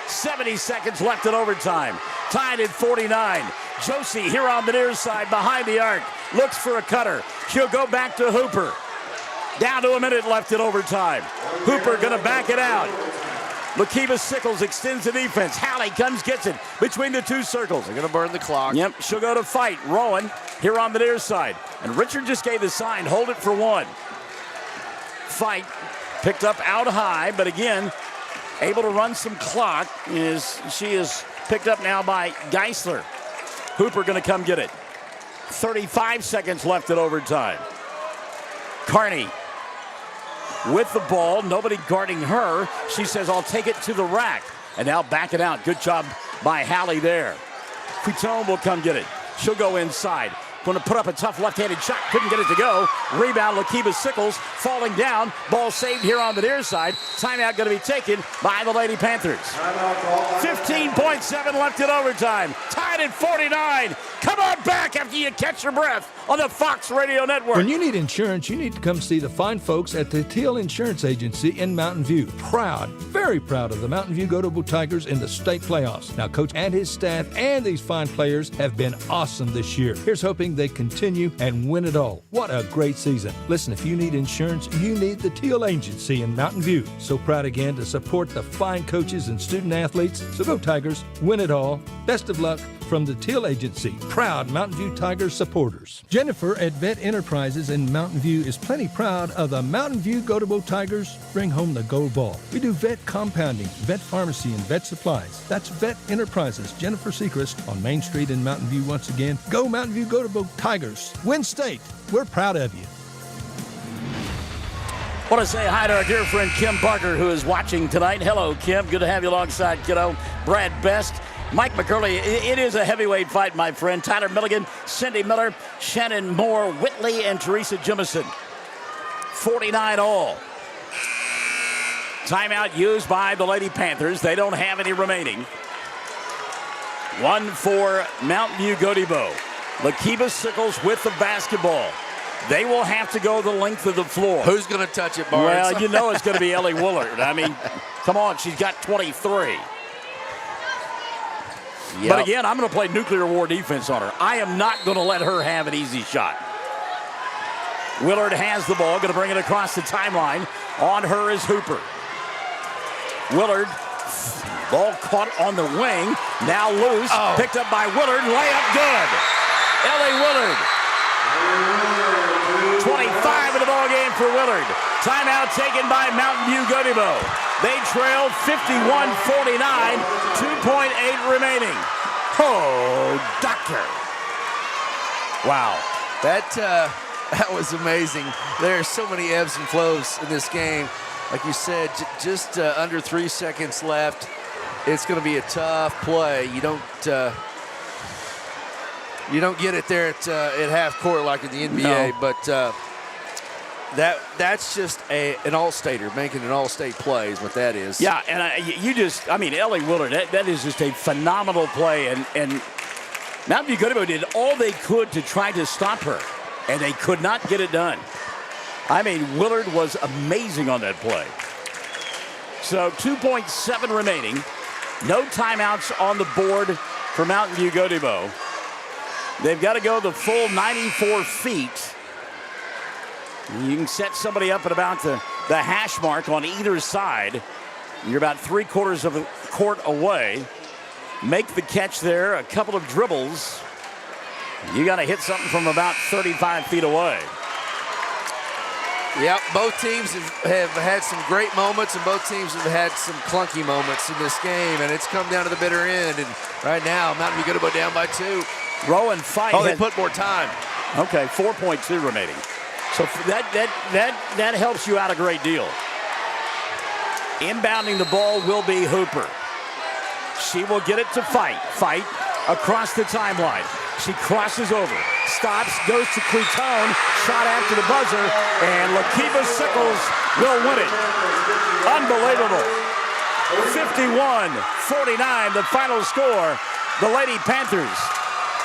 Speaker 4: 70 seconds left in overtime. Tied at 49. Josie here on the near side behind the arc. Looks for a cutter. She'll go back to Hooper. Down to a minute left in overtime. Hooper going to back it out. Lokeeba-Sickles extends the defense. Hallie comes, gets it between the two circles.
Speaker 5: They're going to burn the clock.
Speaker 4: Yep, she'll go to fight. Rowan here on the near side. And Richard just gave the sign, hold it for 1. Fight picked up out high, but again, able to run some clock. She is picked up now by Geisler. Hooper going to come get it. 35 seconds left in overtime. Carney with the ball, nobody guarding her. She says, I'll take it to the rack. And now back it out. Good job by Hallie there. Quitone will come get it. She'll go inside. Going to put up a tough left-handed shot. Couldn't get it to go. Rebound, Lokeeba-Sickles falling down. Ball saved here on the near side. Timeout going to be taken by the Lady Panthers. 15.7 left in overtime. Tied at 49. Come on back after you catch your breath on the Fox Radio Network.
Speaker 2: When you need insurance, you need to come see the fine folks at the Teal Insurance Agency in Mountain View. Proud, very proud of the Mountain View-Gotebo Tigers in the state playoffs. Now, Coach and his staff and these fine players have been awesome this year. Here's hoping they continue and win it all. What a great season. Listen, if you need insurance, you need the Teal Agency in Mountain View. So proud again to support the fine coaches and student athletes. So go Tigers, win it all. Best of luck from the Teal Agency. Proud Mountain View Tigers supporters. Jennifer at Vet Enterprises in Mountain View is plenty proud of the Mountain View-Gotebo Tigers. Bring home the gold ball. We do vet compounding, vet pharmacy, and vet supplies. That's Vet Enterprises. Jennifer Sechrist on Main Street in Mountain View once again. Go Mountain View-Gotebo Tigers. Win state. We're proud of you.
Speaker 4: I want to say hi to our dear friend Kim Parker, who is watching tonight. Hello, Kim. Good to have you alongside, kiddo. Brad Best, Mike McCurley. It is a heavyweight fight, my friend. Tyler Milligan, Cindy Miller, Shannon Moore, Whitley, and Teresa Jemison. 49 all. Timeout used by the Lady Panthers. They don't have any remaining. 1 for Mountain View-Gotebo. Lokeeba-Sickles with the basketball. They will have to go the length of the floor.
Speaker 5: Who's going to touch it, Barnes?
Speaker 4: Well, you know it's going to be Ellie Willard. I mean, come on, she's got 23.
Speaker 5: Yep.
Speaker 4: But again, I'm going to play nuclear war defense on her. I am not going to let her have an easy shot. Willard has the ball, going to bring it across the timeline. On her is Hooper. Willard, ball caught on the wing, now loose, picked up by Willard, layup good. Ellie Willard. 25 in the ball game for Willard. Timeout taken by Mountain View-Gotebo. They trail 51-49, 2.8 remaining. Oh, doctor. Wow.
Speaker 5: That was amazing. There are so many ebbs and flows in this game. Like you said, just under 3 seconds left. It's going to be a tough play. You don't get it there at half court like in the NBA, but that's just an all-stater making an all-state play is what that is.
Speaker 4: Yeah, and Ellie Willard, that is just a phenomenal play, and Mountain View-Gotebo did all they could to try to stop her, and they could not get it done. I mean, Willard was amazing on that play. So 2.7 remaining. No timeouts on the board for Mountain View-Gotebo. They've got to go the full 94 feet. You can set somebody up at about the hash mark on either side. You're about 3/4 of the court away. Make the catch there, a couple of dribbles. You got to hit something from about 35 feet away.
Speaker 5: Yep, both teams have had some great moments, and both teams have had some clunky moments in this game, and it's come down to the bitter end. And right now, Mountain View-Gotebo down by 2.
Speaker 4: Rowan Fight.
Speaker 5: Oh, they put more time.
Speaker 4: Okay, 4.2 remaining. So that helps you out a great deal. Inbounding the ball will be Hooper. She will get it to Fight. Fight across the timeline. She crosses over, stops, goes to Creton, shot after the buzzer, and Lokeeba-Sickles will win it. Unbelievable. 51-49, the final score. The Lady Panthers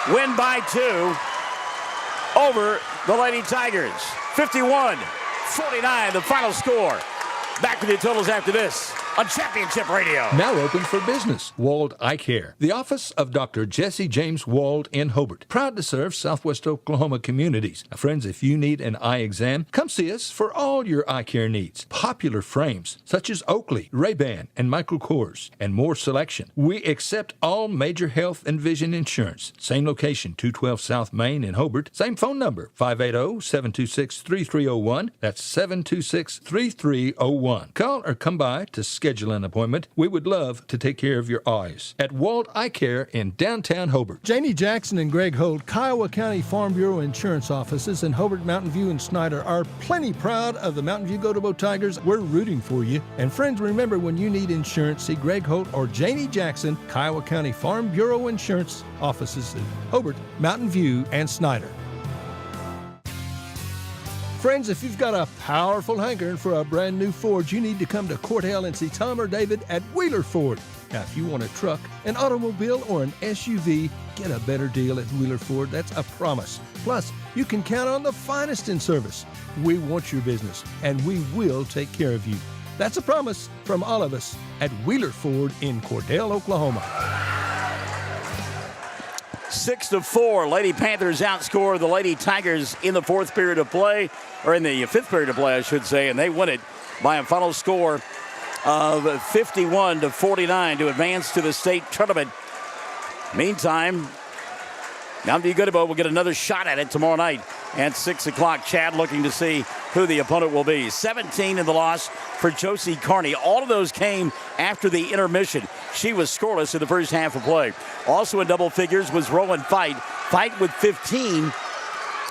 Speaker 4: win by 2 over the Lady Tigers. 51-49, the final score. Back with the totals after this on Championship Radio.
Speaker 2: Now open for business. Wald Eye Care. The office of Dr. Jesse James Wald in Hobart. Proud to serve Southwest Oklahoma communities. Now, friends, if you need an eye exam, come see us for all your eye care needs. Popular frames such as Oakley, Ray-Ban, and Michael Kors, and more selection. We accept all major health and vision insurance. Same location, 212 South Main in Hobart. Same phone number, 580-726-3301. That's 726-3301. Call or come by to schedule an appointment. We would love to take care of your eyes at Wald Eye Care in downtown Hobart.
Speaker 7: Janie Jackson and Greg Holt, Kiowa County Farm Bureau Insurance Offices in Hobart, Mountain View, and Snyder are plenty proud of the Mountain View-Gotebo Tigers. We're rooting for you. And friends, remember, when you need insurance, see Greg Holt or Janie Jackson, Kiowa County Farm Bureau Insurance Offices in Hobart, Mountain View, and Snyder. Friends, if you've got a powerful hankering for a brand new Ford, you need to come to Cordell and see Tom or David at Wheeler Ford. Now, if you want a truck, an automobile, or an SUV, get a better deal at Wheeler Ford. That's a promise. Plus, you can count on the finest in service. We want your business, and we will take care of you. That's a promise from all of us at Wheeler Ford in Cordell, Oklahoma.
Speaker 4: 6-4, Lady Panthers outscore the Lady Tigers in the fourth period of play, or in the fifth period of play, I should say, and they win it by a final score of 51-49 to advance to the state tournament. Meantime, Mountain View-Gotebo will get another shot at it tomorrow night at 6 o'clock. Chad looking to see who the opponent will be. 17 in the loss for Josie Carney. All of those came after the intermission. She was scoreless in the first half of play. Also in double figures was Rowan Fight. Fight with 15,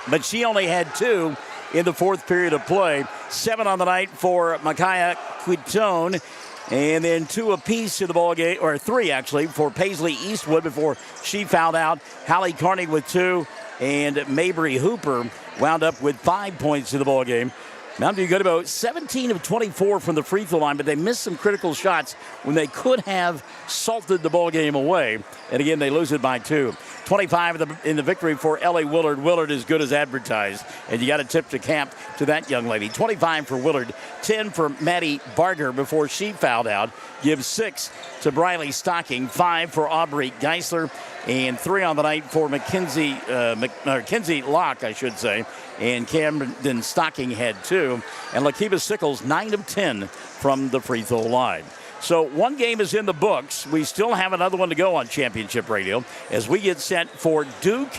Speaker 4: but she only had 2 in the fourth period of play. 7 on the night for Micaiah Quitone. And then 2 apiece in the ball game, or 3 actually, for Paisley Eastwood before she fouled out. Hallie Carney with 2, and Mabry Hooper wound up with 5 points in the ball game. Mountain View-Gotebo, 17 of 24 from the free throw line, but they missed some critical shots when they could have salted the ball game away. And again, they lose it by 2. 25 in the victory for Ellie Willard. Willard is good as advertised, and you got to tip the cap to that young lady. 25 for Willard, 10 for Maddie Barger before she fouled out. Gives 6 to Briley Stocking, 5 for Aubrey Geisler, and 3 on the night for Kinsey Locke, I should say. And Camden Stocking had 2. And Lokeeba-Sickles, 9 of 10 from the free throw line. So one game is in the books. We still have another one to go on Championship Radio as we get set for Duke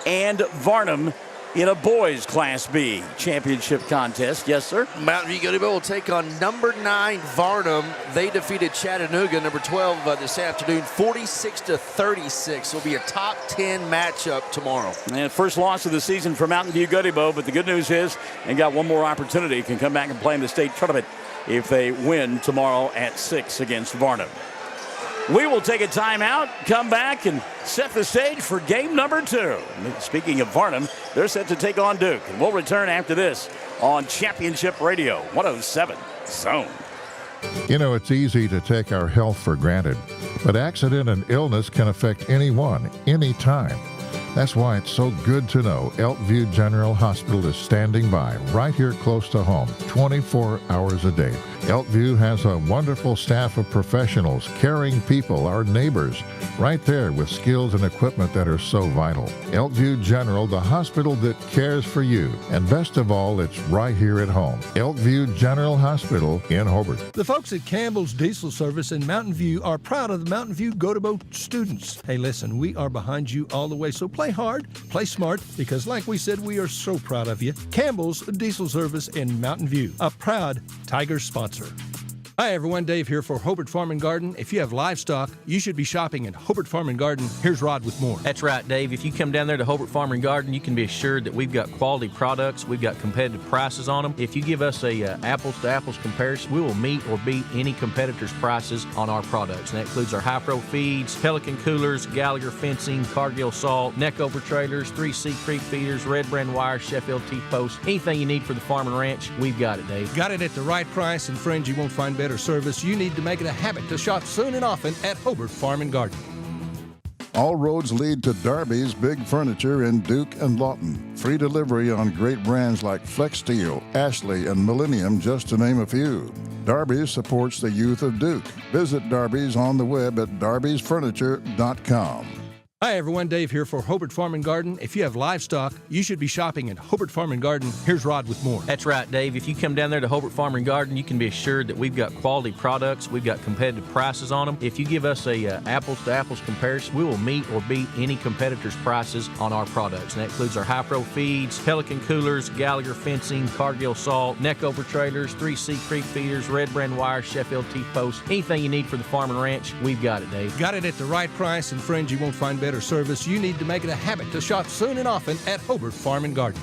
Speaker 4: and Varnum in a boys Class B championship contest. Yes, sir?
Speaker 5: Mountain View-Gotebo will take on number 9 Varnum. They defeated Chattanooga, number 12, this afternoon, 46-36. It'll be a top 10 matchup tomorrow.
Speaker 4: And first loss of the season for Mountain View-Gotebo, but the good news is they got one more opportunity. Can come back and play in the state tournament if they win tomorrow at 6 against Varnum. We will take a timeout, come back, and set the stage for game number 2. Speaking of Varnum, they're set to take on Duke. And we'll return after this on Championship Radio 107 Zone.
Speaker 1: You know, it's easy to take our health for granted, but accident and illness can affect anyone, anytime. That's why it's so good to know Elkview General Hospital is standing by right here close to home, 24 hours a day. Elkview has a wonderful staff of professionals, caring people, our neighbors, right there with skills and equipment that are so vital. Elkview General, the hospital that cares for you. And best of all, it's right here at home. Elkview General Hospital in Hobart.
Speaker 7: The folks at Campbell's Diesel Service in Mountain View are proud of the Mountain View-Gotebo students. Hey, listen, we are behind you all the way, so play hard, play smart, because like we said, we are so proud of you. Campbell's Diesel Service in Mountain View, a proud Tiger sponsor. Hi everyone, Dave here for Hobart Farm and Garden. If you have livestock, you should be shopping at Hobart Farm and Garden. Here's Rod with more.
Speaker 3: That's right, Dave. If you come down there to Hobart Farm and Garden, you can be assured that we've got quality products. We've got competitive prices on them. If you give us a apples-to-apples comparison, we will meet or beat any competitor's prices on our products. And that includes our high-pro feeds, Pelican coolers, Gallagher fencing, Cargill salt, neck-over trailers, 3C creek feeders, red brand wire, Sheffield T-posts. Anything you need for the farm and ranch, we've got it, Dave.
Speaker 7: Got it at the right price, and friends, you won't find better service. You need to make it a habit to shop soon and often at Hobart Farm and Garden.
Speaker 8: All roads lead to Darby's Big Furniture in Duke and Lawton. Free delivery on great brands like Flex Steel, Ashley, and Millennium, just to name a few. Darby's supports the youth of Duke. Visit Darby's on the web at darbysfurniture.com.
Speaker 7: Hi everyone, Dave here for Hobart Farm and Garden. If you have livestock, you should be shopping at Hobart Farm and Garden. Here's Rod with more.
Speaker 3: That's right, Dave. If you come down there to Hobart Farm and Garden, you can be assured that we've got quality products. We've got competitive prices on them. If you give us a apples-to-apples comparison, we will meet or beat any competitor's prices on our products. And that includes our high-pro feeds, Pelican coolers, Gallagher fencing, Cargill salt, neck-over trailers, 3C creek feeders, red brand wire, Sheffield T-posts. Anything you need for the farm and ranch, we've got it, Dave.
Speaker 7: Got it at the right price, and friends, you won't find better service. You need to make it a habit to shop soon and often at Hobart Farm and Garden.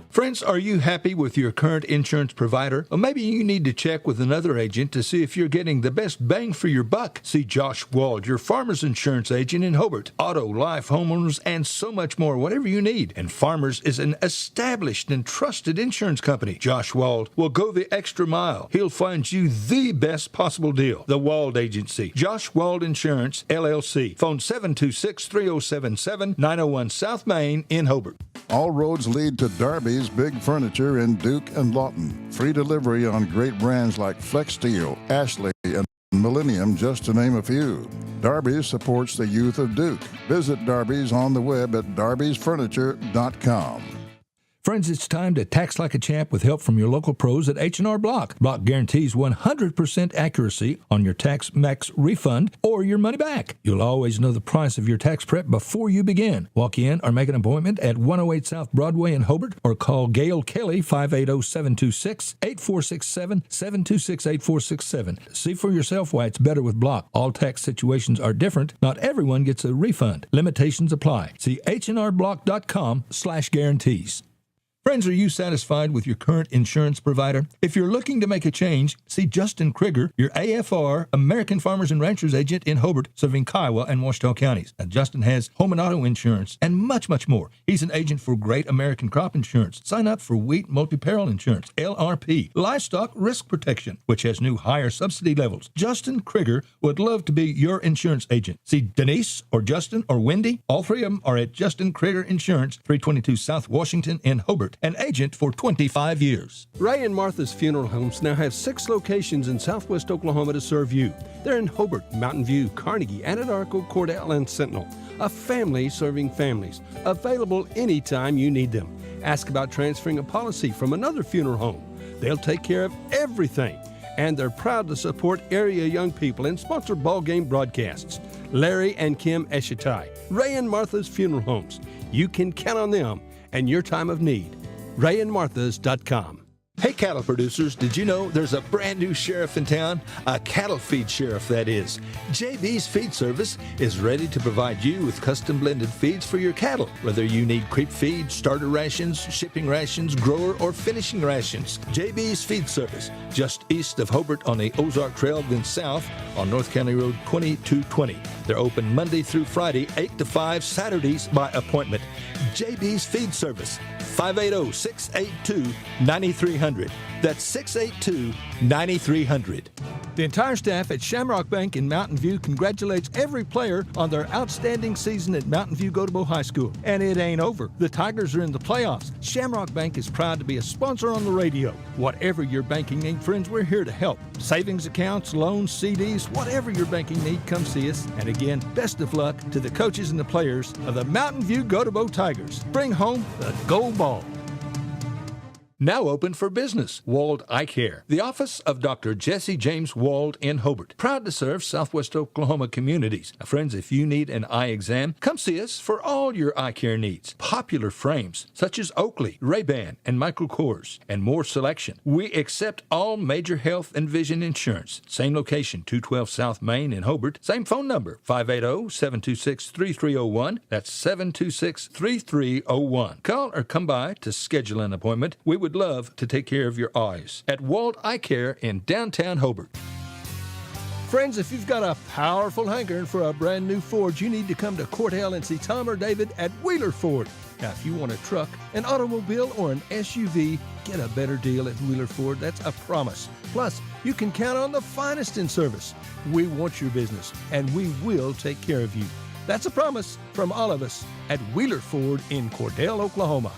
Speaker 2: Friends, are you happy with your current insurance provider? Or maybe you need to check with another agent to see if you're getting the best bang for your buck. See Josh Wald, your farmer's insurance agent in Hobart. Auto, life, homeowners, and so much more, whatever you need. And Farmers is an established and trusted insurance company. Josh Wald will go the extra mile. He'll find you the best possible deal. The Wald Agency. Josh Wald Insurance, LLC. Phone 726-3077, 901 South Main in Hobart.
Speaker 8: All roads lead to Darby's Big Furniture in Duke and Lawton. Free delivery on great brands like Flex Steel, Ashley, and Millennium, just to name a few. Darby's supports the youth of Duke. Visit Darby's on the web at darbysfurniture.com.
Speaker 7: Friends, it's time to tax like a champ with help from your local pros at H&R Block. Block guarantees 100% accuracy on your tax max refund or your money back. You'll always know the price of your tax prep before you begin. Walk in or make an appointment at 108 South Broadway in Hobart or call Gail Kelly 580-726-8467, 726-8467. See for yourself why it's better with Block. All tax situations are different. Not everyone gets a refund. Limitations apply. See hnrblock.com/guarantees.
Speaker 2: Friends, are you satisfied with your current insurance provider? If you're looking to make a change, see Justin Krieger, your AFR, American Farmers and Ranchers agent in Hobart, serving Kiowa and Washita counties. Now, Justin has home and auto insurance and much, much more. He's an agent for Great American Crop Insurance. Sign up for Wheat Multi-Peril Insurance, LRP, Livestock Risk Protection, which has new higher subsidy levels. Justin Krieger would love to be your insurance agent. See Denise or Justin or Wendy. All three of them are at Justin Krieger Insurance, 322 South Washington in Hobart. An agent for 25 years.
Speaker 7: Ray and Martha's Funeral Homes now have 6 locations in southwest Oklahoma to serve you. They're in Hobart, Mountain View, Carnegie, Anadarko, Cordell, and Sentinel. A family serving families. Available anytime you need them. Ask about transferring a policy from another funeral home. They'll take care of everything. And they're proud to support area young people and sponsor ball game broadcasts. Larry and Kim Eshitai, Ray and Martha's Funeral Homes. You can count on them and your time of need. RayandMarthas.com. Hey, cattle producers, did you know there's a brand new sheriff in town? A cattle feed sheriff, that is. JB's Feed Service is ready to provide you with custom blended feeds for your cattle. Whether you need creep feed, starter rations, shipping rations, grower, or finishing rations. JB's Feed Service, just east of Hobart on the Ozark Trail, then south on North County Road 2220. They're open Monday through Friday, 8 to 5, Saturdays by appointment. JB's Feed Service, 580-682-9300. That's 682-9300. The entire staff at Shamrock Bank in Mountain View congratulates every player on their outstanding season at Mountain View-Gotebo High School. And it ain't over. The Tigers are in the playoffs. Shamrock Bank is proud to be a sponsor on the radio. Whatever your banking need, friends, we're here to help. Savings accounts, loans, CDs, whatever your banking need, come see us. And again, best of luck to the coaches and the players of the Mountain View-Gotebo Tigers. Bring home the gold ball. Now open for business. Wald Eye Care. The office of Dr. Jesse James Wald in Hobart. Proud to serve southwest Oklahoma communities. Now, friends, if you need an eye exam, come see us for all your eye care needs. Popular frames such as Oakley, Ray-Ban, and Michael Kors, and more selection. We accept all major health and vision insurance. Same location, 212 South Main in Hobart. Same phone number, 580-726-3301. That's 726-3301. Call or come by to schedule an appointment. We would love to take care of your eyes at Wald Eye Care in downtown Hobart. Friends, if you've got a powerful hankering for a brand new Ford, you need to come to Cordell and see Tom or David at Wheeler Ford. Now, if you want a truck, an automobile, or an SUV, get a better deal at Wheeler Ford. That's a promise. Plus, you can count on the finest in service. We want your business, and we will take care of you. That's a promise from all of us at Wheeler Ford in Cordell, Oklahoma.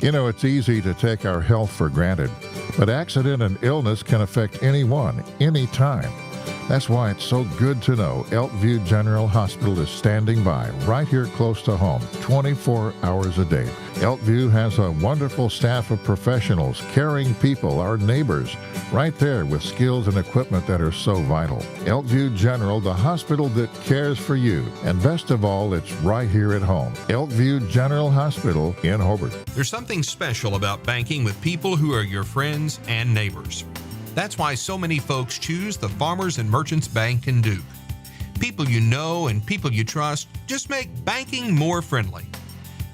Speaker 1: You know, it's easy to take our health for granted, but accident and illness can affect anyone, anytime. That's why it's so good to know Elkview General Hospital is standing by right here close to home, 24 hours a day. Elkview has a wonderful staff of professionals, caring people, our neighbors, right there with skills and equipment that are so vital. Elkview General, the hospital that cares for you. And best of all, it's right here at home. Elkview General Hospital in Hobart.
Speaker 9: There's something special about banking with people who are your friends and neighbors. That's why so many folks choose the Farmers and Merchants Bank in Duke. People you know and people you trust just make banking more friendly.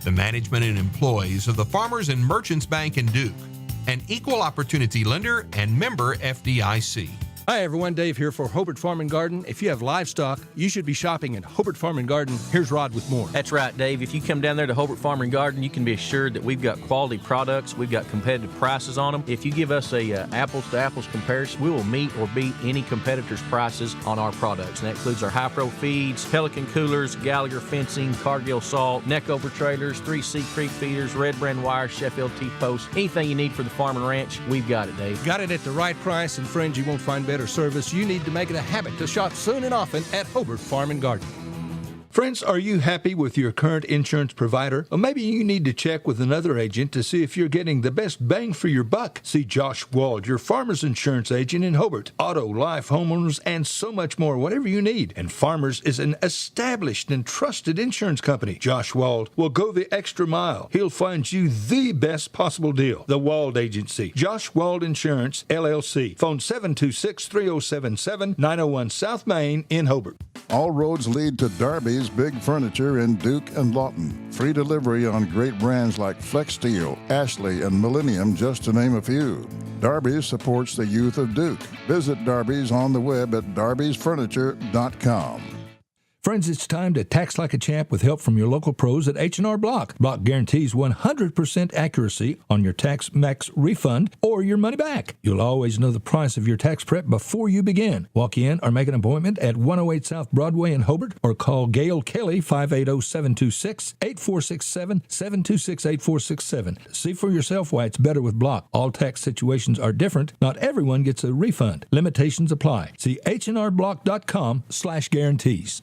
Speaker 9: The management and employees of the Farmers and Merchants Bank in Duke, an equal opportunity lender and member FDIC.
Speaker 7: Hi everyone, Dave here for Hobart Farm and Garden. If you have livestock, you should be shopping at Hobart Farm and Garden. Here's Rod with more.
Speaker 3: That's right, Dave. If you come down there to Hobart Farm and Garden, you can be assured that we've got quality products. We've got competitive prices on them. If you give us a apples-to-apples comparison, we will meet or beat any competitor's prices on our products. And that includes our high-pro feeds, Pelican coolers, Gallagher fencing, Cargill salt, neck-over trailers, 3C creek feeders, Red Brand wire, Sheffield T-posts. Anything you need for the farm and ranch, we've got it, Dave.
Speaker 7: Got it at the right price, and friends, you won't find better service. You need to make it a habit to shop soon and often at Hobart Farm and Garden.
Speaker 2: Friends, are you happy with your current insurance provider? Or maybe you need to check with another agent to see if you're getting the best bang for your buck. See Josh Wald, your Farmers Insurance agent in Hobart. Auto, life, homeowners, and so much more, whatever you need. And Farmers is an established and trusted insurance company. Josh Wald will go the extra mile. He'll find you the best possible deal. The Wald Agency. Josh Wald Insurance, LLC. Phone 726-3077, 901 South Main in Hobart.
Speaker 8: All roads lead to Darby's Big Furniture in Duke and Lawton. Free delivery on great brands like Flex Steel, Ashley, and Millennium, just to name a few. Darby's supports the youth of Duke. Visit Darby's on the web at darbysfurniture.com.
Speaker 2: Friends, it's time to tax like a champ with help from your local pros at H&R Block. Block guarantees 100% accuracy on your Tax Max refund or your money back. You'll always know the price of your tax prep before you begin. Walk in or make an appointment at 108 South Broadway in Hobart or call Gail Kelly 580-726-8467, 726-8467. See for yourself why it's better with Block. All tax situations are different. Not everyone gets a refund. Limitations apply. See hnrblock.com/guarantees.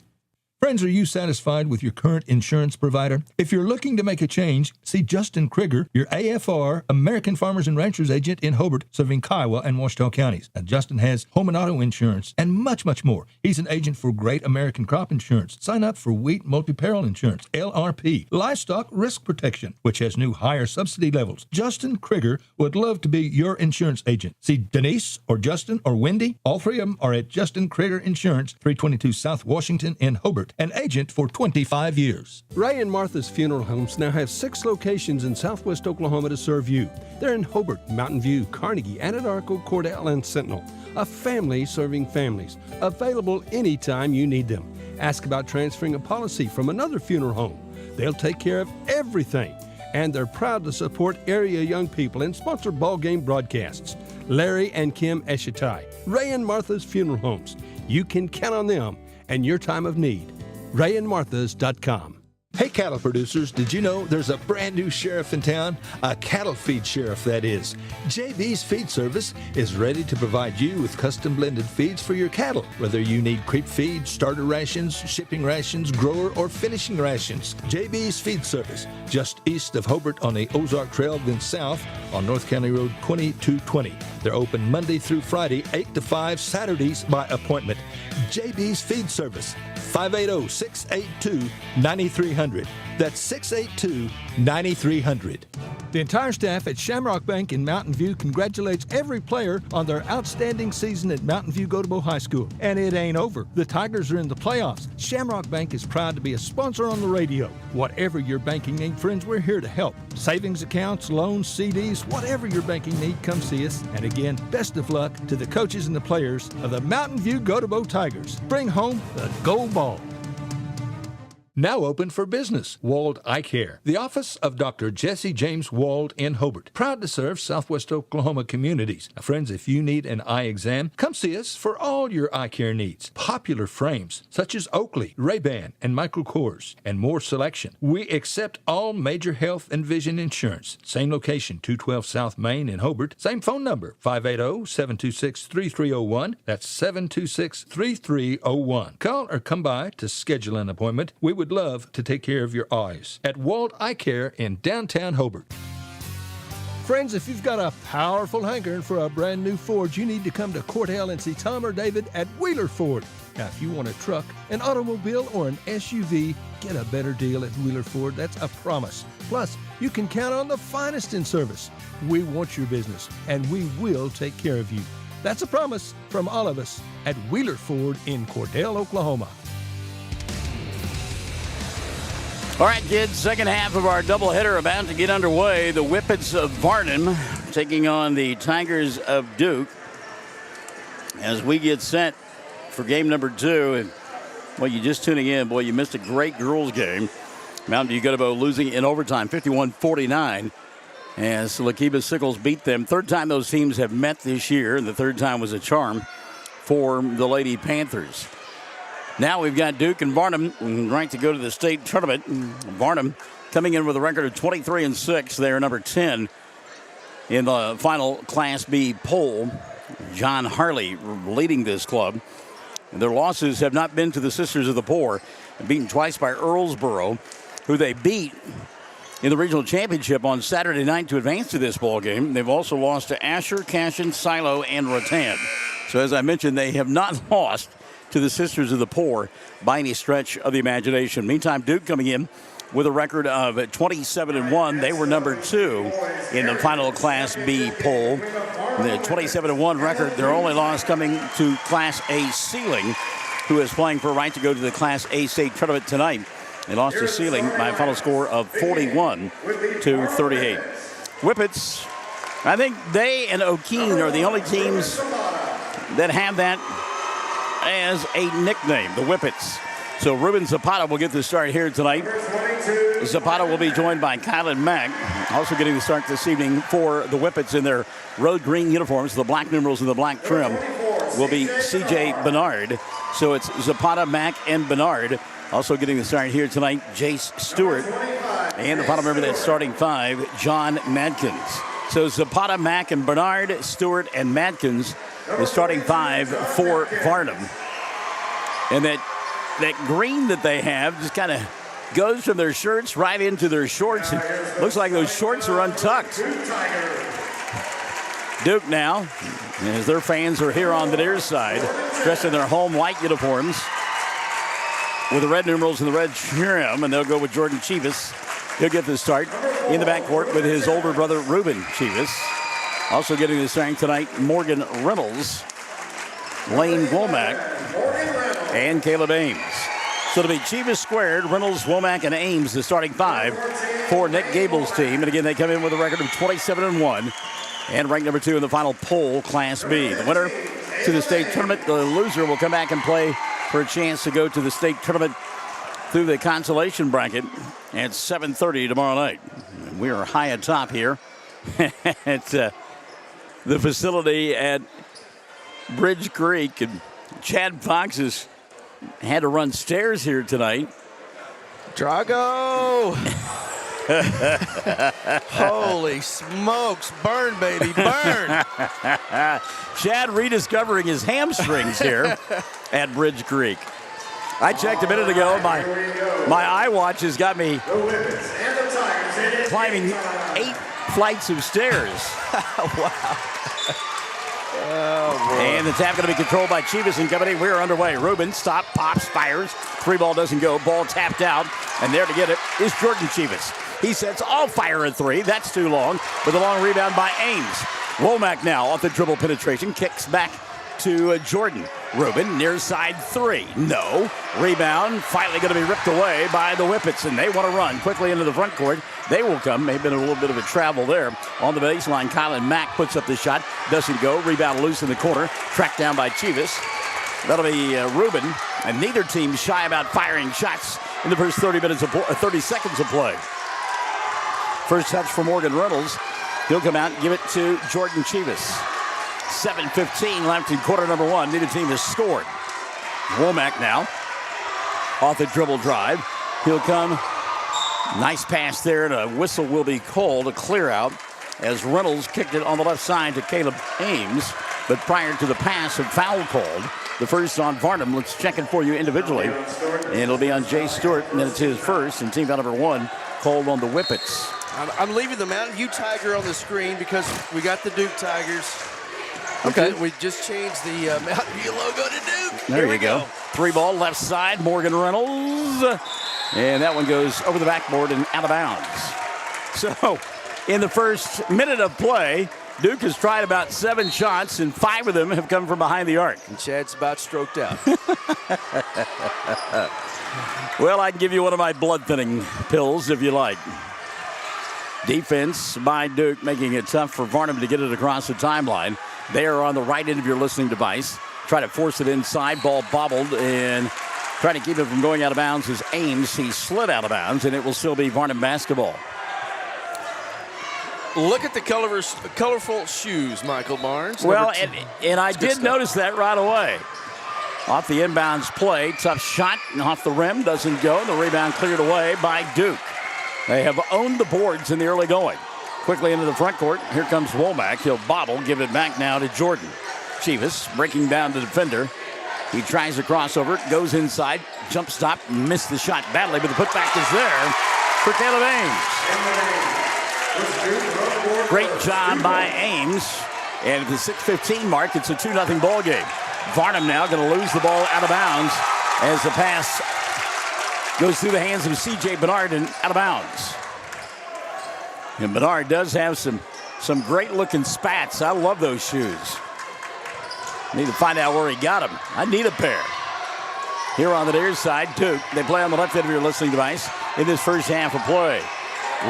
Speaker 2: Friends, are you satisfied with your current insurance provider? If you're looking to make a change, see Justin Krieger, your AFR, American Farmers and Ranchers agent in Hobart, serving Kiowa and Washita counties. Now, Justin has home and auto insurance and much, much more. He's an agent for Great American Crop Insurance. Sign up for Wheat Multi-Peril Insurance, LRP, Livestock Risk Protection, which has new higher subsidy levels. Justin Krieger would love to be your insurance agent. See Denise or Justin or Wendy. All three of them are at Justin Krieger Insurance, 322 South Washington in Hobart. An agent for 25 years.
Speaker 7: Ray and Martha's Funeral Homes now have 6 locations in southwest Oklahoma to serve you. They're in Hobart, Mountain View, Carnegie, Anadarko, Cordell, and Sentinel. A family serving families. Available anytime you need them. Ask about transferring a policy from another funeral home. They'll take care of everything. And they're proud to support area young people and sponsor ball game broadcasts. Larry and Kim Eshitai, Ray and Martha's Funeral Homes. You can count on them and your time of need. RayandMarthas.com. Hey, cattle producers, did you know there's a brand new sheriff in town? A cattle feed sheriff, that is. JB's Feed Service is ready to provide you with custom blended feeds for your cattle. Whether you need creep feed, starter rations, shipping rations, grower, or finishing rations. JB's Feed Service, just east of Hobart on the Ozark Trail, then south on North County Road 2220. They're open Monday through Friday, 8 to 5, Saturdays by appointment. JB's Feed Service, 580-682-9300. That's 682-9300. The entire staff at Shamrock Bank in Mountain View congratulates every player on their outstanding season at Mountain View-Gotebo High School. And it ain't over. The Tigers are in the playoffs. Shamrock Bank is proud to be a sponsor on the radio. Whatever your banking need, friends, we're here to help. Savings accounts, loans, CDs, whatever your banking need, come see us. And again, best of luck to the coaches and the players of the Mountain View-Gotebo Tigers. Bring home the gold ball. Now open for business. Wald Eye Care. The office of Dr. Jesse James Wald in Hobart. Proud to serve southwest Oklahoma communities. Now, friends, if you need an eye exam, come see us for all your eye care needs. Popular frames such as Oakley, Ray-Ban, and Michael Kors, and more selection. We accept all major health and vision insurance. Same location, 212 South Main in Hobart. Same phone number, 580-726-3301. That's 726-3301. Call or come by to schedule an appointment. We would love to take care of your eyes at Wald Eye Care in downtown Hobart. Friends, if you've got a powerful hankering for a brand new Ford, you need to come to Cordell and see Tom or David at Wheeler Ford. Now, if you want a truck, an automobile, or an SUV, get a better deal at Wheeler Ford. That's a promise. Plus, you can count on the finest in service. We want your business, and we will take care of you. That's a promise from all of us at Wheeler Ford in Cordell, Oklahoma.
Speaker 4: All right, kids, second half of our doubleheader about to get underway. The Whippets of Varnum taking on the Tigers of Duke as we get set for game number 2. And, well, you just tuning in. Boy, you missed a great girls game. Mountain View-Gotebo losing in overtime, 51-49, as Lokeeba-Sickles beat them. Third time those teams have met this year, and the third time was a charm for the Lady Panthers. Now we've got Duke and Varnum ranked to go to the state tournament. Varnum coming in with a record of 23-6. They are number 10 in the final Class B poll. John Harley leading this club. And their losses have not been to the Sisters of the Poor. Beaten twice by Earlsboro, who they beat in the regional championship on Saturday night to advance to this ball game. They've also lost to Asher, Cashin, Silo, and Rattan. So as I mentioned, they have not lost to the Sisters of the Poor by any stretch of the imagination. Meantime, Duke coming in with a record of 27-1. They were number 2 in the final Class B poll. The 27-1 record, their only loss coming to Class A ceiling who is playing for a right to go to the Class A state tournament tonight. They lost to Sealing by a final score of 41-38. Whippets, I think they and O'Keene are the only teams that have that as a nickname, the Whippets. So Ruben Zapata will get the start here tonight. Zapata will be joined by Kylan Mack, also getting the start this evening for the Whippets in their road green uniforms, the black numerals and the black trim, will be C.J. Bernard. So it's Zapata, Mack, and Bernard. Also getting the start here tonight, Jace Stewart. And the final member of that starting five, John Madkins. So Zapata, Mack, and Bernard, Stewart, and Madkins, the starting five for Varnum. And that green that they have just kind of goes from their shirts right into their shorts. It looks like those shorts are untucked. Duke now, as their fans are here on the near side, dressed in their home white uniforms with the red numerals and the red trim, and they'll go with Jordan Chivas. He'll get the start in the backcourt with his older brother, Ruben Chivas. Also getting the start tonight, Morgan Reynolds, Lane Womack, and Caleb Ames. So it'll be Chivas squared, Reynolds, Womack, and Ames, the starting five for Nick Gable's team. And again, they come in with a record of 27-1 and ranked number 2 in the final poll, Class B. The winner to the state tournament, the loser will come back and play for a chance to go to the state tournament through the consolation bracket at 7:30 tomorrow night. We are high atop here at the facility at Bridge Creek, and Chad Fox has had to run stairs here tonight.
Speaker 5: Drago! Holy smokes. Burn, baby, burn.
Speaker 4: Chad rediscovering his hamstrings here at Bridge Creek. I checked a minute ago. My iWatch has got me climbing 8 flights of stairs.
Speaker 5: Wow.
Speaker 4: Oh, and the tap going to be controlled by Chivas and company. We're underway. Ruben, stop, pops, fires. 3 ball doesn't go. Ball tapped out. And there to get it is Jordan Chivas. He sets all fire at 3. That's too long. With a long rebound by Ames. Womack now off the dribble penetration. Kicks back to Jordan. Ruben, near side 3. No. Rebound finally going to be ripped away by the Whippets, and they want to run quickly into the front court. They will come. May have been a little bit of a travel there. On the baseline, Kylan Mack puts up the shot. Doesn't go. Rebound loose in the corner. Tracked down by Chivas. That'll be Ruben, and neither team shy about firing shots in the first 30 seconds of play. First touch for Morgan Reynolds. He'll come out and give it to Jordan Chivas. 7:15 left in quarter number 1. Neither team has scored. Womack now off the dribble drive. He'll come. Nice pass there, and a whistle will be called, a clear out, as Reynolds kicked it on the left side to Caleb Ames. But prior to the pass, a foul called. The first on Varnum. Let's check it for you individually. And it'll be on Jay Stewart, and then it's his first. And team foul number 1 called on the Whippets.
Speaker 5: I'm leaving the Mountain View Tiger on the screen because we got the Duke Tigers.
Speaker 4: Okay.
Speaker 5: We just changed the Mountain View logo to Duke.
Speaker 4: There you go. 3 ball left side, Morgan Reynolds. And that one goes over the backboard and out of bounds. So, in the first minute of play, Duke has tried about 7 shots, and 5 of them have come from behind the arc.
Speaker 5: And Chad's about stroked out.
Speaker 4: Well, I can give you one of my blood-thinning pills if you like. Defense by Duke, making it tough for Varnum to get it across the timeline. They are on the right end of your listening device. Try to force it inside. Ball bobbled, and trying to keep it from going out of bounds is Ames. He slid out of bounds, and it will still be Varnum basketball.
Speaker 5: Look at the colorful shoes, Michael Barnes.
Speaker 4: Well, and I did notice that right away. Off the inbounds play, tough shot, and off the rim, doesn't go. The rebound cleared away by Duke. They have owned the boards in the early going. Quickly into the front court. Here comes Womack. He'll bobble, give it back now to Jordan. Chivas breaking down the defender. He tries a crossover, goes inside, jump stop, missed the shot badly, but the putback is there for Caleb Ames. Great job by Ames. And at the 6:15 mark, it's a 2-0 ball game. Varnum now going to lose the ball out of bounds as the pass goes through the hands of C.J. Bernard and out of bounds. And Bernard does have some great-looking spats. I love those shoes. Need to find out where he got them. I need a pair. Here on the near side, Duke. They play on the left end of your listening device in this first half of play.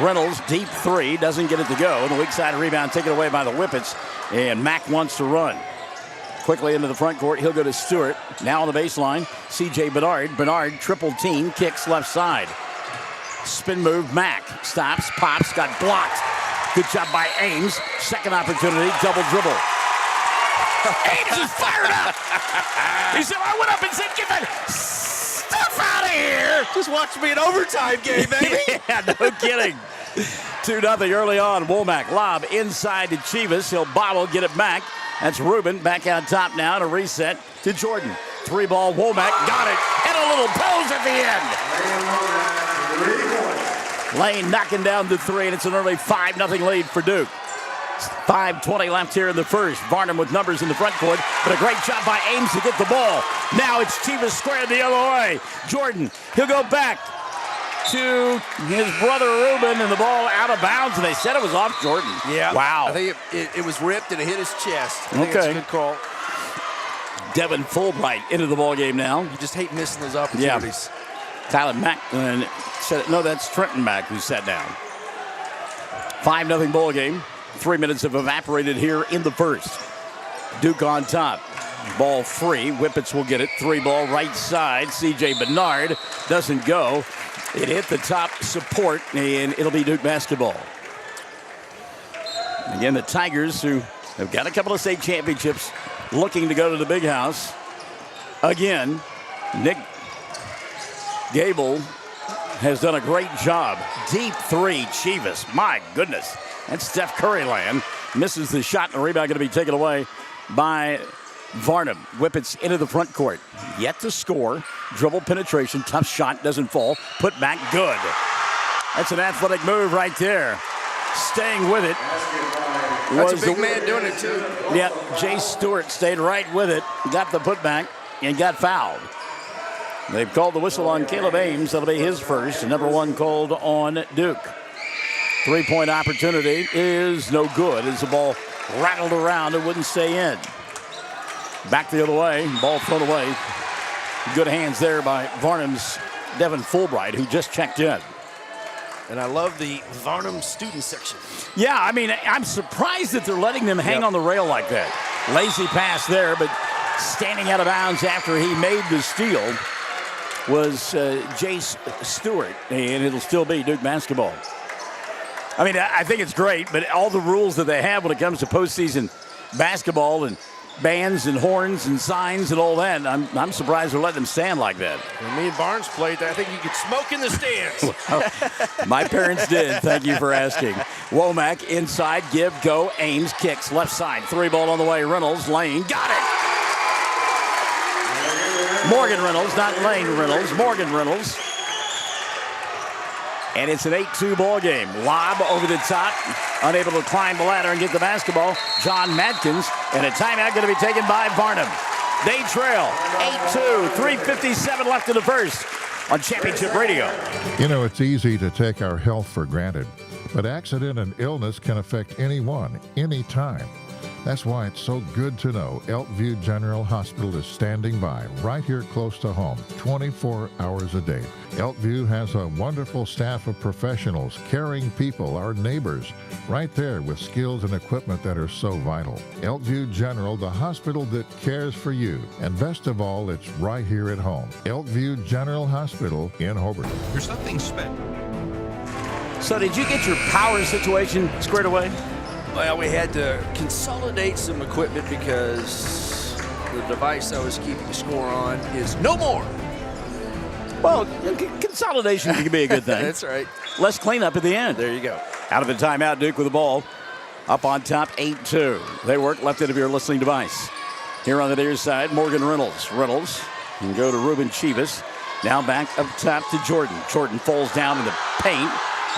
Speaker 4: Reynolds, deep three, doesn't get it to go. And the weak side rebound taken away by the Whippets. And Mack wants to run. Quickly into the front court, he'll go to Stewart. Now on the baseline, C.J. Bernard. Bernard, triple team, kicks left side. Spin move, Mack. Stops, pops, got blocked. Good job by Ames. Second opportunity, double dribble. Ames is fired up. He said, I went up and said, get that stuff out of here.
Speaker 5: Just watch me an overtime game, baby.
Speaker 4: Yeah, no kidding. 2-0 early on. Womack lob inside to Chivas. He'll bobble, get it back. That's Rubin back out top now to reset to Jordan. 3-ball, Womack got it. And a little pose at the end. Lane knocking down the three, and it's an early 5-0 lead for Duke. 5:20 left here in the first. Varnum with numbers in the front court, but a great job by Ames to get the ball. Now it's Chivas squared the other way. Jordan, he'll go back to his brother Rubin, and the ball out of bounds, and they said it was off Jordan.
Speaker 5: Yeah.
Speaker 4: Wow.
Speaker 5: I think it was ripped and it hit his chest. I think it's a good call.
Speaker 4: Devin Fulbright into the ball game now.
Speaker 5: You just hate missing those opportunities.
Speaker 4: Yeah. Tyler Mack said, no, that's Trenton Mack who sat down. 5-0 ball game. 3 minutes have evaporated here in the first. Duke on top. Ball free. Whippets will get it. 3-ball right side. C.J. Bernard doesn't go. It hit the top support, and it'll be Duke basketball. Again, the Tigers, who have got a couple of state championships, looking to go to the big house. Again, Nick Gable has done a great job. Deep three, Chivas. My goodness. That's Steph Curry land. Misses the shot, and the rebound going to be taken away by Varnum. Whippets into the front court. Yet to score. Dribble penetration. Tough shot. Doesn't fall. Put back. Good. That's an athletic move right there. Staying with it.
Speaker 5: That's a big man doing it, too.
Speaker 4: Yeah, Jay Stewart stayed right with it. Got the putback and got fouled. They've called the whistle on Caleb Ames. That'll be his first. And number one called on Duke. 3-point opportunity is no good as the ball rattled around and wouldn't stay in. Back the other way. Ball thrown away. Good hands there by Varnum's Devin Fulbright, who just checked in.
Speaker 5: And I love the Varnum student section.
Speaker 4: Yeah, I mean, I'm surprised that they're letting them hang on the rail like that. Lazy pass there, but standing out of bounds after he made the steal was Jace Stewart, and it'll still be Duke basketball. I mean, I think it's great, but all the rules that they have when it comes to postseason basketball and bands and horns and signs and all that, I'm surprised they're letting them stand like that.
Speaker 5: When me and Barnes played, I think you could smoke in the stands.
Speaker 4: Well, my parents did. Thank you for asking. Womack inside, give, go, Ames, kicks, left side. 3-ball on the way, Reynolds, Lane, got it! Morgan Reynolds, not Lane Reynolds, Morgan Reynolds. And it's an 8-2 ball game. Lob over the top, unable to climb the ladder and get the basketball. John Madkins, and a timeout going to be taken by Varnum. They trail 8-2, 3:57 left in the first on Championship Radio.
Speaker 1: You know, it's easy to take our health for granted, but accident and illness can affect anyone, anytime. That's why it's so good to know Elkview General Hospital is standing by right here close to home, 24 hours a day. Elkview has a wonderful staff of professionals, caring people, our neighbors, right there with skills and equipment that are so vital. Elkview General, the hospital that cares for you. And best of all, it's right here at home. Elkview General Hospital in Hobart.
Speaker 9: There's something special.
Speaker 4: So did you get your power situation squared away?
Speaker 5: Well, we had to consolidate some equipment because the device I was keeping score on is no more.
Speaker 4: Well, consolidation can be a good thing.
Speaker 5: That's right.
Speaker 4: Less cleanup at the end.
Speaker 5: There you go.
Speaker 4: Out of the timeout, Duke with the ball. Up on top, 8-2. They work left end of your listening device. Here on the near side, Morgan Reynolds. Reynolds can go to Ruben Chivas. Now back up top to Jordan. Jordan falls down in the paint.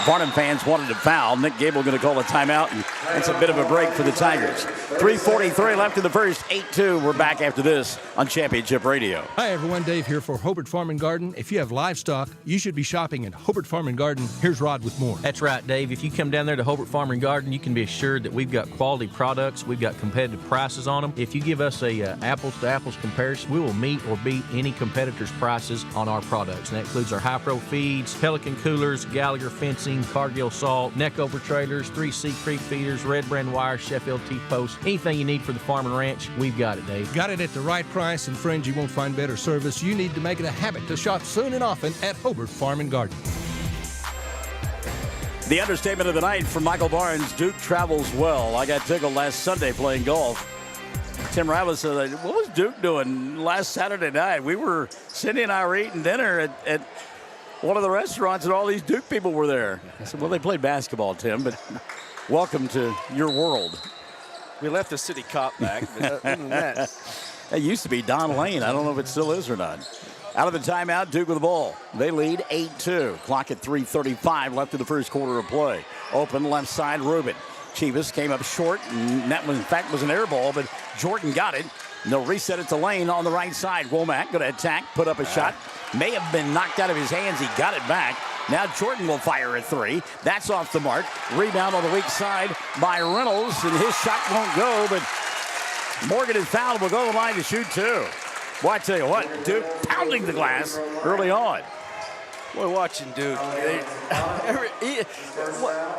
Speaker 4: Varnum fans wanted to foul. Nick Gable going to call a timeout, and it's a bit of a break for the Tigers. 3:43 left in the first, 8-2. We're back after this on Championship Radio.
Speaker 7: Hi, everyone. Dave here for Hobart Farm and Garden. If you have livestock, you should be shopping at Hobart Farm and Garden. Here's Rod with more.
Speaker 3: That's right, Dave. If you come down there to Hobart Farm and Garden, you can be assured that we've got quality products. We've got competitive prices on them. If you give us a apples-to-apples comparison, we will meet or beat any competitor's prices on our products. And that includes our high-pro feeds, Pelican coolers, Gallagher fencing, Cargill salt, neck-over trailers, 3C creek feeders, Red Brand wire, Sheffield T-posts. Anything you need for the farm and ranch, we've got it, Dave.
Speaker 7: Got it at the right price, and friends, you won't find better service. You need to make it a habit to shop soon and often at Hobart Farm and Garden.
Speaker 4: The understatement of the night from Michael Barnes, Duke travels well. I got tickled last Sunday playing golf. Tim Riley said, what was Duke doing last Saturday night? Cindy and I were eating dinner at one of the restaurants, and all these Duke people were there. I said, well, they played basketball, Tim, but welcome to your world.
Speaker 5: We left the city cop back, but other than that.
Speaker 4: It used to be Don Lane. I don't know if it still is or not. Out of the timeout, Duke with the ball. They lead 8-2. Clock at 3:35 left in the first quarter of play. Open left side, Rubin. Chivas came up short, and that, in fact, was an air ball, but Jordan got it. And they'll reset it to Lane on the right side. Womack going to attack, put up a shot. May have been knocked out of his hands. He got it back. Now Jordan will fire a three. That's off the mark. Rebound on the weak side by Reynolds, and his shot won't go, but Morgan is fouled. Will go to the line to shoot two. Well, I tell you what, Duke pounding the glass early on.
Speaker 5: Boy, watching Duke,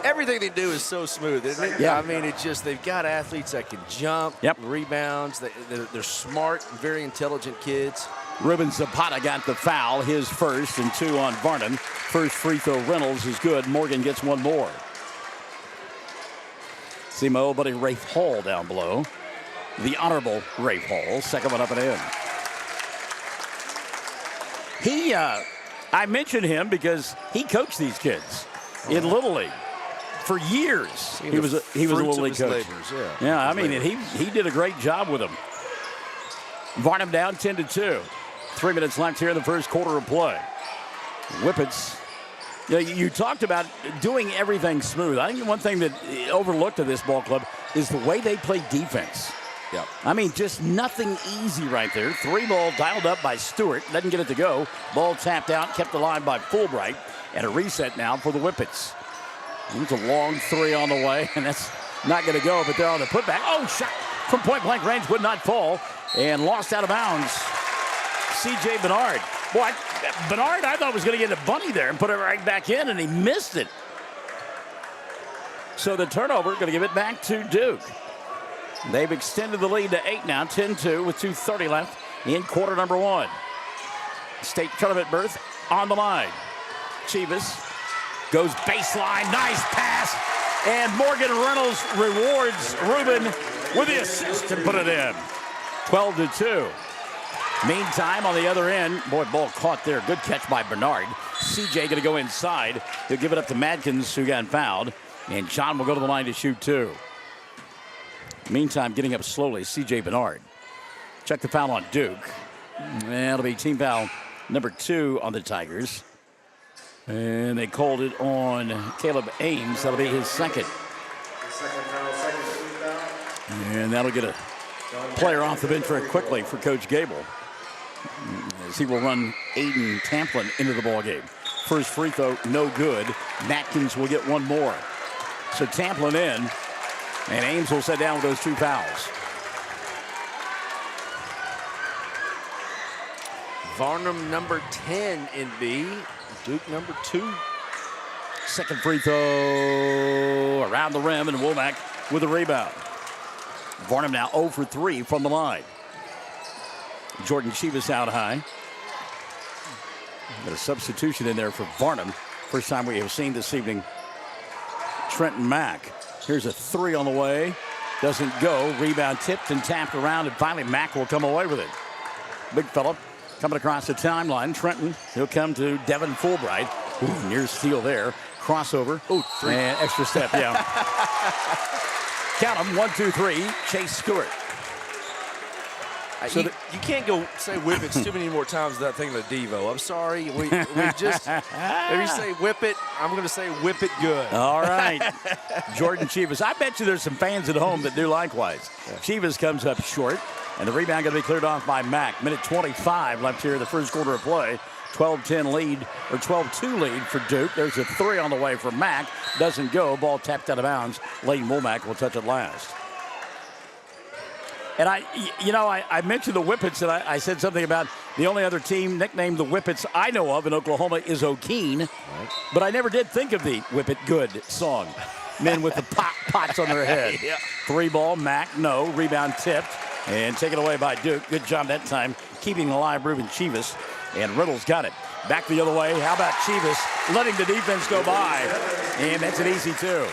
Speaker 5: everything they do is so smooth, isn't it?
Speaker 4: Yeah.
Speaker 5: I mean, it's just they've got athletes that can jump, rebounds. They're smart, very intelligent kids.
Speaker 4: Ruben Zapata got the foul, his first, and two on Varnum. First free throw, Reynolds is good. Morgan gets one more. See my old buddy Rafe Hall down below. The Honorable Rafe Hall, second one up and in. I mentioned him because he coached these kids in Little League for years. He was a Little League coach. Yeah, I mean, and he did a great job with them. Varnum down 10-2. 3 minutes left here in the first quarter of play. Whippets. You talked about doing everything smooth. I think one thing that overlooked at this ball club is the way they play defense.
Speaker 5: Yeah.
Speaker 4: I mean, just nothing easy right there. 3-ball dialed up by Stewart. Doesn't get it to go. Ball tapped out, kept alive by Fulbright. And a reset now for the Whippets. It's a long three on the way, and that's not going to go, but they're on the putback. Oh, shot from point-blank range would not fall, and lost out of bounds. C.J. Bernard. Boy, Bernard, I thought was going to get a bunny there and put it right back in, and he missed it. So the turnover, going to give it back to Duke. They've extended the lead to 8 now, 10-2 with 2:30 left in quarter number one. State tournament berth on the line. Chivas goes baseline, nice pass, and Morgan Reynolds rewards Rubin with the assist and put it in. 12-2. Meantime, on the other end, boy, ball caught there. Good catch by Bernard. CJ going to go inside. He'll give it up to Madkins, who got fouled, and John will go to the line to shoot two. Meantime, getting up slowly, C.J. Bernard. Check the foul on Duke. That'll be team foul number 2 on the Tigers. And they called it on Caleb Ames. That'll be his second. And that'll get a player off the bench very quickly for Coach Gable, as he will run Aiden Tamplin into the ballgame. First free throw, no good. Matkins will get one more. So Tamplin in. And Ames will sit down with those 2 fouls.
Speaker 5: Varnum number 10 in B. Duke number 2.
Speaker 4: Second free throw around the rim, and Womack with a rebound. Varnum now 0 for 3 from the line. Jordan Chivas out high. Got a substitution in there for Varnum. First time we have seen this evening. Trenton Mack. Here's a 3 on the way. Doesn't go. Rebound tipped and tapped around, and finally Mack will come away with it. Big fella coming across the timeline. Trenton, he'll come to Devin Fulbright. Ooh, near steal there. Crossover.
Speaker 5: Ooh, 3.
Speaker 4: And extra step, yeah. Count them, 1, 2, 3. Chase Stewart. So
Speaker 5: you can't go say whippets too many more times without thinking of Devo. I'm sorry. We just, if you say whip it, I'm going to say whip it good.
Speaker 4: All right. Jordan Chivas. I bet you there's some fans at home that do likewise. Chivas comes up short, and the rebound going to be cleared off by Mack. Minute 25 left here in the first quarter of play. 12-10 lead, or 12-2 lead for Duke. There's a three on the way for Mack. Doesn't go. Ball tapped out of bounds. Lane Womack will touch it last. And I mentioned the Whippets, and I said something about the only other team nicknamed the Whippets I know of in Oklahoma is O'Keene. Right. But I never did think of the Whip It Good song. Men with the pots on their head.
Speaker 5: Yeah.
Speaker 4: Three ball, Mack, no. Rebound tipped and taken away by Duke. Good job that time keeping alive Ruben Chivas. And Riddle's got it. Back the other way. How about Chivas letting the defense go by? And that's an easy two.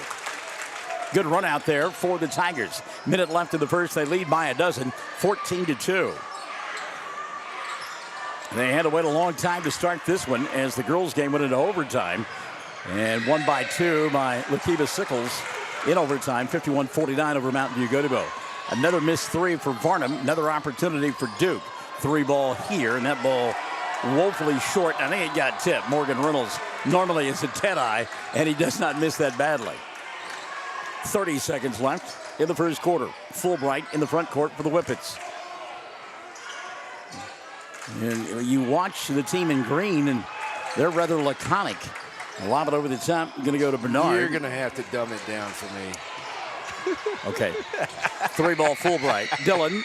Speaker 4: Good run out there for the Tigers. Minute left in the first. They lead by a dozen, 14-2. They had to wait a long time to start this one as the girls' game went into overtime. And won by 2 by Lokeeba-Sickles in overtime, 51-49 over Mountain View-Gotebo. Another missed three for Varnum. Another opportunity for Duke. Three ball here, and that ball woefully short. I think it got tipped. Morgan Reynolds normally is a dead-eye, and he does not miss that badly. 30 seconds left in the first quarter. Fulbright in the front court for the Whippets. And you watch the team in green, and they're rather laconic. Lob it over the top. Going to go to Bernard.
Speaker 5: You're going to have to dumb it down for me.
Speaker 4: Okay. Three ball Fulbright. Dillon.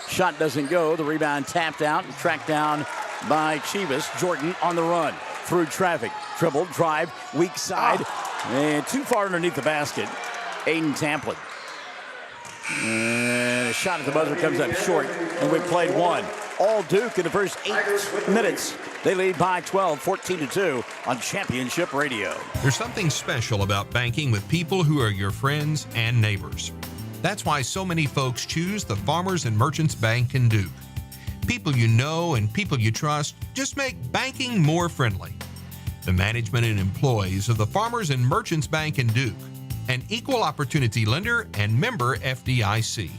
Speaker 4: Shot doesn't go. The rebound tapped out and tracked down by Chivas. Jordan on the run. Through traffic. Dribble, drive, weak side. And too far underneath the basket. Aiden Tamplin. And a shot at the buzzer comes up short. And we've played one. All Duke in the first 8 minutes. They lead by 12, 14-2 on Championship Radio.
Speaker 9: There's something special about banking with people who are your friends and neighbors. That's why so many folks choose the Farmers and Merchants Bank in Duke. People you know and people you trust just make banking more friendly. The management and employees of the Farmers and Merchants Bank in Duke, an equal opportunity lender and member FDIC.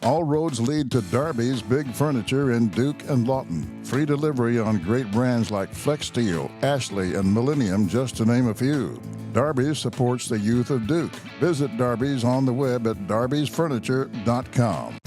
Speaker 8: All roads lead to Darby's Big Furniture in Duke and Lawton. Free delivery on great brands like Flex Steel, Ashley, and Millennium, just to name a few. Darby's supports the youth of Duke. Visit Darby's on the web at darbysfurniture.com.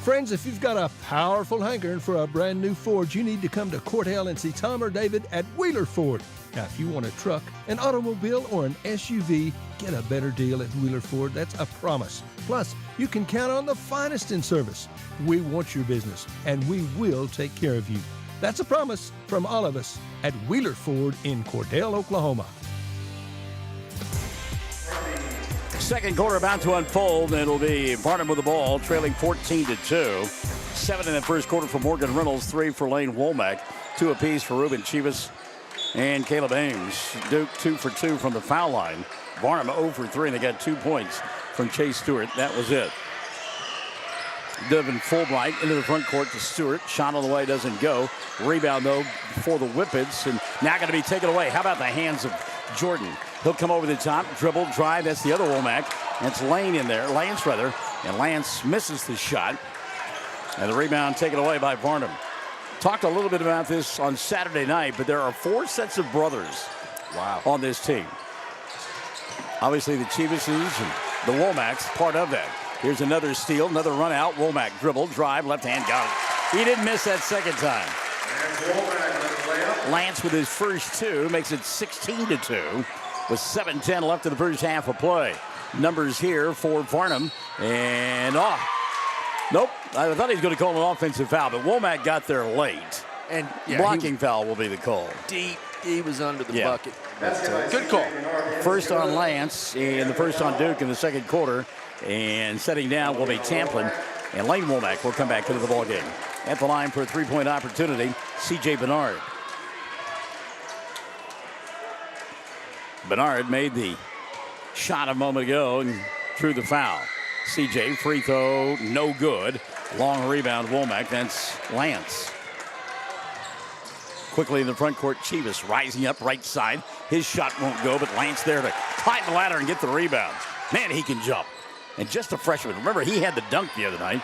Speaker 7: Friends, if you've got a powerful hankering for a brand new Ford, you need to come to Court Hale and see Tom or David at Wheeler Ford. Now, if you want a truck, an automobile, or an SUV, get a better deal at Wheeler Ford. That's a promise. Plus, you can count on the finest in service. We want your business, and we will take care of you. That's a promise from all of us at Wheeler Ford in Cordell, Oklahoma.
Speaker 4: Second quarter about to unfold, and it'll be Varnum with the ball, trailing 14-2. 7 in the first quarter for Morgan Reynolds, 3 for Lane Womack, 2 apiece for Ruben Chivas and Caleb Ames. Duke 2 for 2 from the foul line. Varnum 0 for 3, and they got 2 points from Chase Stewart. That was it. Devin Fulbright into the front court to Stewart. Shot on the way, doesn't go. Rebound, though, for the Whippets, and now going to be taken away. How about the hands of Jordan? He'll come over the top, dribble, drive. That's the other Womack. That's Lance, and Lance misses the shot. And the rebound taken away by Varnum. Talked a little bit about this on Saturday night, but there are 4 sets of brothers on this team. Obviously, the Chivases and the Womacks, part of that. Here's another steal, another run out. Womack dribble, drive, left hand, got it. He didn't miss that second time. Lance with his first 2 makes it 16-2 with 7:10 left in the first half of play. Numbers here for Varnum, and nope. I thought he was going to call an offensive foul, but Womack got there late. And blocking foul will be the call.
Speaker 5: Deep. He was under the bucket. Good call.
Speaker 4: First on Lance, and the first on Duke in the second quarter. And setting down will be Tamplin. And Lane Womack will come back into the ballgame. At the line for a 3-point opportunity, C.J. Bernard. Bernard made the shot a moment ago and drew the foul. C.J. free throw, no good. Long rebound, Womack. That's Lance. Quickly in the front court, Chivas rising up right side. His shot won't go, but Lance there to climb the ladder and get the rebound. Man, he can jump. And just a freshman. Remember, he had the dunk the other night.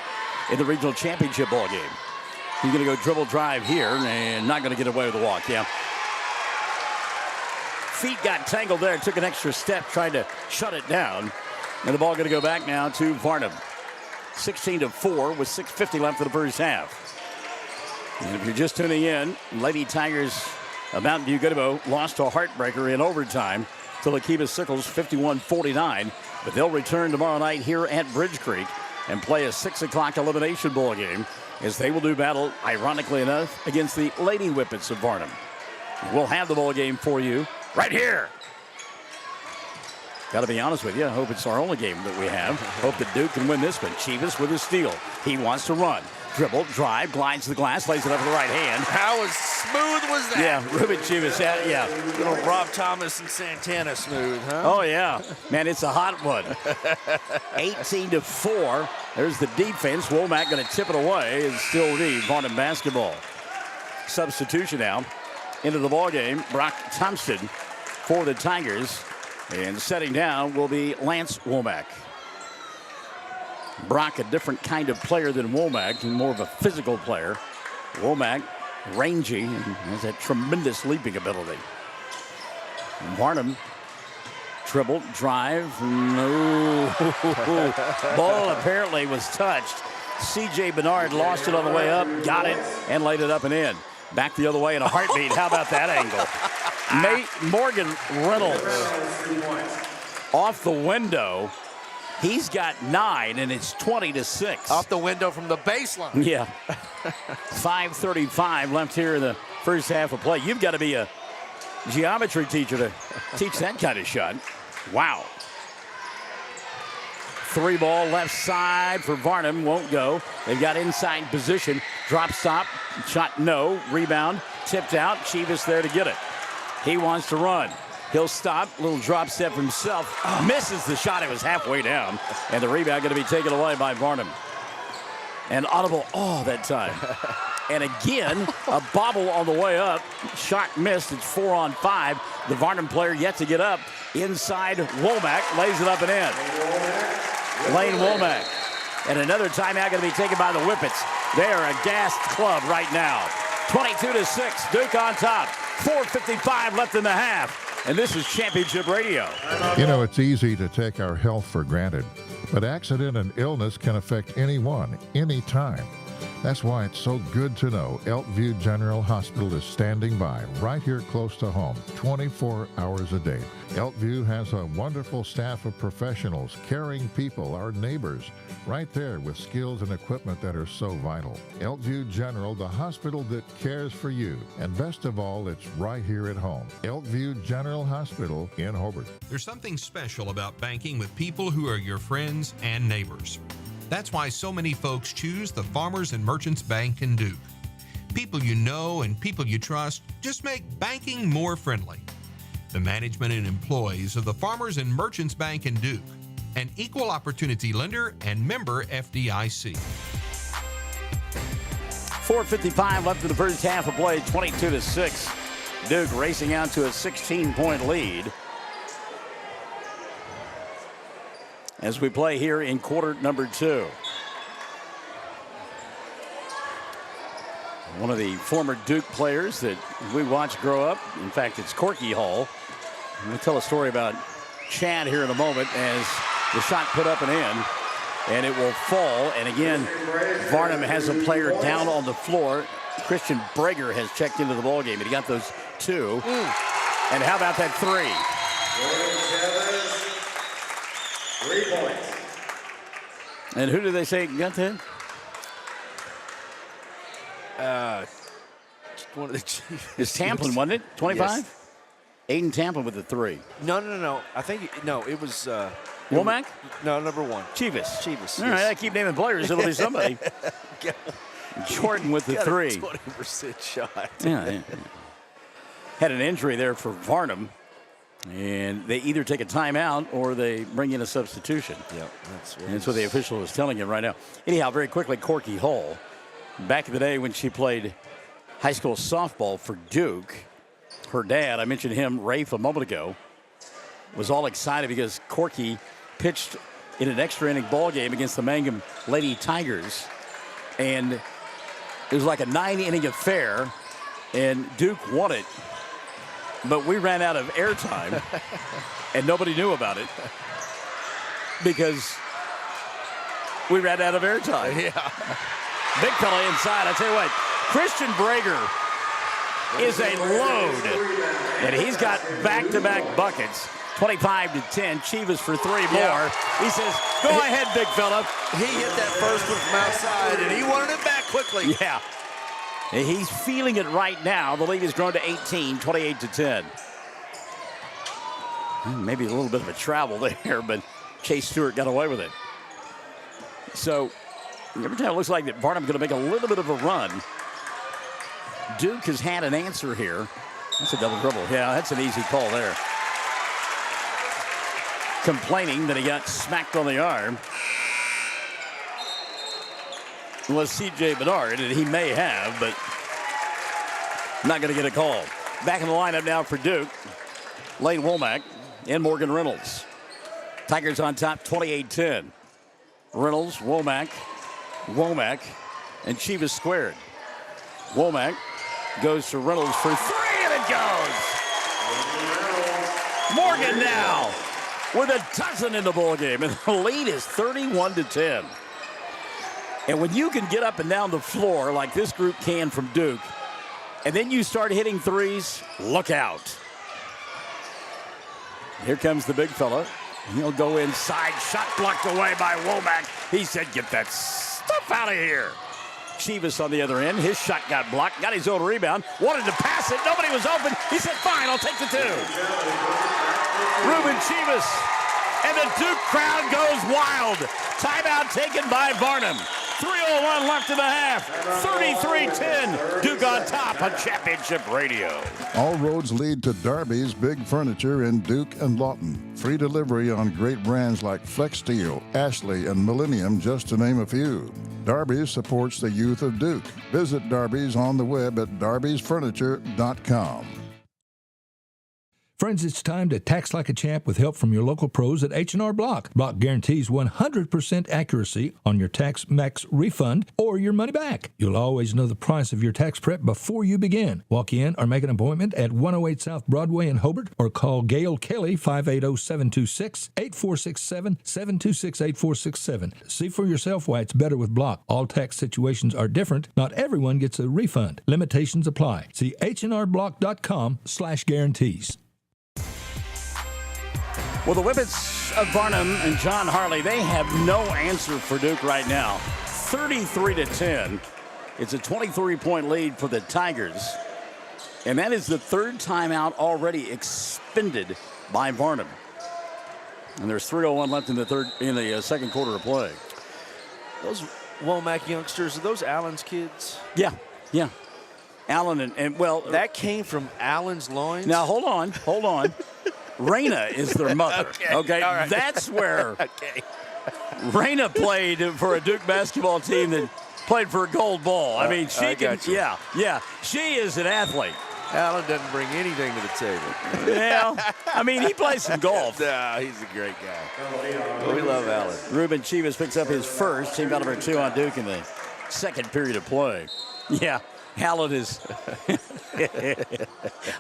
Speaker 4: in the regional championship ball game. He's going to go dribble drive here and not going to get away with the walk. Yeah. Feet got tangled there. Took an extra step trying to shut it down. And the ball going to go back now to Varnum. 16-4 with 6:50 left in the first half. And if you're just tuning in, Lady Tigers of Mountain View-Gotebo lost to a heartbreaker in overtime to Lokeeba-Sickles 51-49. But they'll return tomorrow night here at Bridge Creek and play a 6 o'clock elimination ball game as they will do battle, ironically enough, against the Lady Whippets of Varnum. We'll have the ball game for you right here. Got to be honest with you, I hope it's our only game that we have. Hope that Duke can win this one. Chivas with a steal. He wants to run. Dribble, drive, glides to the glass, lays it up with the right hand.
Speaker 5: How smooth was that?
Speaker 4: Yeah, Ruben Chivas, yeah.
Speaker 5: Little Rob Thomas and Santana smooth, huh?
Speaker 4: Oh, yeah. Man, it's a hot one. 18-4. There's the defense. Womack going to tip it away. It's still the Varnum basketball. Substitution now into the ball game. Brock Thompson for the Tigers. And setting down will be Lance Womack. Brock, a different kind of player than Womack, and more of a physical player. Womack, rangy, and has that tremendous leaping ability. Varnum, dribble, drive, no. Ball apparently was touched. C.J. Bernard lost it on the way up, got it, and laid it up and in. Back the other way in a heartbeat. How about that angle? Morgan Reynolds off the window. He's got 9, and it's 20-6.
Speaker 5: Off the window from the baseline.
Speaker 4: Yeah. 5:35 left here in the first half of play. You've got to be a geometry teacher to teach that kind of shot. Wow. 3 ball left side for Varnum. Won't go. They've got inside position. Drop stop. Shot no. Rebound. Tipped out. Chivas there to get it. He wants to run. He'll stop. Little drop step himself. Misses the shot. It was halfway down. And the rebound going to be taken away by Varnum. And audible that time. And again, a bobble on the way up. Shot missed. It's 4-on-5. The Varnum player yet to get up. Inside, Womack lays it up and in. Lane Womack. And another timeout going to be taken by the Whippets. They're a gassed club right now. 22-6. Duke on top. 4:55 left in the half. And this is Championship Radio.
Speaker 1: You know, it's easy to take our health for granted, but accident and illness can affect anyone, anytime. That's why it's so good to know Elkview General Hospital is standing by right here close to home, 24 hours a day. Elkview has a wonderful staff of professionals, caring people, our neighbors, right there with skills and equipment that are so vital. Elkview General, the hospital that cares for you. And best of all, it's right here at home. Elkview General Hospital in Hobart.
Speaker 9: There's something special about banking with people who are your friends and neighbors. That's why so many folks choose the Farmers and Merchants Bank in Duke. People you know and people you trust just make banking more friendly. The management and employees of the Farmers and Merchants Bank in Duke, an equal opportunity lender and member FDIC.
Speaker 4: 4:55 left in the first half of play, 22-6. Duke racing out to a 16-point lead. As we play here in quarter number 2. One of the former Duke players that we watched grow up, in fact, it's Corky Hall. We'll tell a story about Chad here in a moment as the shot put up and in, and it will fall. And again, Varnum has a player down on the floor. Christian Brager has checked into the ballgame, and he got those 2. And how about that 3? 3 points. And who did they say got that?
Speaker 5: One of the
Speaker 4: It's Tamplin, wasn't it? 25? Yes. Aiden Tamplin with the 3.
Speaker 5: No. I think, it was...
Speaker 4: Womack?
Speaker 5: No, number 1.
Speaker 4: Chivas. All right, I keep naming players. It'll be somebody. Jordan with the 3.
Speaker 5: 20% shot.
Speaker 4: Yeah. Had an injury there for Varnum. And they either take a timeout or they bring in a substitution.
Speaker 5: Yeah,
Speaker 4: that's what the official is telling him right now. Anyhow, very quickly, Corky Hall. Back in the day when she played high school softball for Duke, her dad, I mentioned him, Rafe, a moment ago, was all excited because Corky pitched in an extra inning ball game against the Mangum Lady Tigers And it was like a 9-inning affair, and Duke won it. But we ran out of airtime, and nobody knew about it because we ran out of airtime.
Speaker 5: Yeah.
Speaker 4: Big fella inside. I tell you what, Christian Brager is a load, and he's got back-to-back buckets. 25-10. Chivas for 3 more.
Speaker 5: Yeah.
Speaker 4: He says, go ahead, big fella.
Speaker 5: He hit that first one from outside, and he wanted it back quickly.
Speaker 4: Yeah. And he's feeling it right now. The lead has grown to 18, 28-10. Maybe a little bit of a travel there, but Chase Stewart got away with it. So every time it looks like that Varnum's going to make a little bit of a run. Duke has had an answer here. That's a double dribble. Yeah, that's an easy call there. Complaining that he got smacked on the arm was C.J. Bedard, and he may have, but not going to get a call. Back in the lineup now for Duke, Lane Womack and Morgan Reynolds. Tigers on top, 28-10. Reynolds, Womack, and Chivas squared. Womack goes to Reynolds for 3, and it goes. Morgan now with a dozen in the ball game, and the lead is 31-10. And when you can get up and down the floor like this group can from Duke, and then you start hitting threes, look out. Here comes the big fella. He'll go inside, shot blocked away by Womack. He said, get that stuff out of here. Chivas on the other end. His shot got blocked, got his own rebound, wanted to pass it. Nobody was open. He said, fine, I'll take the 2. Ruben Chivas, and the Duke crowd goes wild. Timeout taken by Varnum. 3:01 left in the half. 33-10. Duke on top on Championship Radio.
Speaker 8: All roads lead to Darby's Big Furniture in Duke and Lawton. Free delivery on great brands like Flex Steel, Ashley, and Millennium, just to name a few. Darby's supports the youth of Duke. Visit Darby's on the web at darbysfurniture.com.
Speaker 2: Friends, it's time to tax like a champ with help from your local pros at H&R Block. Block guarantees 100% accuracy on your tax max refund or your money back. You'll always know the price of your tax prep before you begin. Walk in or make an appointment at 108 South Broadway in Hobart or call Gail Kelly 580-726-8467, 726-8467. See for yourself why it's better with Block. All tax situations are different. Not everyone gets a refund. Limitations apply. See hnrblock.com/guarantees.
Speaker 4: Well, the Whippets of Varnum and John Harley, they have no answer for Duke right now. 33-10. It's a 23-point lead for the Tigers. And that is the 3rd timeout already expended by Varnum. And there's 3:01 left in the second quarter of play.
Speaker 5: Those Womack youngsters, are those Allen's kids?
Speaker 4: Yeah. Allen and well,
Speaker 5: that came from Allen's loins?
Speaker 4: Now, hold on. Raina is their mother. Okay?
Speaker 5: All right.
Speaker 4: That's where Raina played for a Duke basketball team that played for a gold ball. I mean, she can. Yeah. She is an athlete.
Speaker 5: Allen doesn't bring anything to the table.
Speaker 4: Well, I mean, he plays some golf.
Speaker 5: Nah, he's a great guy. We love Allen.
Speaker 4: Ruben Chivas picks up his first. Team number 2 on Duke in the second period of play. Yeah. Allen is.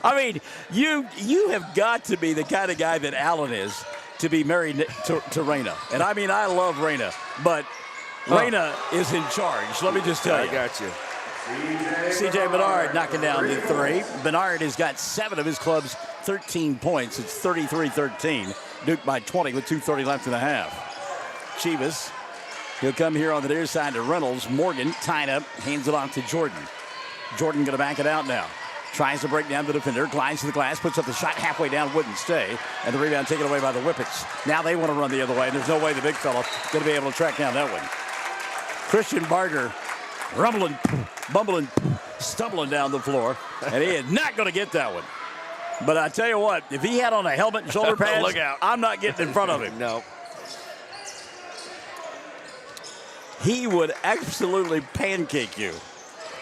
Speaker 4: I mean, you have got to be the kind of guy that Allen is to be married to Raina. And I mean, I love Raina, but Raina is in charge. Let me just tell you.
Speaker 5: I got you.
Speaker 4: C.J. Bedard knocking down the 3. Bedard has got 7 of his club's 13 points. It's 33-13. Duke by 20 with 2:30 left in the half. Chivas, he'll come here on the near side to Reynolds. Morgan tied up, hands it off to Jordan. Jordan going to back it out now. Tries to break down the defender, glides to the glass, puts up the shot halfway down, wouldn't stay. And the rebound taken away by the Whippets. Now they want to run the other way, and there's no way the big fella going to be able to track down that one. Christian Barger rumbling, bumbling, stumbling down the floor, and he is not going to get that one. But I tell you what, if he had on a helmet and shoulder pads,
Speaker 5: look out.
Speaker 4: I'm not getting in front of him.
Speaker 5: No.
Speaker 4: He would absolutely pancake you.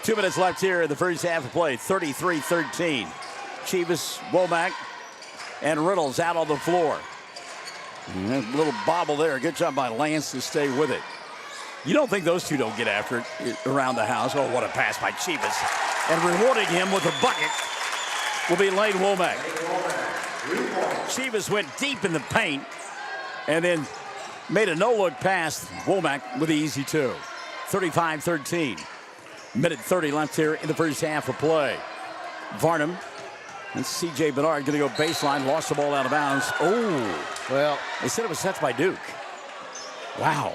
Speaker 4: 2 minutes left here in the first half of play. 33-13. Chivas, Womack, and Reynolds out on the floor. A little bobble there. Good job by Lance to stay with it. You don't think those two don't get after it around the house. Oh, what a pass by Chivas. And rewarding him with a bucket will be Lane Womack. Chivas went deep in the paint and then made a no-look pass. Womack with the easy two. 35-13. Minute 30 left here in the first half of play. Varnum and C.J. Bernard going to go baseline. Lost the ball out of bounds. Oh, well, they said it was touched by Duke. Wow.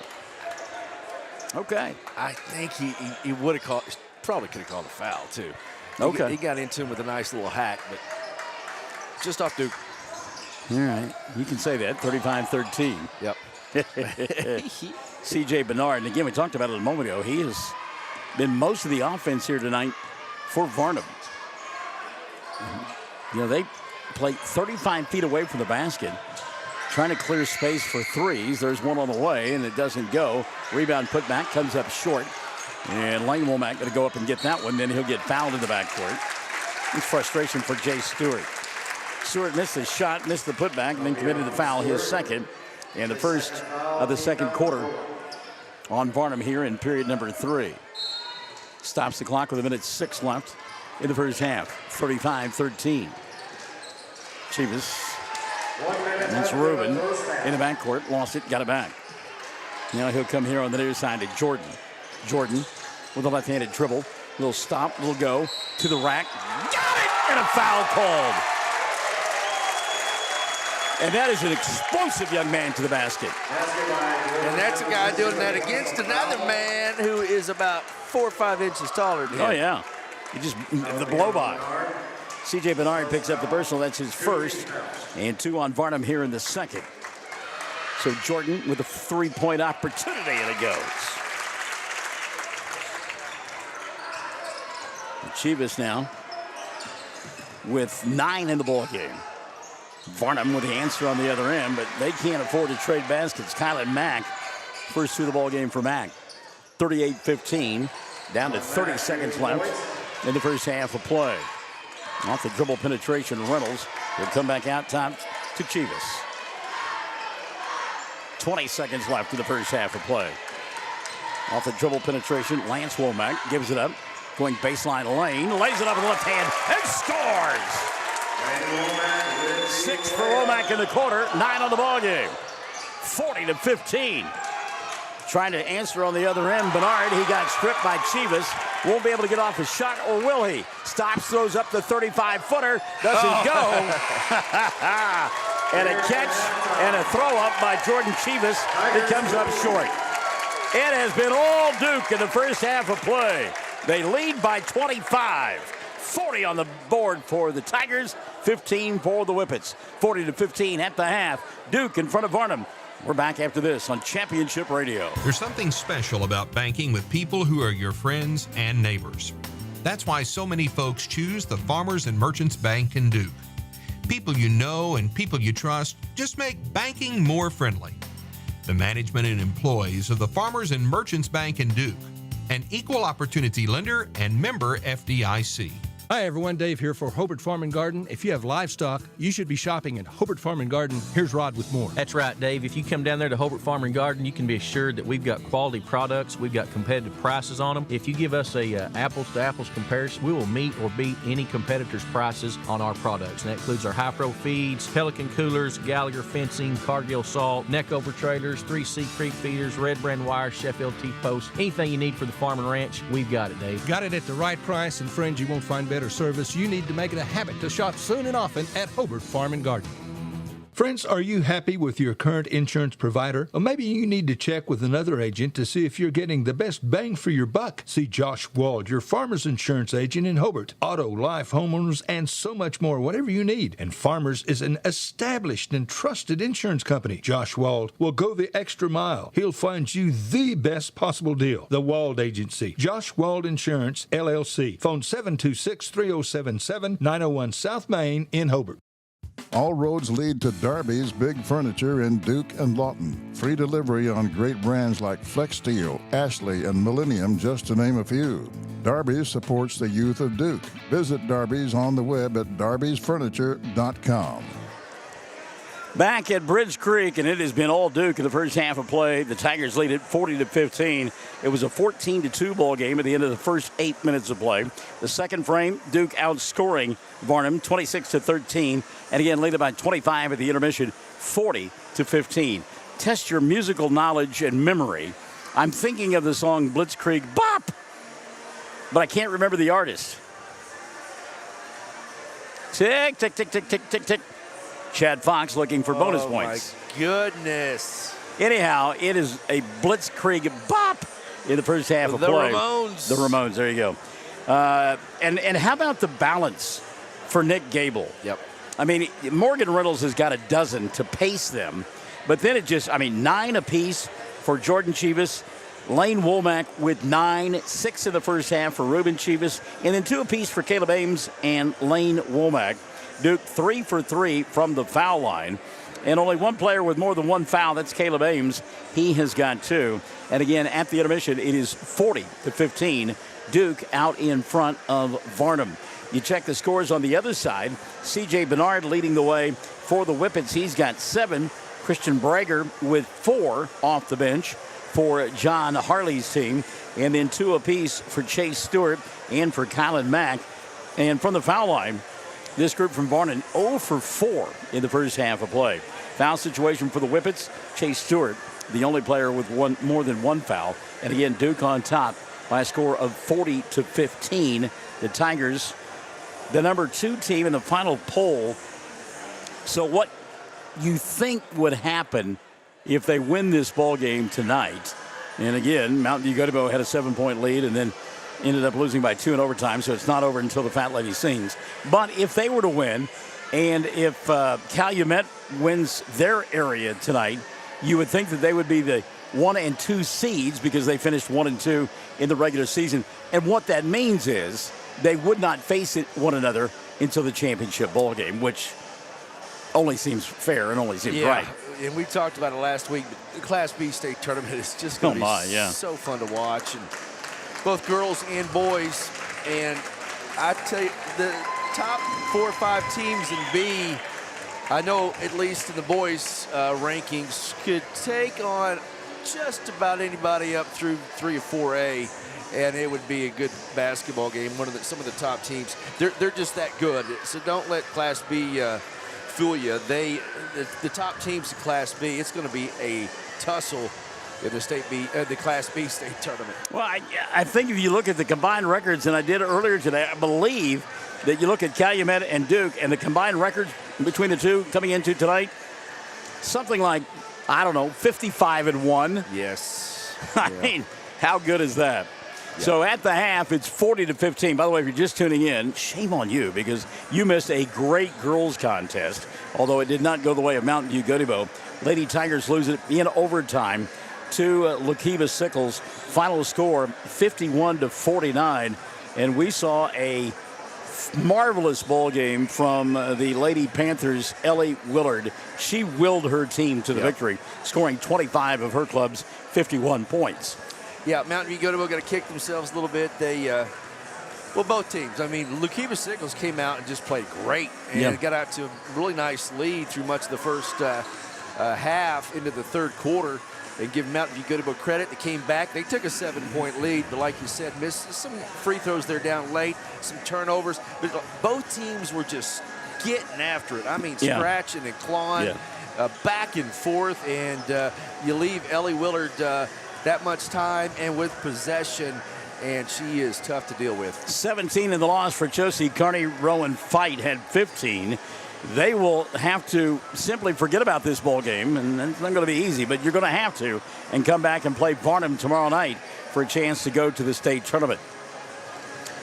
Speaker 4: Okay.
Speaker 5: I think he would have called, probably could have called a foul, too.
Speaker 4: Okay.
Speaker 5: He got into him with a nice little hack, but just off Duke.
Speaker 4: All right. You can say that. 35-13.
Speaker 5: Yep.
Speaker 4: C.J. Bernard, and again, we talked about it a moment ago. He has been most of the offense here tonight for Varnum. You know, they play 35 feet away from the basket, trying to clear space for threes. There's one on the way, and it doesn't go. Rebound put back, comes up short. And Lane Womack going to go up and get that one. Then he'll get fouled in the backcourt. It's frustration for Jay Stewart. Stewart missed his shot, missed the putback, and then committed the foul, his second. And the first of the second quarter on Varnum here in period number 3. Stops the clock with 1:06 left in the first half. 35-13. Chivas. It's Rubin in the backcourt. Lost it, got it back. Now he'll come here on the near side to Jordan. Jordan with a left-handed dribble. Little stop, little go to the rack. Got it! And a foul called. And that is an explosive young man to the basket.
Speaker 5: And that's a guy doing that against another man who is about 4 or 5 inches taller than him.
Speaker 4: Oh, yeah. He just, the blow-by. C.J. Bernard picks up the personal. That's his first. And 2 on Varnum here in the second. So Jordan with a 3-point opportunity, and it goes. Chivas now with 9 in the ball game. Varnum with the answer on the other end, but they can't afford to trade baskets. Kylan Mack, first 2 of the ball game for Mack. 38-15, down to 30 seconds left in the first half of play. Off the dribble penetration, Reynolds will come back out top to Chivas. 20 seconds left in the first half of play. Off the dribble penetration, Lance Womack gives it up. Going baseline lane, lays it up with the left hand, and scores! 6 for Womack in the quarter, 9 on the ball game. 40-15. Trying to answer on the other end, Bernard, he got stripped by Chivas. Won't be able to get off his shot, or will he? Stops, throws up the 35-footer, doesn't go. And a catch and a throw up by Jordan Chivas that comes up short. It has been all Duke in the first half of play. They lead by 25. 40 on the board for the Tigers, 15 for the Whippets. 40-15 at the half. Duke in front of Varnum. We're back after this on Championship Radio.
Speaker 9: There's something special about banking with people who are your friends and neighbors. That's why so many folks choose the Farmers and Merchants Bank in Duke. People you know and people you trust just make banking more friendly. The management and employees of the Farmers and Merchants Bank in Duke, an equal opportunity lender and member FDIC.
Speaker 7: Hi everyone, Dave here for Hobart Farm & Garden. If you have livestock, you should be shopping at Hobart Farm & Garden. Here's Rod with more.
Speaker 3: That's right, Dave. If you come down there to Hobart Farm & Garden, you can be assured that we've got quality products. We've got competitive prices on them. If you give us a apples-to-apples comparison, we will meet or beat any competitor's prices on our products. And that includes our high-pro feeds, Pelican coolers, Gallagher fencing, Cargill salt, Neckover trailers, 3C creek feeders, Red Brand wire, Sheffield T-posts. Anything you need for the farm and ranch, we've got it, Dave.
Speaker 7: Got it at the right price, and friends, you won't find better service. You need to make it a habit to shop soon and often at Hobart Farm & Garden.
Speaker 2: Friends, are you happy with your current insurance provider? Or maybe you need to check with another agent to see if you're getting the best bang for your buck. See Josh Wald, your Farmers Insurance agent in Hobart. Auto, life, homeowners, and so much more, whatever you need. And Farmers is an established and trusted insurance company. Josh Wald will go the extra mile. He'll find you the best possible deal. The Wald Agency. Josh Wald Insurance, LLC. Phone 726-3077, 901 South Main in Hobart.
Speaker 8: All roads lead to Darby's Big Furniture in Duke and Lawton. Free delivery on great brands like Flex Steel, Ashley, and Millennium, just to name a few. Darby's supports the youth of Duke. Visit Darby's on the web at darbysfurniture.com.
Speaker 4: Back at Bridge Creek, and it has been all Duke in the first half of play. The Tigers lead it 40-15. It was a 14-2 ball game at the end of the first 8 minutes of play. The second frame, Duke outscoring Varnum 26-13, and again lead it by 25 at the intermission, 40-15. Test your musical knowledge and memory. I'm thinking of the song Blitzkrieg Bop, but I can't remember the artist. Tick, tick, tick, tick, tick, tick, tick. Chad Fox looking for bonus points.
Speaker 5: Oh, my goodness.
Speaker 4: Anyhow, it is a Blitzkrieg Bop in the first half of play.
Speaker 5: The Ramones.
Speaker 4: The Ramones, there you go. And how about the balance for Nick Gable?
Speaker 5: Yep.
Speaker 4: I mean, Morgan Reynolds has got a dozen to pace them, but then it just, 9 apiece for Jordan Chivas, Lane Womack with 9, 6 in the first half for Ruben Chivas, and then 2 apiece for Caleb Ames and Lane Womack. Duke 3 for 3 from the foul line, and only one player with more than one foul. That's Caleb Ames. He has got 2. And again, at the intermission, it is 40-15. Duke out in front of Varnum. You check the scores on the other side. C.J. Bernard leading the way for the Whippets. He's got 7. Christian Brager with 4 off the bench for John Harley's team, and then 2 apiece for Chase Stewart and for Kylan Mack. And from the foul line, this group from Varnum 0 for 4 in the first half of play. Foul situation for the Whippets. Chase Stewart, the only player with more than one foul. And again, Duke on top by a score of 40-15. The Tigers, the number 2 team in the final poll. So what you think would happen if they win this ball game tonight? And again, Mountain View-Gotebo had a 7-point lead and then ended up losing by 2 in overtime, so it's not over until the Fat Lady sings. But if they were to win, and if Calumet wins their area tonight, you would think that they would be the 1 and 2 seeds because they finished 1 and 2 in the regular season. And what that means is they would not face one another until the championship ball game, which only seems fair and only seems right.
Speaker 5: And we talked about it last week. The Class B state tournament is just going to be so fun to watch. And both girls and boys. And I tell you, the top 4 or 5 teams in B, I know at least in the boys' rankings, could take on just about anybody up through 3 or 4A, and it would be a good basketball game. Some of the top teams, they're just that good. So don't let Class B fool you. The top teams in Class B, it's going to be a tussle in the Class B state tournament.
Speaker 4: Well, I think if you look at the combined records, and I did earlier today, I believe that you look at Calumet and Duke, and the combined records between the two coming into tonight, something like, 55-1.
Speaker 5: Yes.
Speaker 4: I mean, how good is that? Yeah. So at the half, it's 40-15. By the way, if you're just tuning in, shame on you because you missed a great girls contest, although it did not go the way of Mountain View-Gotebo. Lady Tigers lose it in overtime to Lokeeba-Sickles. Final score 51-49, and we saw a marvelous ball game from the Lady Panthers' Ellie Willard. She willed her team to the victory, scoring 25 of her club's 51 points.
Speaker 5: Yeah, Mountain View-Gotebo got to kick themselves a little bit. They, both teams. I mean, Lokeeba-Sickles came out and just played great and got out to a really nice lead through much of the first half into the third quarter. And give Mountain View-Gotebo credit. They came back. They took a 7-point lead, but like you said, missed some free throws there down late, some turnovers. But both teams were just getting after it. I mean, scratching and clawing, back and forth. And you leave Ellie Willard that much time and with possession, and she is tough to deal with. 17
Speaker 4: in the loss for Josie Carney. Rowan Fight had 15. They will have to simply forget about this ball game, and it's not going to be easy, but you're going to have to, and come back and play Varnum tomorrow night for a chance to go to the state tournament.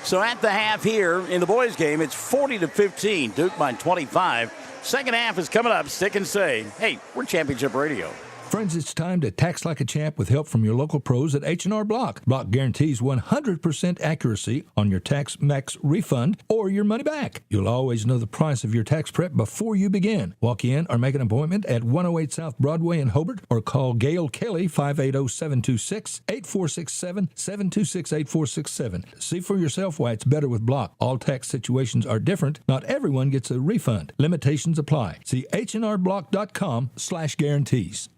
Speaker 4: So at the half here in the boys' game, it's 40-15, Duke by 25. Second half is coming up. Stick and say, hey, we're Championship Radio.
Speaker 2: Friends, it's time to tax like a champ with help from your local pros at H&R Block. Block guarantees 100% accuracy on your tax max refund or your money back. You'll always know the price of your tax prep before you begin. Walk in or make an appointment at 108 South Broadway in Hobart or call Gail Kelly 580-726-8467, 726-8467. See for yourself why it's better with Block. All tax situations are different. Not everyone gets a refund. Limitations apply. See hnrblock.com/guarantees.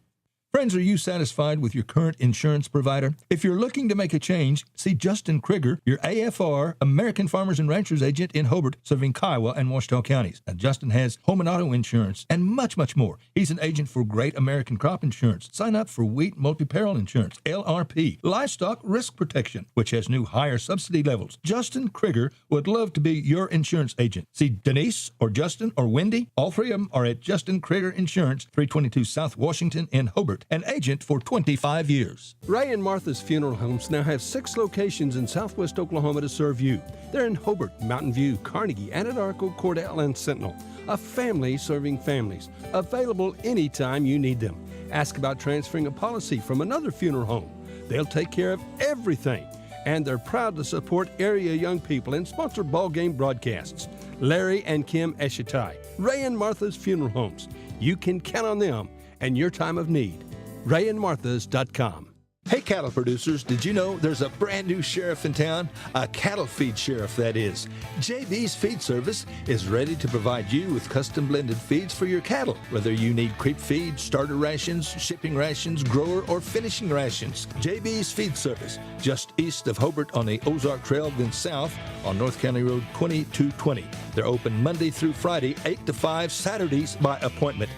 Speaker 2: Friends, are you satisfied with your current insurance provider? If you're looking to make a change, see Justin Krieger, your AFR, American Farmers and Ranchers agent in Hobart, serving Kiowa and Washita counties. Now, Justin has home and auto insurance and much, much more. He's an agent for Great American Crop Insurance. Sign up for Wheat Multi-Peril Insurance, LRP, Livestock Risk Protection, which has new higher subsidy levels. Justin Krieger would love to be your insurance agent. See Denise or Justin or Wendy. All three of them are at Justin Krieger Insurance, 322 South Washington in Hobart. An agent for 25 years.
Speaker 7: Ray and Martha's Funeral Homes now have 6 locations in southwest Oklahoma to serve you. They're in Hobart, Mountain View, Carnegie, Anadarko, Cordell, and Sentinel. A family serving families. Available anytime you need them. Ask about transferring a policy from another funeral home. They'll take care of everything. And they're proud to support area young people and sponsor ball game broadcasts. Larry and Kim Eshitai, Ray and Martha's Funeral Homes. You can count on them and your time of need. RayandMarthas.com. Hey, cattle producers, did you know there's a brand new sheriff in town? A cattle feed sheriff, that is. JB's Feed Service is ready to provide you with custom blended feeds for your cattle. Whether you need creep feed, starter rations, shipping rations, grower, or finishing rations. JB's Feed Service, just east of Hobart on the Ozark Trail, then south on North County Road 2220. They're open Monday through Friday, 8 to 5, Saturdays by appointment.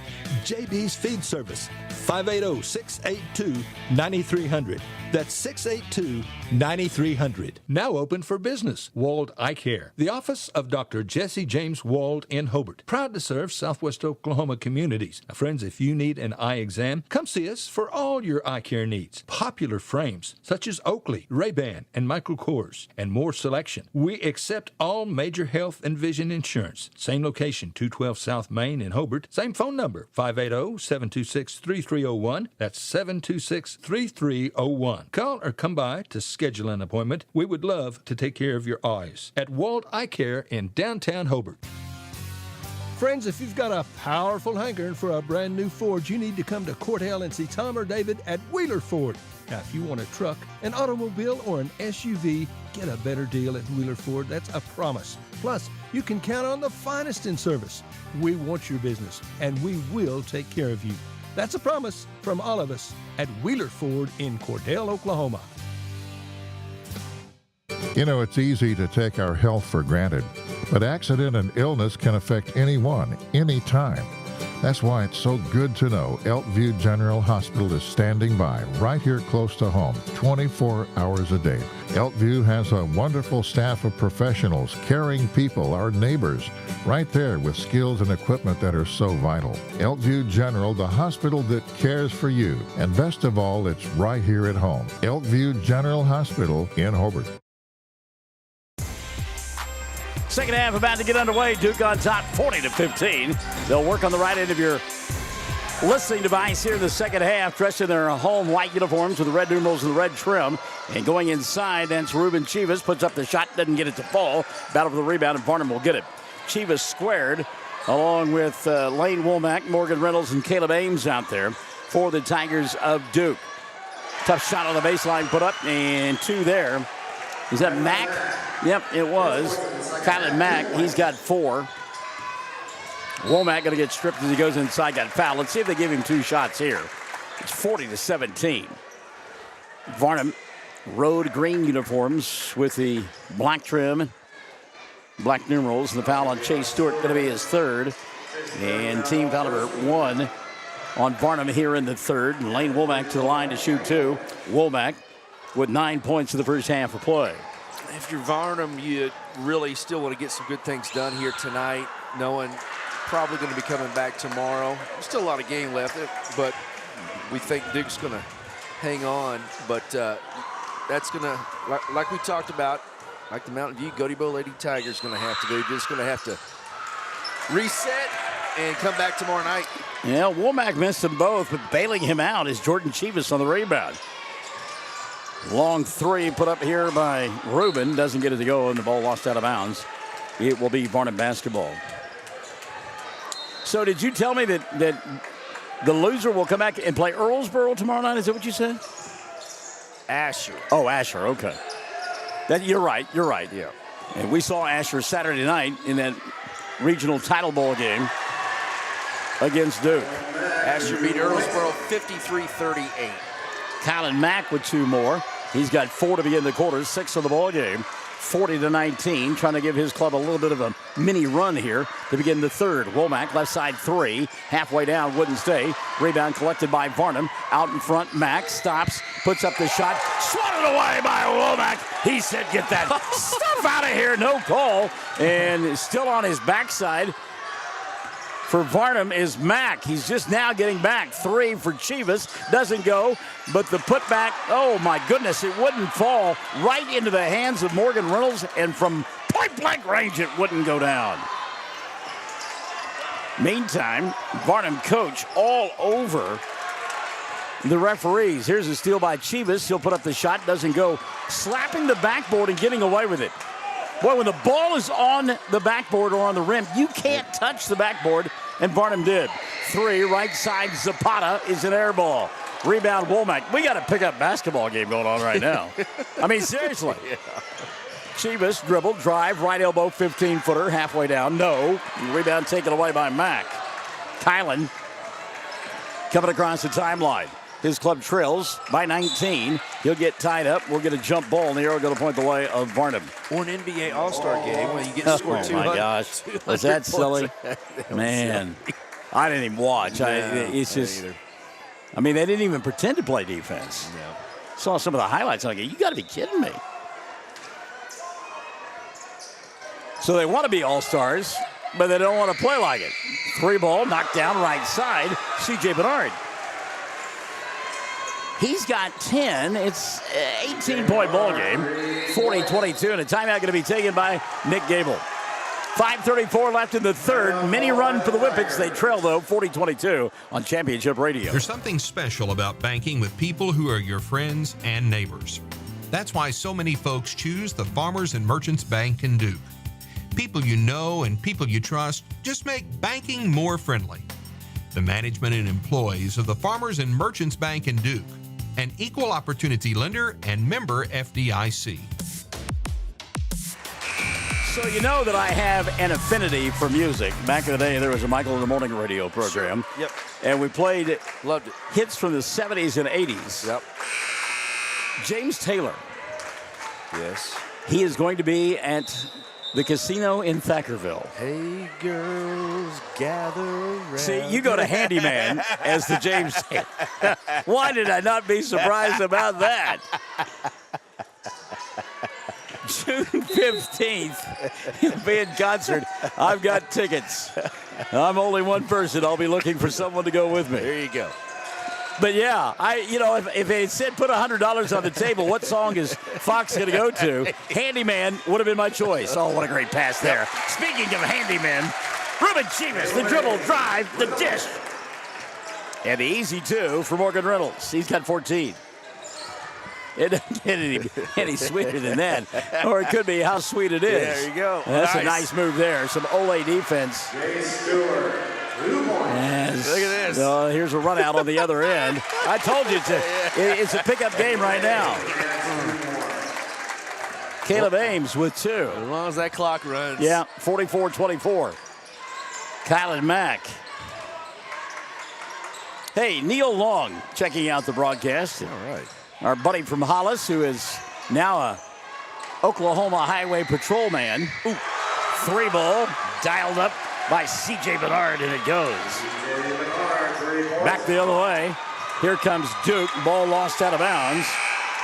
Speaker 7: JB's Feed Service, 580-682-9300. That's 682-9300. Now open for business. Wald Eye Care. The office of Dr. Jesse James Wald in Hobart. Proud to serve southwest Oklahoma communities. Now, friends, if you need an eye exam, come see us for all your eye care needs. Popular frames such as Oakley, Ray-Ban, and Michael Kors, and more selection. We accept all major health and vision insurance. Same location, 212 South Main in Hobart. Same phone number, 580-726-3301. That's 726-3301. Call or come by to schedule an appointment. We would love to take care of your eyes at Wald Eye Care in downtown Hobart. Friends, if you've got a powerful hankering for a brand new Ford, you need to come to Cordell and see Tom or David at Wheeler Ford. Now, if you want a truck, an automobile, or an SUV, get a better deal at Wheeler Ford. That's a promise. Plus, you can count on the finest in service. We want your business, and we will take care of you. That's a promise from all of us at Wheeler Ford in Cordell, Oklahoma.
Speaker 1: You know, it's easy to take our health for granted, but accident and illness can affect anyone, anytime. That's why it's so good to know Elkview General Hospital is standing by right here close to home, 24 hours a day. Elkview has a wonderful staff of professionals, caring people, our neighbors, right there with skills and equipment that are so vital. Elkview General, the hospital that cares for you. And best of all, it's right here at home. Elkview General Hospital in Hobart.
Speaker 4: Second half about to get underway. Duke on top 40-15. They'll work on the right end of your listening device here in the second half, dressed in their home white uniforms with the red numerals and the red trim. And going inside, that's Ruben Chivas. Puts up the shot, doesn't get it to fall. Battle for the rebound, and Varnum will get it. Chivas squared, along with Lane Womack, Morgan Reynolds, and Caleb Ames out there for the Tigers of Duke. Tough shot on the baseline put up, and 2 there. Is that Mack? Yep, it was. Kylan Mack, he's got 4. Womack going to get stripped as he goes inside, got fouled. Let's see if they give him 2 shots here. It's 40-17. Varnum, road green uniforms with the black trim, black numerals, and the foul on Chase Stewart going to be his 3rd. And team foul number 1 on Varnum here in the 3rd. And Lane Womack to the line to shoot 2. Womack with 9 points in the first half of play.
Speaker 5: If you're Varnum, you really still want to get some good things done here tonight, knowing probably going to be coming back tomorrow. There's still a lot of game left, but we think Duke's going to hang on. But that's going to, like we talked about, like the Mountain View Gotebo Lady Tigers going to have to do, just going to have to reset and come back tomorrow night.
Speaker 4: Yeah, Womack missed them both, but bailing him out is Jordan Chivas on the rebound. Long three put up here by Rubin. Doesn't get it to go, and the ball lost out of bounds. It will be Varnum basketball. So did you tell me that the loser will come back and play Earlsboro tomorrow night? Is that what you said?
Speaker 5: Asher.
Speaker 4: Oh, Asher, okay. You're right, yeah. And we saw Asher Saturday night in that regional title ball game against Duke.
Speaker 5: Asher beat Earlsboro 53-38.
Speaker 4: Colin Mack with 2 more. He's got 4 to begin the quarter, 6 of the ball game. 40-19, trying to give his club a little bit of a mini run here to begin the third. Womack, left side 3, halfway down, wouldn't stay. Rebound collected by Varnum. Out in front, Mack stops, puts up the shot, swatted away by Womack. He said, get that stuff out of here, no call. And still on his backside for Varnum is Mack. He's just now getting back. 3 for Chivas. Doesn't go, but the putback, oh my goodness, it wouldn't fall right into the hands of Morgan Reynolds, and from point-blank range, it wouldn't go down. Meantime, Varnum coach all over the referees. Here's a steal by Chivas. He'll put up the shot, doesn't go. Slapping the backboard and getting away with it. Boy, when the ball is on the backboard or on the rim, you can't touch the backboard, and Varnum did. 3, right side, Zapata is an air ball. Rebound, Womack. We got a pickup basketball game going on right now. I mean, seriously.
Speaker 5: Yeah.
Speaker 4: Chivas dribble, drive, right elbow, 15-footer, halfway down. No. Rebound taken away by Mack. Kylan coming across the timeline. His club trails by 19. He'll get tied up. We'll get a jump ball, and the arrow going to point the way of Varnum.
Speaker 5: Or an NBA All-Star game when you get to score 200.
Speaker 4: Oh, my gosh. Was that silly? Man, I didn't even watch. It's just, I mean, they didn't even pretend to play defense.
Speaker 5: No.
Speaker 4: Saw some of the highlights. I'm like, you got to be kidding me. So they want to be All-Stars, but they don't want to play like it. 3 ball, knocked down right side, C.J. Bernard. He's got 10. It's an 18-point ball game. 40-22, and a timeout going to be taken by Nick Gable. 5:34 left in the third. Mini run for the Whippets. They trail, though, 40-22 on Championship Radio.
Speaker 9: There's something special about banking with people who are your friends and neighbors. That's why so many folks choose the Farmers and Merchants Bank in Duke. People you know and people you trust just make banking more friendly. The management and employees of the Farmers and Merchants Bank in Duke, an equal opportunity lender and member FDIC.
Speaker 4: So you know that I have an affinity for music. Back in the day, there was a Michael in the Morning radio program.
Speaker 5: Sure. Yep.
Speaker 4: And we played
Speaker 5: Loved it.
Speaker 4: hits from the 70s and 80s.
Speaker 5: Yep.
Speaker 4: James Taylor.
Speaker 5: Yes.
Speaker 4: He is going to be at the casino in Thackerville.
Speaker 5: Hey, girls, gather around.
Speaker 4: See, you go to Handyman as the James Taylor. Why did I not be surprised about that? June 15th, he'll be in concert. I've got tickets. I'm only one person. I'll be looking for someone to go with me.
Speaker 5: There you go.
Speaker 4: But yeah, if it said put $100 on the table, what song is Fox going to go to? Handyman would have been my choice. Oh, what a great pass there. Speaking of Handyman, Ruben Chivas, the dribble, drive, the dish. And the easy 2 for Morgan Reynolds. He's got 14. It doesn't get any sweeter than that. Or it could be how sweet it is.
Speaker 5: There you go.
Speaker 4: That's a nice move there. Some Ole defense.
Speaker 6: Jay Stewart, 2 points.
Speaker 4: Yes.
Speaker 5: Look at this.
Speaker 4: Here's a run out on the other end. I told you it's a pickup game right now. Caleb Ames with 2.
Speaker 5: As long as that clock runs.
Speaker 4: Yeah, 44-24. Kylan Mack. Hey, Neil Long checking out the broadcast.
Speaker 5: All right.
Speaker 4: Our buddy from Hollis, who is now a Oklahoma Highway Patrolman. 3 ball, dialed up by C.J. Bernard, and it goes. Back the other way. Here comes Duke. Ball lost out of bounds.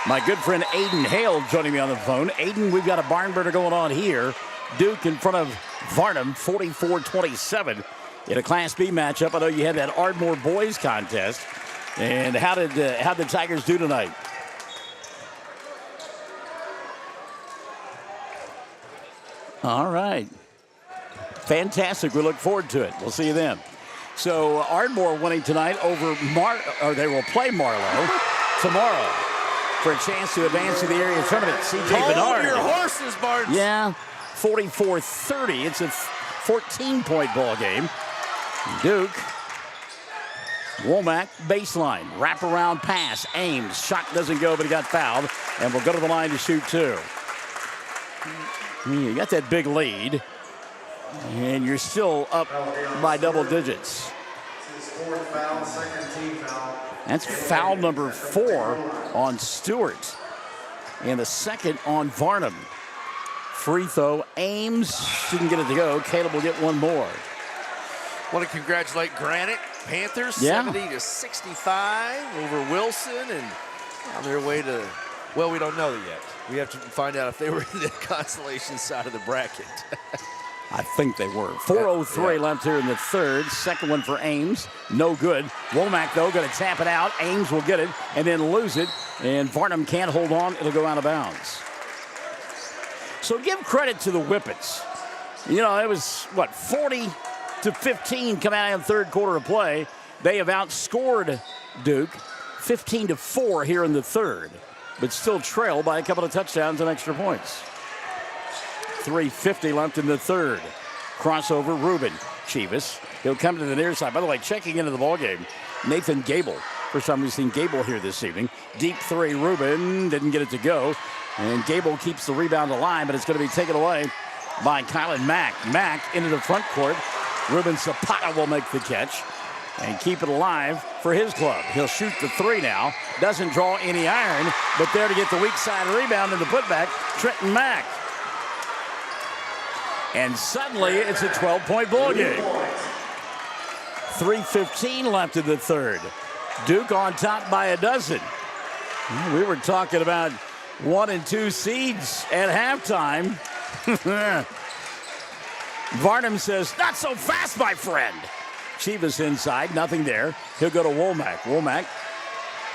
Speaker 4: My good friend Aiden Hale joining me on the phone. Aiden, we've got a barn burner going on here. Duke in front of Varnum, 44-27 in a Class B matchup. I know you had that Ardmore boys contest. And how did the Tigers do tonight? All right. Fantastic. We look forward to it. We'll see you then. So Ardmore winning tonight over they will play Marlowe tomorrow for a chance to advance to the area tournament. C.J. Bernard.
Speaker 5: Hold your horses, Barnes.
Speaker 4: Yeah, 44-30. It's a 14-point ball game. Duke. Womack, baseline, wraparound pass, Ames, shot doesn't go, but he got fouled, and will go to the line to shoot two. You got that big lead, and you're still up by double digits.
Speaker 6: His fourth foul, second team foul.
Speaker 4: That's foul number 4 on Stewart, and the second on Varnum. Free throw, Ames didn't get it to go. Caleb will get one more.
Speaker 5: Want to congratulate Granite Panthers, 70-65 over Wilson, and on their way to, well, we don't know yet. We have to find out if they were in the consolation side of the bracket.
Speaker 4: I think they were. 4:03 left here in the third. Second one for Ames. No good. Womack, though, going to tap it out. Ames will get it and then lose it. And Varnum can't hold on. It'll go out of bounds. So give credit to the Whippets. You know, it was, 40-15 coming out in the third quarter of play. They have outscored Duke 15-4 here in the third, but still trail by a couple of touchdowns and extra points. 3:50 left in the third. Crossover, Rubin. Chivas. He'll come to the near side. By the way, checking into the ballgame, Nathan Gable. First time we've seen Gable here this evening. Deep three, Rubin didn't get it to go. And Gable keeps the rebound alive, but it's going to be taken away by Kylan Mack. Mack into the front court. Ruben Zapata will make the catch and keep it alive for his club. He'll shoot the three now. Doesn't draw any iron, but there to get the weak side rebound and the putback, Trenton Mack. And suddenly it's a 12-point ball game. 3:15 left in the third. Duke on top by a dozen. We were talking about 1 and 2 seeds at halftime. Varnum says, not so fast, my friend. Chivas inside, nothing there. He'll go to Womack. Womack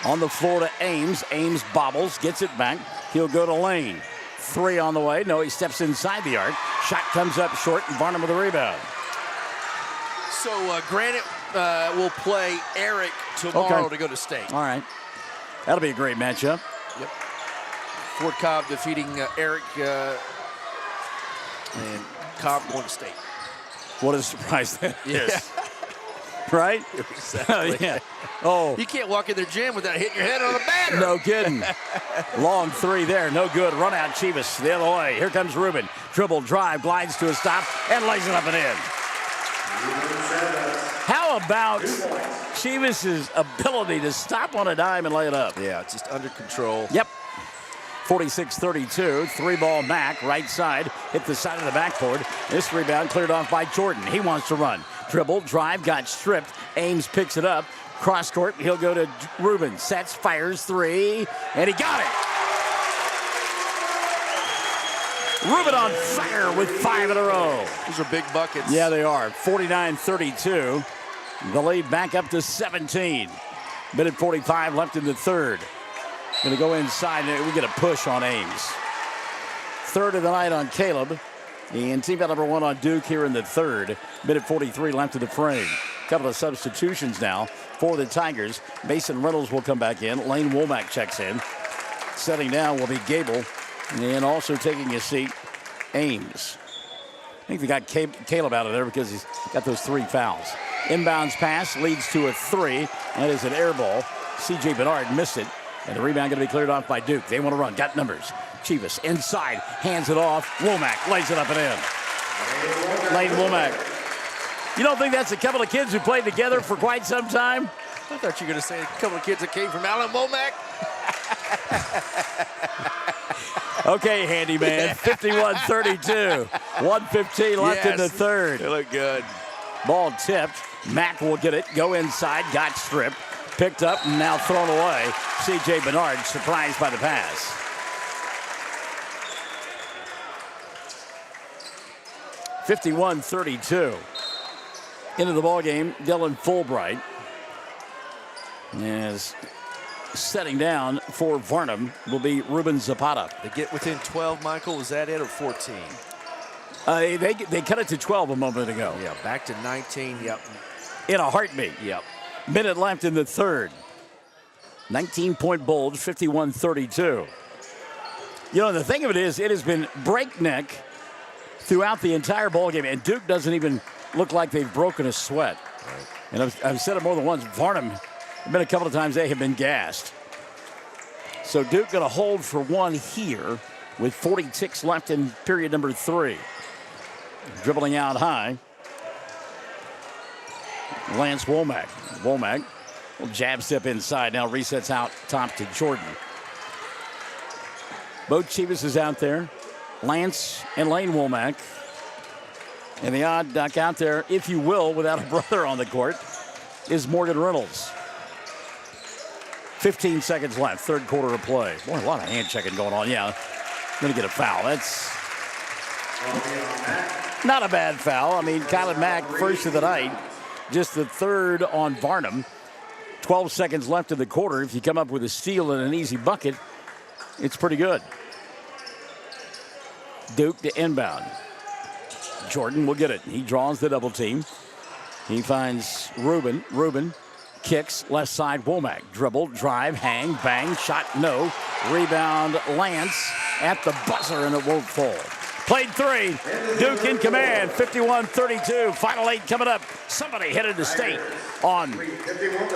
Speaker 4: on the floor to Ames. Ames bobbles, gets it back. He'll go to Lane. Three on the way. No, he steps inside the arc. Shot comes up short, and Varnum with a rebound.
Speaker 5: So Granite will play Eric tomorrow to go to state.
Speaker 4: All right. That'll be a great matchup.
Speaker 5: Yep. Fort Cobb defeating Eric and Cobb going to state.
Speaker 4: What a surprise that is. Right?
Speaker 5: Exactly.
Speaker 4: Yeah. Oh.
Speaker 5: You can't walk in their gym without hitting your head on a batter.
Speaker 4: No kidding. Long three there. No good. Run out Chivas the other way. Here comes Rubin. Dribble, drive, glides to a stop, and lays it up and in. How about Chivas' ability to stop on a dime and lay it up?
Speaker 5: Yeah, it's just under control.
Speaker 4: Yep. 46-32. Three-ball Mack, right side. Hit the side of the backboard. This rebound cleared off by Jordan. He wants to run. Dribble, drive, got stripped. Ames picks it up. Cross court, he'll go to Rubin. Sets, fires, three, and he got it. Rubin on fire with 5 in a row.
Speaker 5: Those are big buckets.
Speaker 4: Yeah, they are. 49-32. The lead back up to 17. Minute 45 left in the third. Going to go inside, and we get a push on Ames. Third of the night on Caleb. And team foul number 1 on Duke here in the third. Minute 43 left in the frame. Couple of substitutions now for the Tigers. Mason Reynolds will come back in. Lane Womack checks in. Setting down will be Gable. And also taking a seat, Ames. I think they got Caleb out of there because he's got those 3 fouls. Inbounds pass leads to a 3. That is an air ball. C.J. Bernard missed it. And the rebound going to be cleared off by Duke. They want to run. Got numbers. Chivas inside. Hands it off. Womack lays it up and in. Lane Womack. You don't think that's a couple of kids who played together for quite some time?
Speaker 5: I thought you were going to say a couple of kids that came from Alan Womack.
Speaker 4: Okay, handyman. 51-32. 1:15 left in the third.
Speaker 5: They look good.
Speaker 4: Ball tipped. Mack will get it. Go inside. Got stripped. Picked up and now thrown away. C.J. Bernard surprised by the pass. (51-32) Into the ball game, Dylan Fulbright is setting down for Varnum. Will be Ruben Zapata.
Speaker 5: They get within 12, Michael. Was that it or 14?
Speaker 4: They cut it to 12 a moment ago.
Speaker 5: Yeah, back to 19. Yep.
Speaker 4: In a heartbeat.
Speaker 5: Yep.
Speaker 4: Minute left in the third. 19-point bulge, 51-32. You know, the thing of it is, it has been breakneck throughout the entire ball game, and Duke doesn't even look like they've broken a sweat.
Speaker 5: Right.
Speaker 4: And I've said it more than once. Varnum, been a couple of times they have been gassed. So Duke going to hold for one here with 46 left in period number 3. Dribbling out high. Lance Womack. Womack will jab step inside. Now resets out top to Jordan. Bo Chivas is out there. Lance and Lane Womack. And the odd duck out there, if you will, without a brother on the court, is Morgan Reynolds. 15 seconds left, third quarter of play. Boy, a lot of hand checking going on. Yeah, going to get a foul. That's not a bad foul. I mean, Kylan Mack, first of the night, just the third on Varnum. 12 seconds left in the quarter. If you come up with a steal and an easy bucket, it's pretty good. Duke to inbound. Jordan will get it. He draws the double team. He finds Rubin. Rubin kicks left side. Womack dribble, drive, hang, bang, shot, no. Rebound, Lance at the buzzer, and it won't fall. Played 3. Duke in command. 51-32. Final 8 coming up. Somebody headed to state on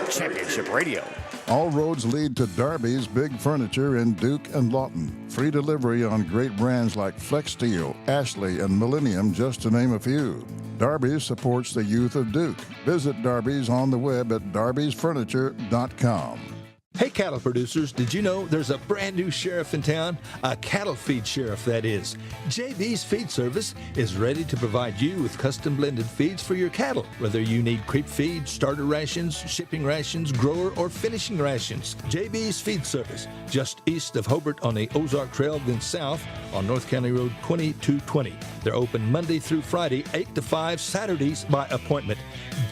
Speaker 4: Championship Radio.
Speaker 8: All roads lead to Darby's Big Furniture in Duke and Lawton. Free delivery on great brands like Flex Steel, Ashley, and Millennium, just to name a few. Darby's supports the youth of Duke. Visit Darby's on the web at darbysfurniture.com.
Speaker 2: Hey, cattle producers, did you know there's a brand new sheriff in town? A cattle feed sheriff, that is. JB's Feed Service is ready to provide you with custom blended feeds for your cattle. Whether you need creep feed, starter rations, shipping rations, grower, or finishing rations. JB's Feed Service, just east of Hobart on the Ozark Trail, then south on North County Road 2220. They're open Monday through Friday, 8 to 5, Saturdays by appointment.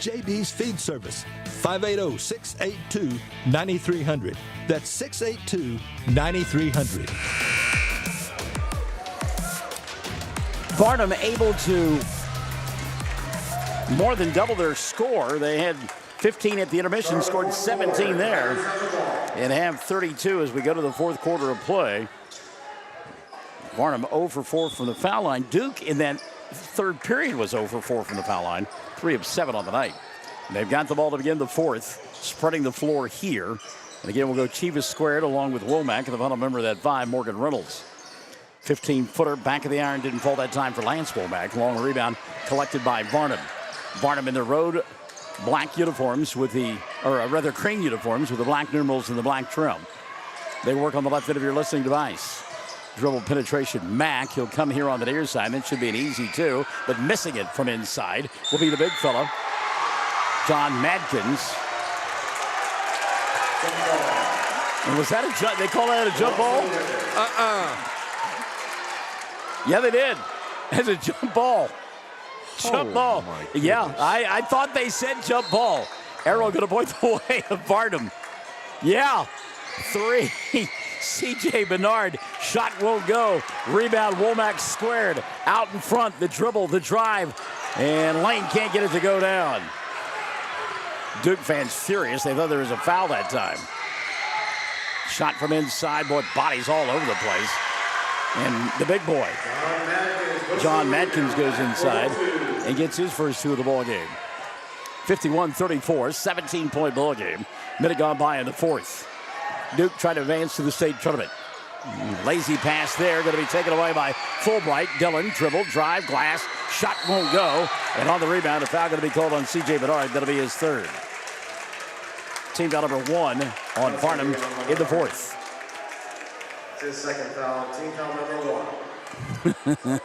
Speaker 2: JB's Feed Service, 580-682-9300. That's 682-9300.
Speaker 4: Varnum able to more than double their score. They had 15 at the intermission, scored 17 there, and have 32 as we go to the fourth quarter of play. Varnum 0 for 4 from the foul line. Duke in that third period was 0 for 4 from the foul line, 3 of 7 on the night. And they've got the ball to begin the fourth, spreading the floor here. And again, we'll go Chivas squared along with Womack, and the final member of that 5, Morgan Reynolds. 15-footer, back of the iron, didn't fall that time for Lance Womack. Long rebound collected by Varnum. Varnum in the road black uniforms with cream uniforms with the black numerals and the black trim. They work on the left end of your listening device. Dribble penetration, Mack. He'll come here on the near side. That should be an easy 2, but missing it from inside will be the big fella, John Madkins. And was that a jump? They call that a jump ball? Yeah, they did. It's a jump ball. Jump ball. Yeah, I thought they said jump ball. Arrow going to point the way of Varnum. Yeah, 3. C.J. Bernard. Shot won't go. Rebound, Womack squared. Out in front, the dribble, the drive. And Lane can't get it to go down. Duke fans furious. They thought there was a foul that time. Shot from inside. Boy, bodies all over the place. And the big boy, John Madkins, goes inside and gets his first 2 of the ball game. 51-34, 17-point ball game. Minute gone by in the fourth. Duke trying to advance to the state tournament. Lazy pass there, going to be taken away by Fulbright. Dillon, dribble, drive, glass, shot won't go. And on the rebound, a foul going to be called on C.J. Bernard. That'll be his 3rd. Team foul number 1 on Varnum in the fourth.
Speaker 6: His second foul, team foul number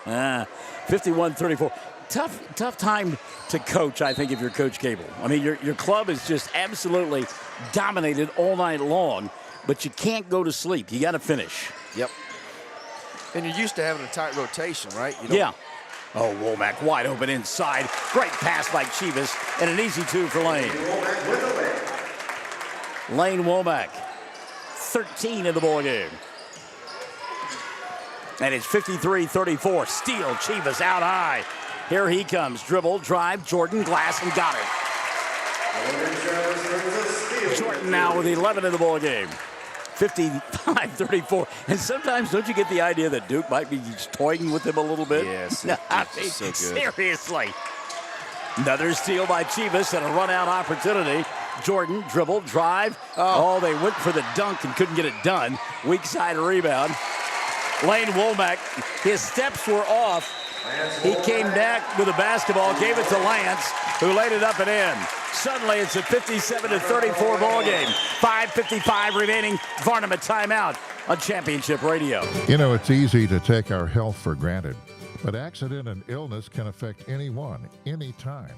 Speaker 6: 1.
Speaker 4: 51-34. Tough time to coach, I think, if you're Coach Cable. I mean, your club is just absolutely dominated all night long, but you can't go to sleep. You got to finish.
Speaker 5: Yep. And you're used to having a tight rotation, right?
Speaker 4: Yeah. Oh, Womack wide open inside. Great pass by Chivas, and an easy 2 for Lane. Lane Womack, 13 in the ball game. And it's 53-34. Steal, Chivas out high. Here he comes. Dribble, drive, Jordan, glass, and got it. Jordan now with 11 in the ball game. 55-34. And sometimes don't you get the idea that Duke might be just toying with him a little bit?
Speaker 5: Yes.
Speaker 4: I mean,
Speaker 5: so good.
Speaker 4: seriously. Another steal by Chivas and a run-out opportunity. Jordan, dribble, drive. Oh, they went for the dunk and couldn't get it done. Weak side rebound. Lane Womack, his steps were off. He came back with the basketball, gave it to Lance, who laid it up and in. Suddenly, it's a 57-34 ball game. 5:55 remaining. Varnum a timeout on Championship Radio.
Speaker 1: You know, it's easy to take our health for granted, but accident and illness can affect anyone, anytime.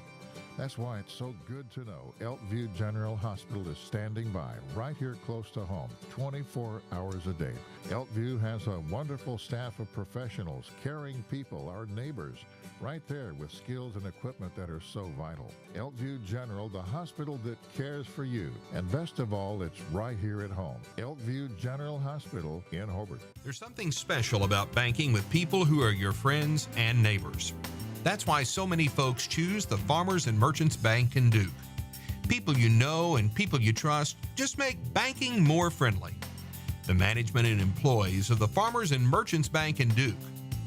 Speaker 1: That's why it's so good to know Elkview General Hospital is standing by right here close to home, 24 hours a day. Elkview has a wonderful staff of professionals, caring people, our neighbors, right there with skills and equipment that are so vital. Elkview General, the hospital that cares for you. And best of all, it's right here at home. Elkview General Hospital in Hobart.
Speaker 9: There's something special about banking with people who are your friends and neighbors. That's why so many folks choose the Farmers and Merchants Bank in Duke. People you know and people you trust just make banking more friendly. The management and employees of the Farmers and Merchants Bank in Duke,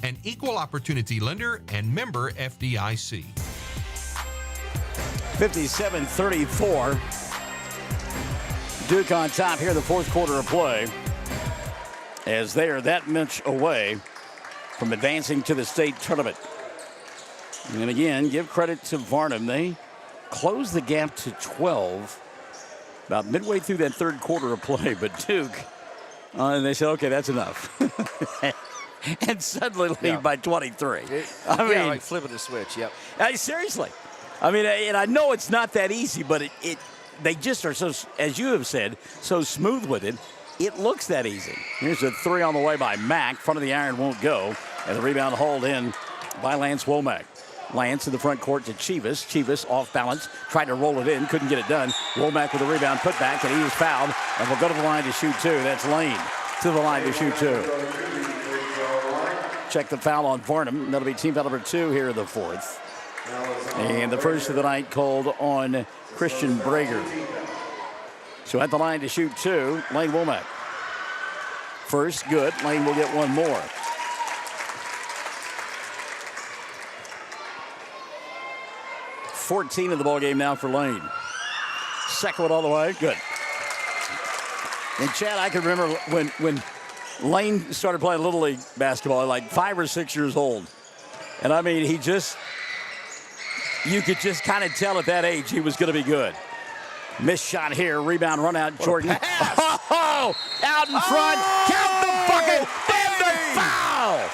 Speaker 9: an equal opportunity lender and member FDIC.
Speaker 4: 57-34. Duke on top here in the fourth quarter of play, as they are that much away from advancing to the state tournament. And again, give credit to Varnum. They closed the gap to 12 about midway through that third quarter of play. But Duke, and they said, okay, that's enough. And suddenly lead by 23. I mean,
Speaker 5: like flipping the switch, yep.
Speaker 4: Seriously. I mean, and I know it's not that easy, but they just are so, as you have said, so smooth with it. It looks that easy. Here's a three on the way by Mack. Front of the iron won't go. And the rebound hauled in by Lance Womack. Lance in the front court to Chivas. Chivas off balance. Tried to roll it in. Couldn't get it done. Womack with the rebound put back, and he was fouled. And will go to the line to shoot two. That's Lane to the line to shoot two. Check the foul on Varnum. That'll be team foul number 2 here in the fourth. And the first of the night called on Christian Brager. So at the line to shoot two, Lane Womack. First, good. Lane will get one more. 14 of the ball game now for Lane. Second one all the way. Good. And Chad, I can remember when Lane started playing Little League basketball, like 5 or 6 years old. And I mean, you could just kind of tell at that age he was going to be good. Missed shot here. Rebound, run out. Jordan. Oh, out in front. Count the bucket. And the foul.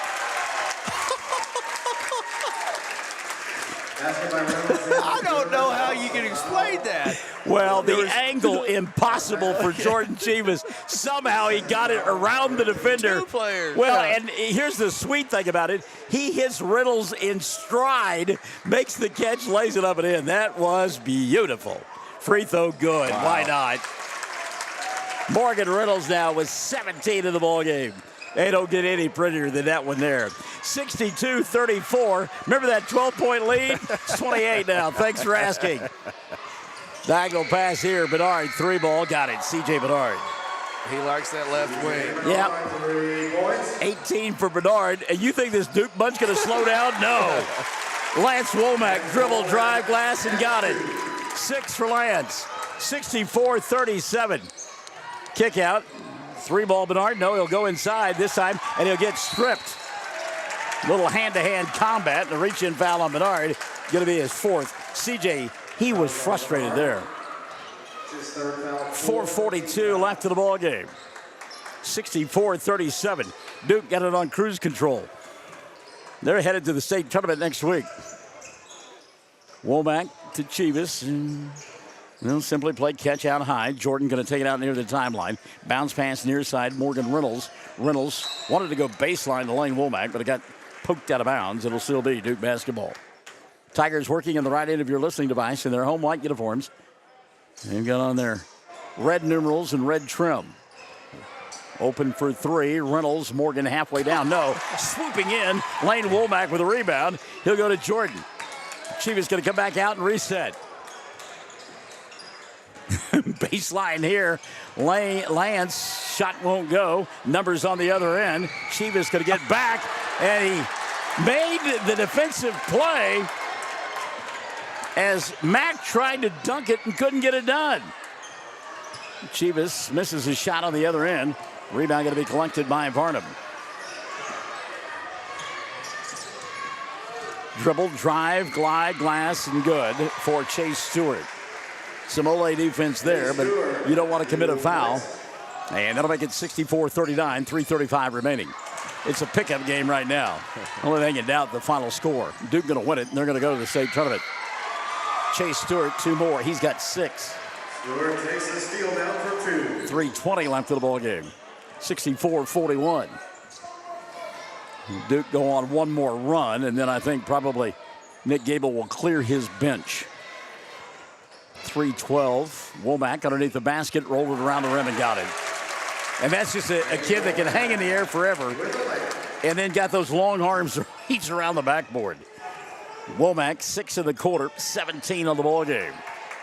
Speaker 5: I don't know how you can explain that.
Speaker 4: Well, the angle impossible for Jordan Chivas. Somehow he got it around the defender.
Speaker 5: 2 players.
Speaker 4: Well, and here's the sweet thing about it. He hits Reynolds in stride, makes the catch, lays it up and in. That was beautiful. Free throw good. Wow. Why not? Morgan Reynolds now with 17 in the ball game. They don't get any prettier than that one there. 62-34. Remember that 12-point lead? It's 28 now. Thanks for asking. Diagonal pass here. Bedard, 3 ball. Got it. C.J. Bedard.
Speaker 5: He likes that left wing.
Speaker 4: Yep. 18 for Bedard. And you think this Duke bunch going to slow down? No. Lance Womack, dribble, drive, glass, and got it. 6 for Lance. 64-37. Kick out. 3 ball Bernard. No, he'll go inside this time, and he'll get stripped. Little hand-to-hand combat. The reach-in foul on Bernard. Going to be his 4th. CJ, he was frustrated there. 4:42 left in the ball game. 64-37. Duke got it on cruise control. They're headed to the state tournament next week. Womack to Chivas. They'll simply play catch out high. Jordan going to take it out near the timeline. Bounce pass near side. Morgan Reynolds. Reynolds wanted to go baseline to Lane Womack, but it got poked out of bounds. It'll still be Duke basketball. Tigers working on the right end of your listening device in their home white uniforms. They've got on their red numerals and red trim. Open for three. Reynolds, Morgan halfway down. No. Swooping in. Lane Womack with a rebound. He'll go to Jordan. Chiva's going to come back out and reset. Baseline here. Lance, shot won't go. Numbers on the other end. Chiva's going to get back, and he made the defensive play as Mack tried to dunk it and couldn't get it done. Chivas misses his shot on the other end. Rebound going to be collected by Varnum. Dribble, drive, glide, glass, and good for Chase Stewart. Some Ole defense there, but you don't want to commit a foul. And that'll make it 64-39, 3:35 remaining. It's a pickup game right now. Only thing in doubt, the final score. Duke going to win it, and they're going to go to the state tournament. Chase Stewart, 2 more. He's got 6.
Speaker 6: Stewart takes the steal down for 2.
Speaker 4: 3:20 left of the ball game. 64-41. Duke go on one more run, and then I think probably Nick Gable will clear his bench. 3:12. Womack underneath the basket, rolled it around the rim and got it. And that's just a kid that can hang in the air forever and then got those long arms reach around the backboard. Womack, 6 in the quarter, 17 on the ball game.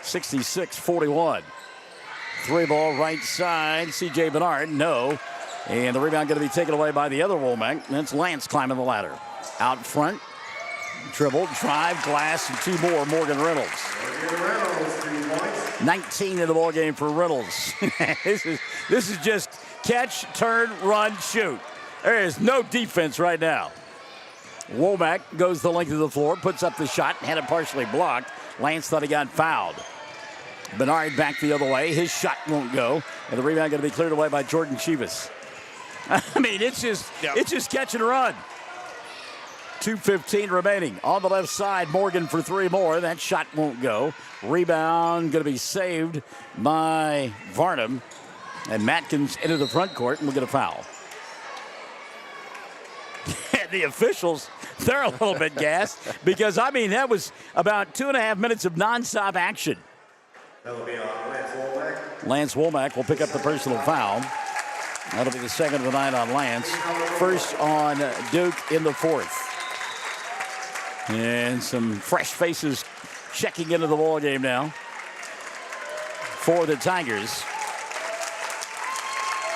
Speaker 4: 66-41. 3-ball right side. C.J. Bernard, no. And the rebound going to be taken away by the other Womack. That's Lance climbing the ladder. Out front. Dribble, drive, glass, and 2 more. Morgan Reynolds. 19 in the ball game for Reynolds. This is just catch, turn, run, shoot. There is no defense right now. Womack goes the length of the floor, puts up the shot, had it partially blocked. Lance thought he got fouled. Bernard back the other way. His shot won't go. And the rebound going to be cleared away by Jordan Chivas. I mean, it's just catch and run. 2:15 remaining. On the left side, Morgan for 3 more. That shot won't go. Rebound going to be saved by Varnum. And Matkins into the front court and we'll get a foul. And the officials, they're a little bit gassed because, I mean, that was about 2.5 minutes of nonstop action.
Speaker 6: That'll be on Lance Womack.
Speaker 4: Lance Womack will pick up the personal foul. That'll be the second of the night on Lance. First on Duke in the 4th. And some fresh faces checking into the ball game now for the Tigers.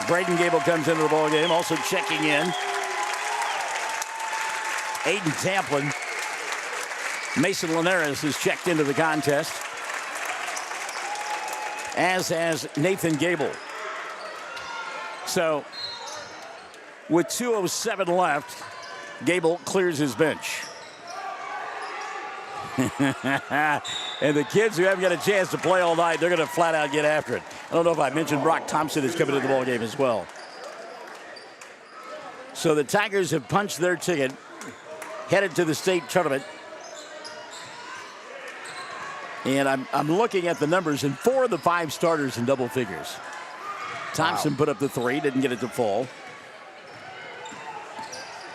Speaker 4: Braden Gable comes into the ball game, also checking in. Aiden Tamplin. Mason Linares has checked into the contest, as has Nathan Gable. So, with 2:07 left, Gable clears his bench. And the kids who haven't got a chance to play all night, they're going to flat out get after it. I don't know if I mentioned Brock Thompson is coming into the ball game as well. So the Tigers have punched their ticket, headed to the state tournament. And I'm looking at the numbers, and 4 of the 5 starters in double figures. Thompson put up the 3, didn't get it to fall.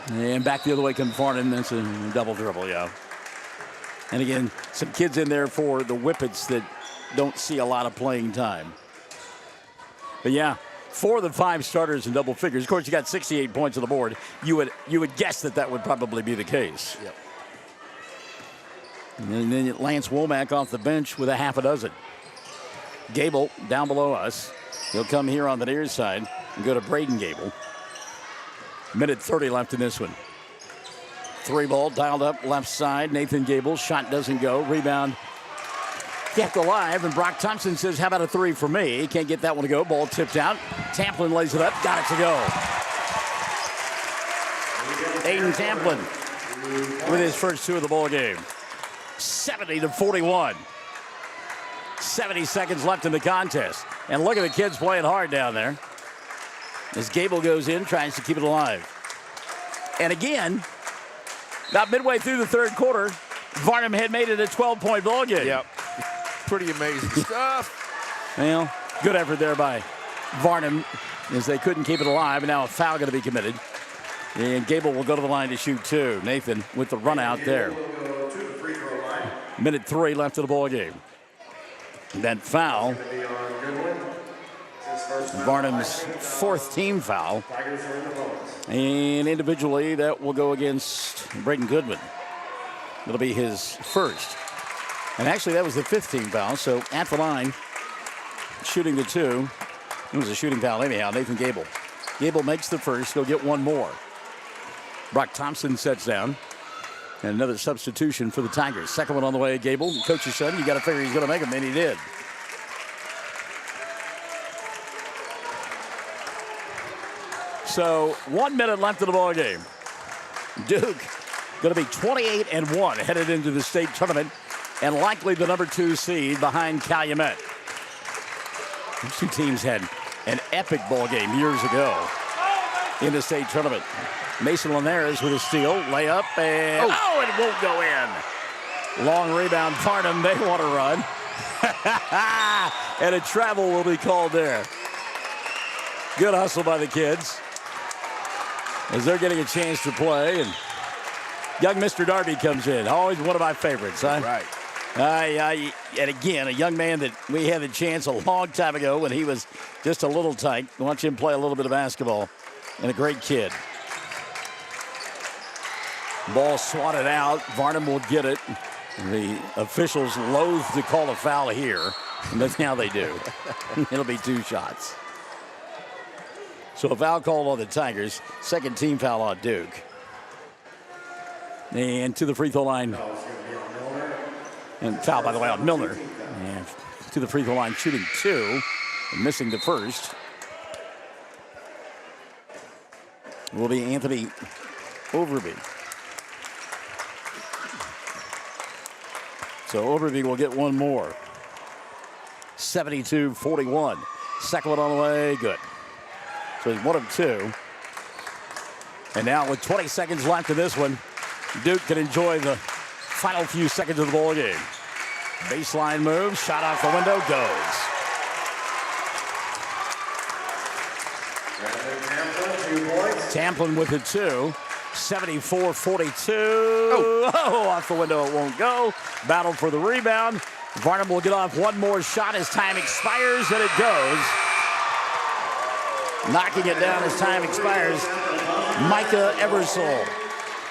Speaker 4: And back the other way comes Varnum. That's a double dribble, yeah. And again, some kids in there for the Whippets that don't see a lot of playing time. But yeah, 4 of the 5 starters in double figures. Of course, you got 68 points on the board. You would guess that would probably be the case.
Speaker 5: Yep.
Speaker 4: And then Lance Womack off the bench with a half a dozen. Gable down below us. He'll come here on the near side and go to Braden Gable. Minute 30 left in this one. 3-ball dialed up left side. Nathan Gable. Shot doesn't go. Rebound kept alive. And Brock Thompson says, how about a 3 for me? He can't get that one to go. Ball tipped out. Tamplin lays it up. Got it to go. Aiden Tamplin with his first 2 of the ball game. 70-41. 70 seconds left in the contest. And look at the kids playing hard down there. As Gable goes in, tries to keep it alive. And again, about midway through the 3rd quarter, Varnum had made it a 12-point ball game.
Speaker 5: Yep. Pretty amazing stuff.
Speaker 4: Well, good effort there by Varnum as they couldn't keep it alive. And now a foul going to be committed. And Gable will go to the line to shoot 2. Nathan with the run out there. Minute 3 left of the ball game. That foul Varnum's fourth team foul. And individually, that will go against Braden Goodman. It'll be his first. And actually, that was the fifth team foul. So at the line, shooting the two. It was a shooting foul anyhow, Nathan Gable. Gable makes the first. He'll get one more. Brock Thompson sets down. And another substitution for the Tigers. Second one on the way, Gable. Coach's son, you got to figure he's going to make them, and he did. So 1 minute left in the ball game. Duke going to be 28-1 headed into the state tournament, and likely the number 2 seed behind Calumet. These two teams had an epic ball game years ago in the state tournament. Mason Linares with a steal, layup, and it won't go in. Long rebound, Varnum, they want to run. And a travel will be called there. Good hustle by the kids as they're getting a chance to play. And young Mr. Darby comes in. Always one of my favorites, huh?
Speaker 5: Right.
Speaker 4: And again, a young man that we had the chance a long time ago when he was just a little tight. Watch him play a little bit of basketball. And a great kid. Ball swatted out. Varnum will get it. The officials loathe to call a foul here, but now they do. It'll be 2 shots. So a foul called on the Tigers. Second team foul on Duke. And to the free throw line. And foul, by the way, on Milner. And to the free throw line, shooting 2. And missing the first. Will be Anthony Overby. So Overby will get one more. 72-41. Second one on the way, good. So he's 1 of 2. And now with 20 seconds left in this one, Duke can enjoy the final few seconds of the ball game. Baseline move, shot off the window, goes. Tamplin with the 2. 74-42. Off the window, it won't go. Battle for the rebound. Varnum will get off one more shot as time expires, and it goes. Knocking it down as time expires. Micah Eversole.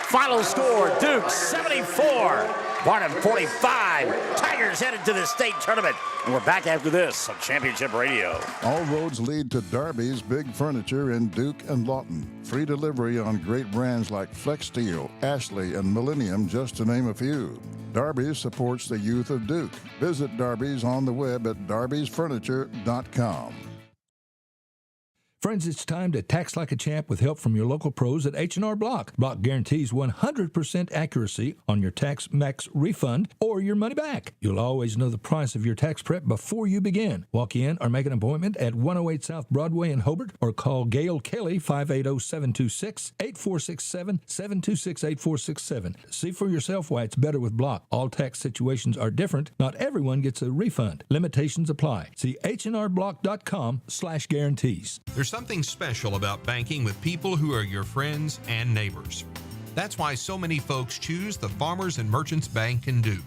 Speaker 4: Final score, Duke 74. Varnum 45. Tigers headed to the state tournament. And we're back after this on Championship Radio.
Speaker 8: All roads lead to Darby's Big Furniture in Duke and Lawton. Free delivery on great brands like Flex Steel, Ashley, and Millennium, just to name a few. Darby's supports the youth of Duke. Visit Darby's on the web at darbysfurniture.com.
Speaker 7: Friends, it's time to tax like a champ with help from your local pros at H&R Block. Block guarantees 100% accuracy on your tax max refund or your money back. You'll always know the price of your tax prep before you begin. Walk in or make an appointment at 108 South Broadway in Hobart or call Gail Kelly 580-726-8467, 726-8467. See for yourself why it's better with Block. All tax situations are different. Not everyone gets a refund. Limitations apply. See hnrblock.com/guarantees.
Speaker 9: There's something special about banking with people who are your friends and neighbors. That's why so many folks choose the Farmers and Merchants Bank in Duke.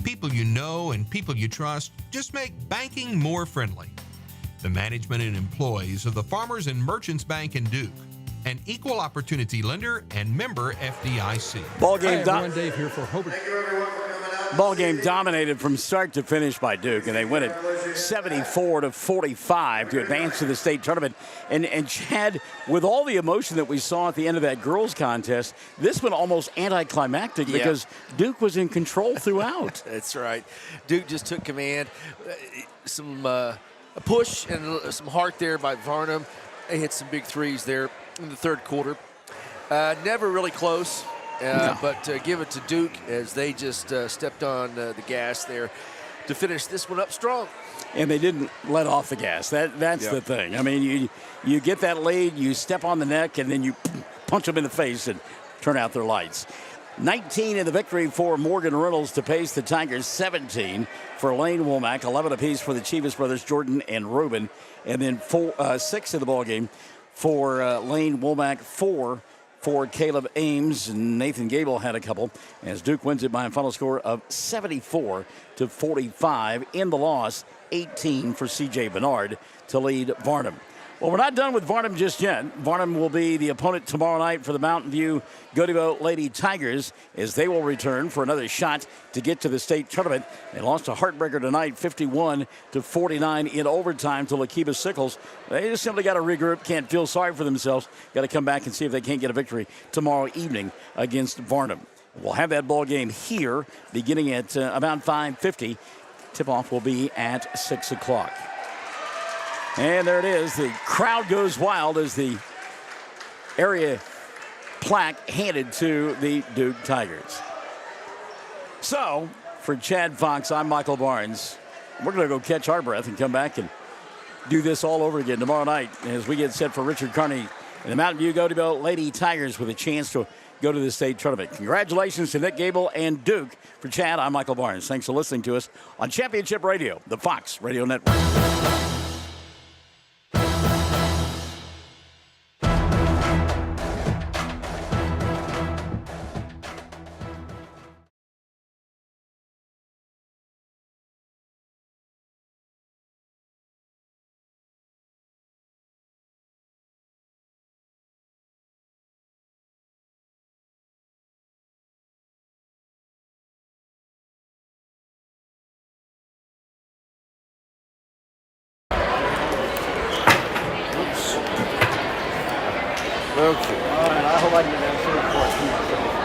Speaker 9: People you know and people you trust just make banking more friendly. The management and employees of the Farmers and Merchants Bank in Duke, an equal opportunity lender and member FDIC.
Speaker 4: Ball game,
Speaker 7: Dave here for Hobart.
Speaker 4: Ball game dominated from start to finish by Duke, and they win it 74-45 to advance to the state tournament. And Chad, with all the emotion that we saw at the end of that girls contest, this one almost anticlimactic because Duke was in control throughout.
Speaker 5: That's right. Duke just took command. Some a push and some heart there by Varnum. They hit some big threes there in the third quarter. Never really close.
Speaker 4: No.
Speaker 5: But give it to Duke as they just stepped on the gas there to finish this one up strong.
Speaker 4: And they didn't let off the gas. That's the thing. I mean, you get that lead, you step on the neck, and then you punch them in the face and turn out their lights. 19 in the victory for Morgan Reynolds to pace the Tigers. 17 for Lane Womack. 11 apiece for the Chivas brothers, Jordan and Ruben. And then 6 in the ball game for Lane Womack. 4 for Caleb Ames. And Nathan Gable had a couple as Duke wins it by a final score of 74-45. In the loss, 18 for C.J. Bernard to lead Varnum. Well, we're not done with Varnum just yet. Varnum will be the opponent tomorrow night for the Mountain View-Gotebo Lady Tigers as they will return for another shot to get to the state tournament. They lost a heartbreaker tonight, 51-49 in overtime to Lokeeba-Sickles. They just simply got to regroup, can't feel sorry for themselves. Got to come back and see if they can't get a victory tomorrow evening against Varnum. We'll have that ball game here beginning at about 5:50. Tip-off will be at 6 o'clock. And there it is. The crowd goes wild as the area plaque handed to the Duke Tigers. So, for Chad Fox, I'm Michael Barnes. We're going to go catch our breath and come back and do this all over again tomorrow night as we get set for Richard Carney and the Mountain View-Gotebo Lady Tigers with a chance to go to the state tournament. Congratulations to Nick Gable and Duke. For Chad, I'm Michael Barnes. Thanks for listening to us on Championship Radio, the Fox Radio Network.
Speaker 10: Okay. All right, I hope I can get